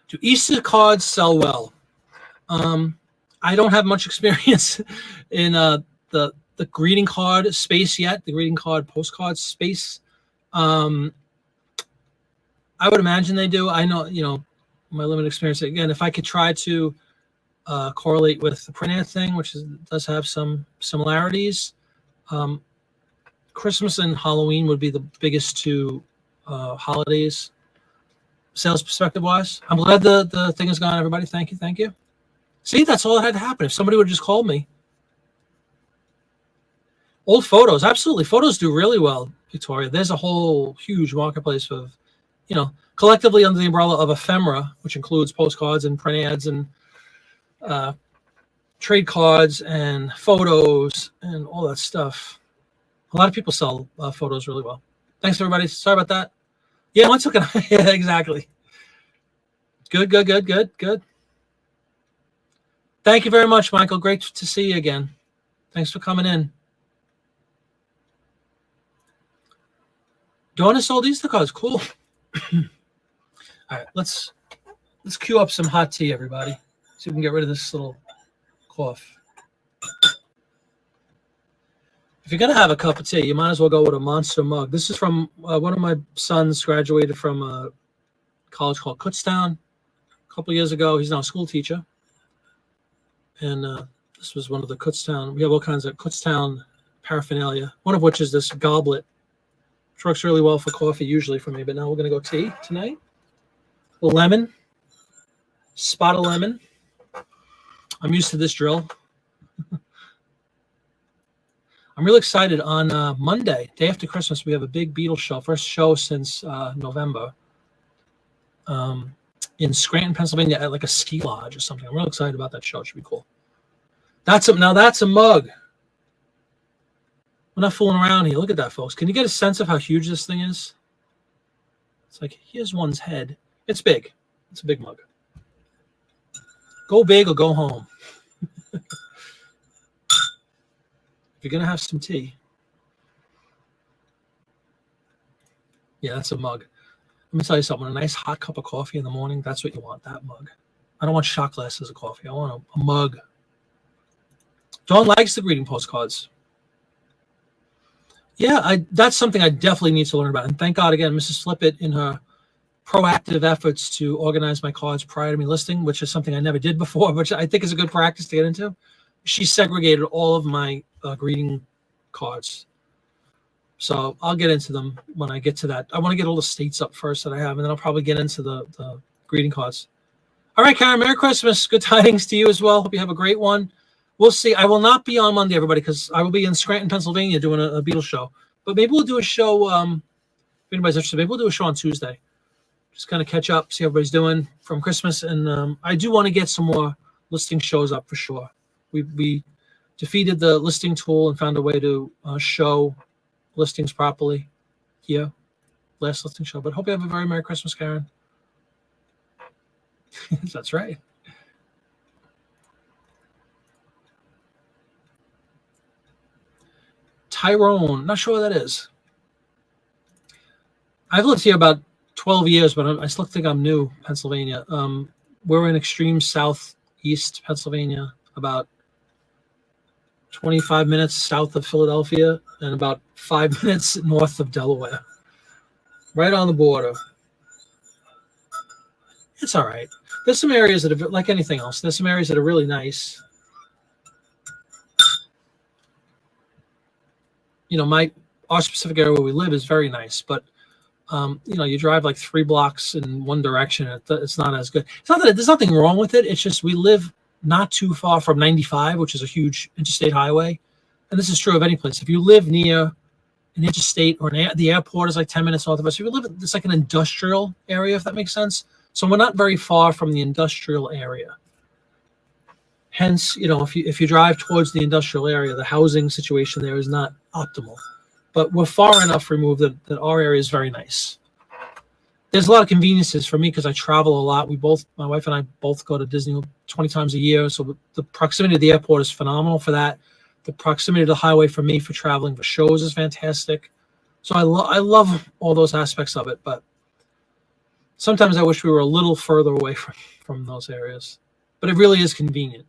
Do Easter cards sell well? I don't have much experience in the greeting card space yet. The greeting card postcard space. I would imagine they do. I know, my limited experience. Again, if I could try to correlate with the print ad thing, which does have some similarities. Christmas and Halloween would be the biggest two holidays, sales perspective wise. I'm glad the thing is gone, everybody. Thank you. See, that's all that had to happen. If somebody would just call me. Old photos, absolutely. Photos do really well, Victoria. There's a whole huge marketplace of, collectively under the umbrella of ephemera, which includes postcards and print ads and trade cards and photos and all that stuff. A lot of people sell photos really well. Thanks, everybody. Sorry about that. Yeah, one second. Yeah, exactly. Good. Thank you very much, Michael. Great to see you again. Thanks for coming in. Donna sold Easter cards. Cool. All right, let's cue up some hot tea, everybody. See if we can get rid of this little cough. If you're gonna have a cup of tea, you might as well go with a monster mug. This is from one of my sons graduated from a college called Kutztown a couple of years ago. He's now a school teacher, and this was one of the Kutztown. We have all kinds of Kutztown paraphernalia. One of which is this goblet, which works really well for coffee usually for me. But now we're gonna go tea tonight. A lemon, spot of lemon. I'm used to this drill. I'm really excited. On Monday, day after Christmas, we have a big Beatles show, first show since November, in Scranton, Pennsylvania, at like a ski lodge or something. I'm really excited about that show. It should be cool. That's a mug. We're not fooling around here. Look at that, folks. Can you get a sense of how huge this thing is? It's like, here's one's head. It's big. It's a big mug. Go big or go home. You're gonna have some tea. Yeah, that's a mug. Let me tell you something. A nice hot cup of coffee in the morning, that's what you want, that mug. I don't want shot glasses of coffee. I want a mug. Dawn likes the greeting postcards. Yeah, that's something I definitely need to learn about. And thank God again, Mrs. Flippett, in her proactive efforts to organize my cards prior to me listing, which is something I never did before, which I think is a good practice to get into. She segregated all of my greeting cards. So I'll get into them when I get to that. I want to get all the states up first that I have, and then I'll probably get into the greeting cards. All right, Karen, Merry Christmas. Good tidings to you as well. Hope you have a great one. We'll see. I will not be on Monday, everybody, because I will be in Scranton, Pennsylvania doing a Beatles show. But maybe we'll do a show, if anybody's interested, maybe we'll do a show on Tuesday. Just kind of catch up, see how everybody's doing from Christmas. And I do want to get some more listing shows up for sure. We defeated the listing tool and found a way to show listings properly here. Last listing show. But hope you have a very Merry Christmas, Karen. That's right. Tyrone, not sure what that is. I've lived here about 12 years, but I still think I'm new, Pennsylvania. We're in extreme southeast Pennsylvania, about 25 minutes south of Philadelphia and about 5 minutes north of Delaware. Right on the border. It's all right. There's some areas that are like anything else. There's some areas that are really nice. You know, our specific area where we live is very nice, but you know, you drive like 3 blocks in one direction. It's not as good. It's not that there's nothing wrong with it. It's just we live not too far from 95, which is a huge interstate highway. And this is true of any place. If you live near an interstate or the airport is like 10 minutes north of us. If you live, it's like an industrial area, if that makes sense. So we're not very far from the industrial area. Hence, you know, if you drive towards the industrial area, the housing situation there is not optimal. But we're far enough removed that our area is very nice. There's a lot of conveniences for me because I travel a lot. My wife and I both go to Disney 20 times a year. So the proximity to the airport is phenomenal for that. The proximity to the highway for me for traveling for shows is fantastic. So I love all those aspects of it. But sometimes I wish we were a little further away from those areas. But it really is convenient.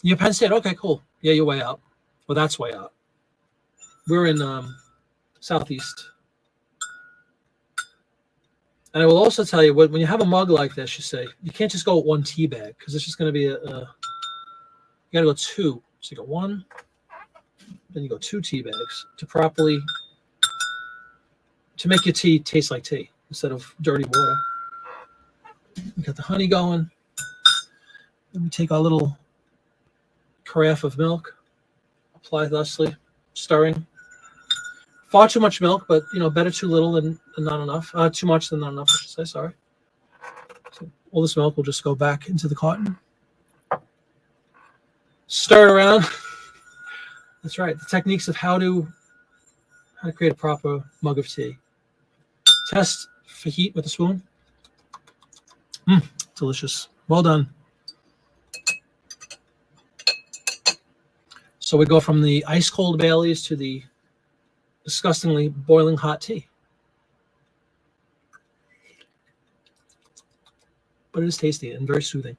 You're Penn State. Okay, cool. Yeah, you're way out. Well, that's way out. We're in southeast. And I will also tell you, when you have a mug like this, you can't just go with 1 tea bag because it's just going to be you got to go 2. So you go 1, then you go 2 tea bags to make your tea taste like tea instead of dirty water. We got the honey going. Then we take our little carafe of milk, apply thusly, stirring. Far too much milk, but you know, better too little than not enough. Too much than not enough, I should say. Sorry. So all this milk will just go back into the carton. Stir it around. That's right. The techniques of how to create a proper mug of tea. Test for heat with a spoon. Delicious. Well done. So we go from the ice cold Baileys to the disgustingly boiling hot tea. But it is tasty and very soothing.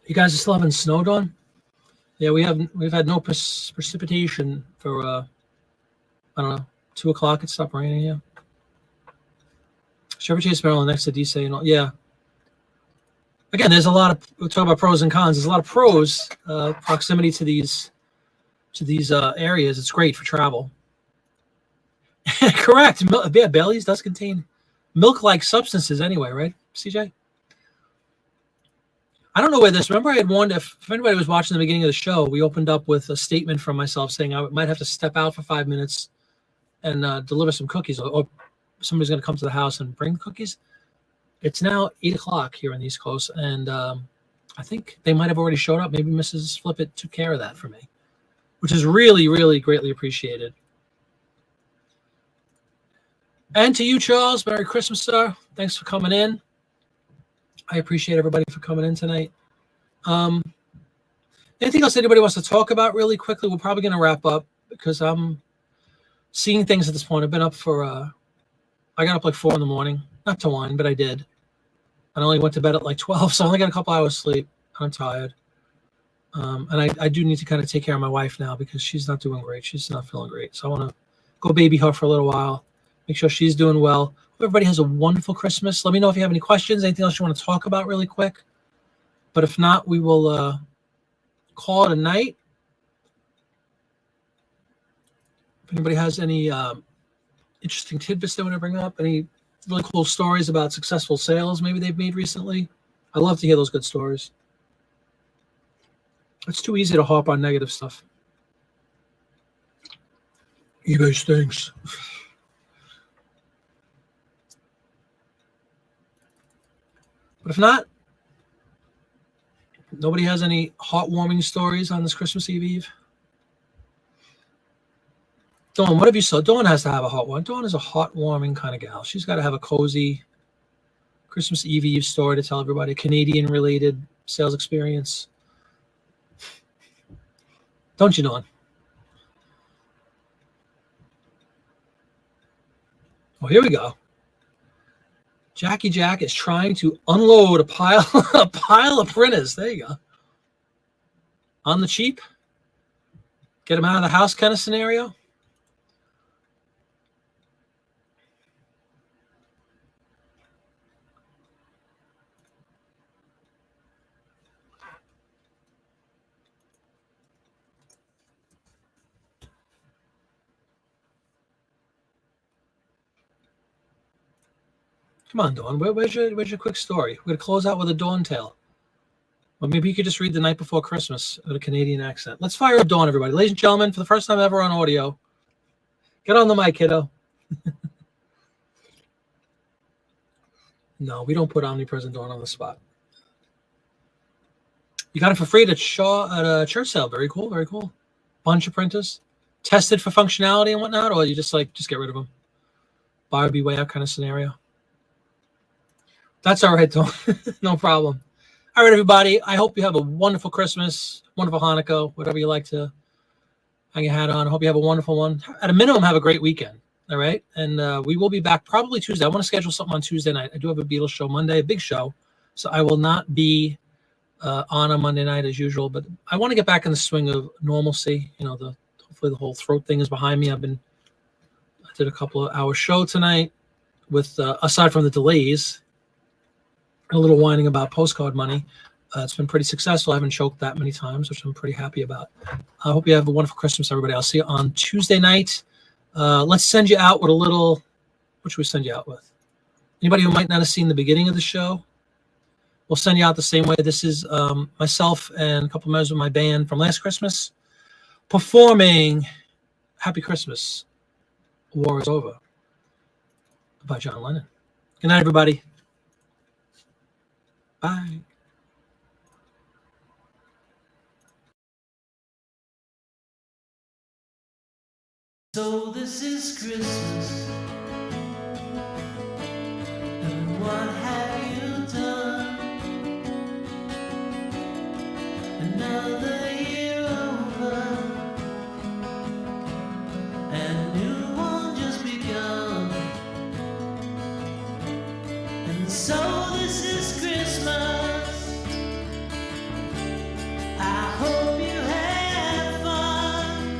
You guys are still having snow, Dawn? Yeah, we've had no precipitation for I don't know, 2 o'clock. It stopped raining here. Chevy Chase, Maryland, next to DC and all. Yeah. Again, there's a lot of, we'll talk about pros and cons. There's a lot of pros, proximity to these areas. It's great for travel. Correct. Yeah, Bailey's does contain milk-like substances anyway, right, CJ? I don't know where this, remember I had warned if anybody was watching the beginning of the show, we opened up with a statement from myself saying I might have to step out for 5 minutes and deliver some cookies, or somebody's going to come to the house and bring the cookies. It's now 8 o'clock here on the East Coast, and I think they might have already showed up. Maybe Mrs. Flippett took care of that for me, which is really, really greatly appreciated. And to you, Charles, Merry Christmas, sir. Thanks for coming in. I appreciate everybody for coming in tonight. Anything else anybody wants to talk about really quickly? We're probably going to wrap up because I'm seeing things at this point. I've been up for, I got up like 4 in the morning. Not to whine, but I did. I only went to bed at like 12, so I only got a couple hours sleep. I'm tired. And I do need to kind of take care of my wife now because she's not doing great. She's not feeling great. So I want to go baby her for a little while, make sure she's doing well. Hope everybody has a wonderful Christmas. Let me know if you have any questions, anything else you want to talk about really quick. But if not, we will call it a night. If anybody has any interesting tidbits they want to bring up, any really cool stories about successful sales maybe they've made recently, I love to hear those good stories. It's too easy to harp on negative stuff. eBay stinks. But if not, nobody has any heartwarming stories on this Christmas Eve. Dawn, what have you saw? Dawn has to have a hot one. Dawn is a heartwarming kind of gal. She's got to have a cozy Christmas Eve story to tell everybody, a Canadian-related sales experience. Don't you, Dawn? Oh, here we go. Jackie Jack is trying to unload a pile of printers. There you go. On the cheap. Get them out of the house kind of scenario. Come on, Dawn. Where's your quick story? We're going to close out with a Dawn tale. Or maybe you could just read The Night Before Christmas with a Canadian accent. Let's fire up Dawn, everybody. Ladies and gentlemen, for the first time ever on audio, get on the mic, kiddo. No, we don't put omnipresent Dawn on the spot. You got it for free at a church sale. Very cool, very cool. Bunch of printers. Tested for functionality and whatnot, or you just get rid of them? Buyer beware kind of scenario. That's all right, Dawn. No problem. All right, everybody. I hope you have a wonderful Christmas, wonderful Hanukkah, whatever you like to hang your hat on. I hope you have a wonderful one. At a minimum, have a great weekend. All right. And we will be back probably Tuesday. I want to schedule something on Tuesday night. I do have a Beatles show Monday, a big show. So I will not be on a Monday night as usual, but I want to get back in the swing of normalcy. You know, hopefully the whole throat thing is behind me. I did a couple of hour show tonight with, aside from the delays, a little whining about postcard money. It's been pretty successful. I haven't choked that many times, which I'm pretty happy about. I hope you have a wonderful Christmas, everybody. I'll see you on Tuesday night. Let's send you out with a little, what should we send you out with? Anybody who might not have seen the beginning of the show, we'll send you out the same way. This is myself and a couple members of my band from last Christmas performing Happy Christmas, War is Over by John Lennon. Good night, everybody. Bye. So this is Christmas, and what have you done? Another year over, and a new one just begun. And so this is Christmas. I hope you had fun.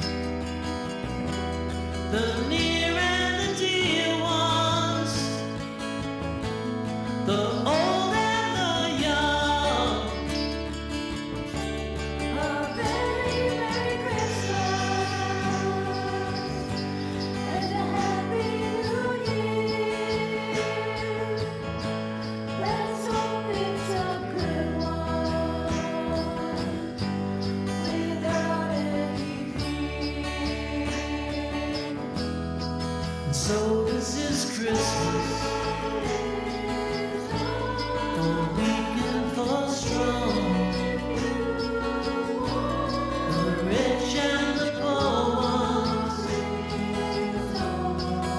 The near and the dear ones, the old and the young. A very Merry Christmas and a Happy New Year. Let's hope it's a good one without any fear. And so this is Christmas, for weak and for strong, the rich and the poor ones.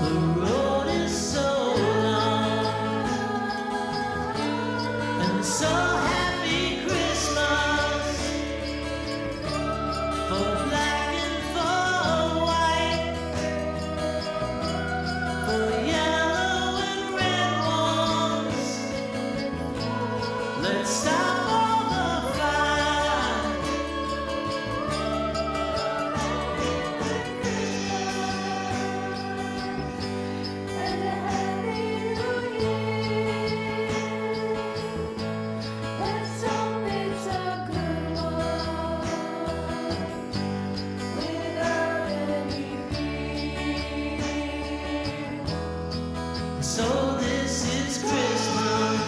The road is so long, and so happy Christmas for black and for white, for yellow and red ones. Let's stop all the fight. And a happy new year. Let's hope it's a good one without any fear. So this is Christmas,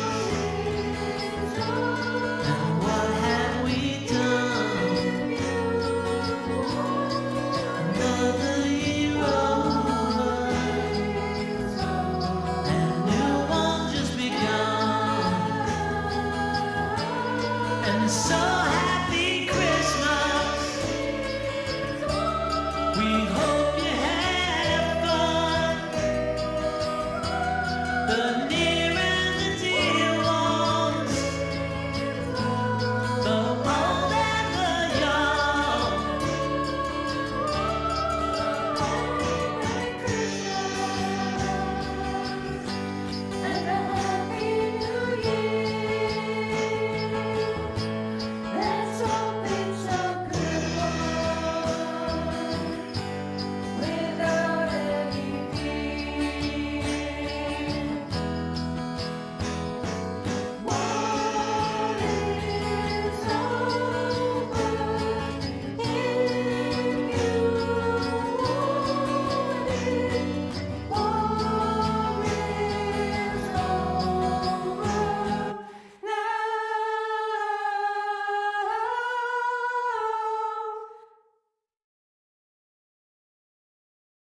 and what have we done? Another year over, and new one just begun. And so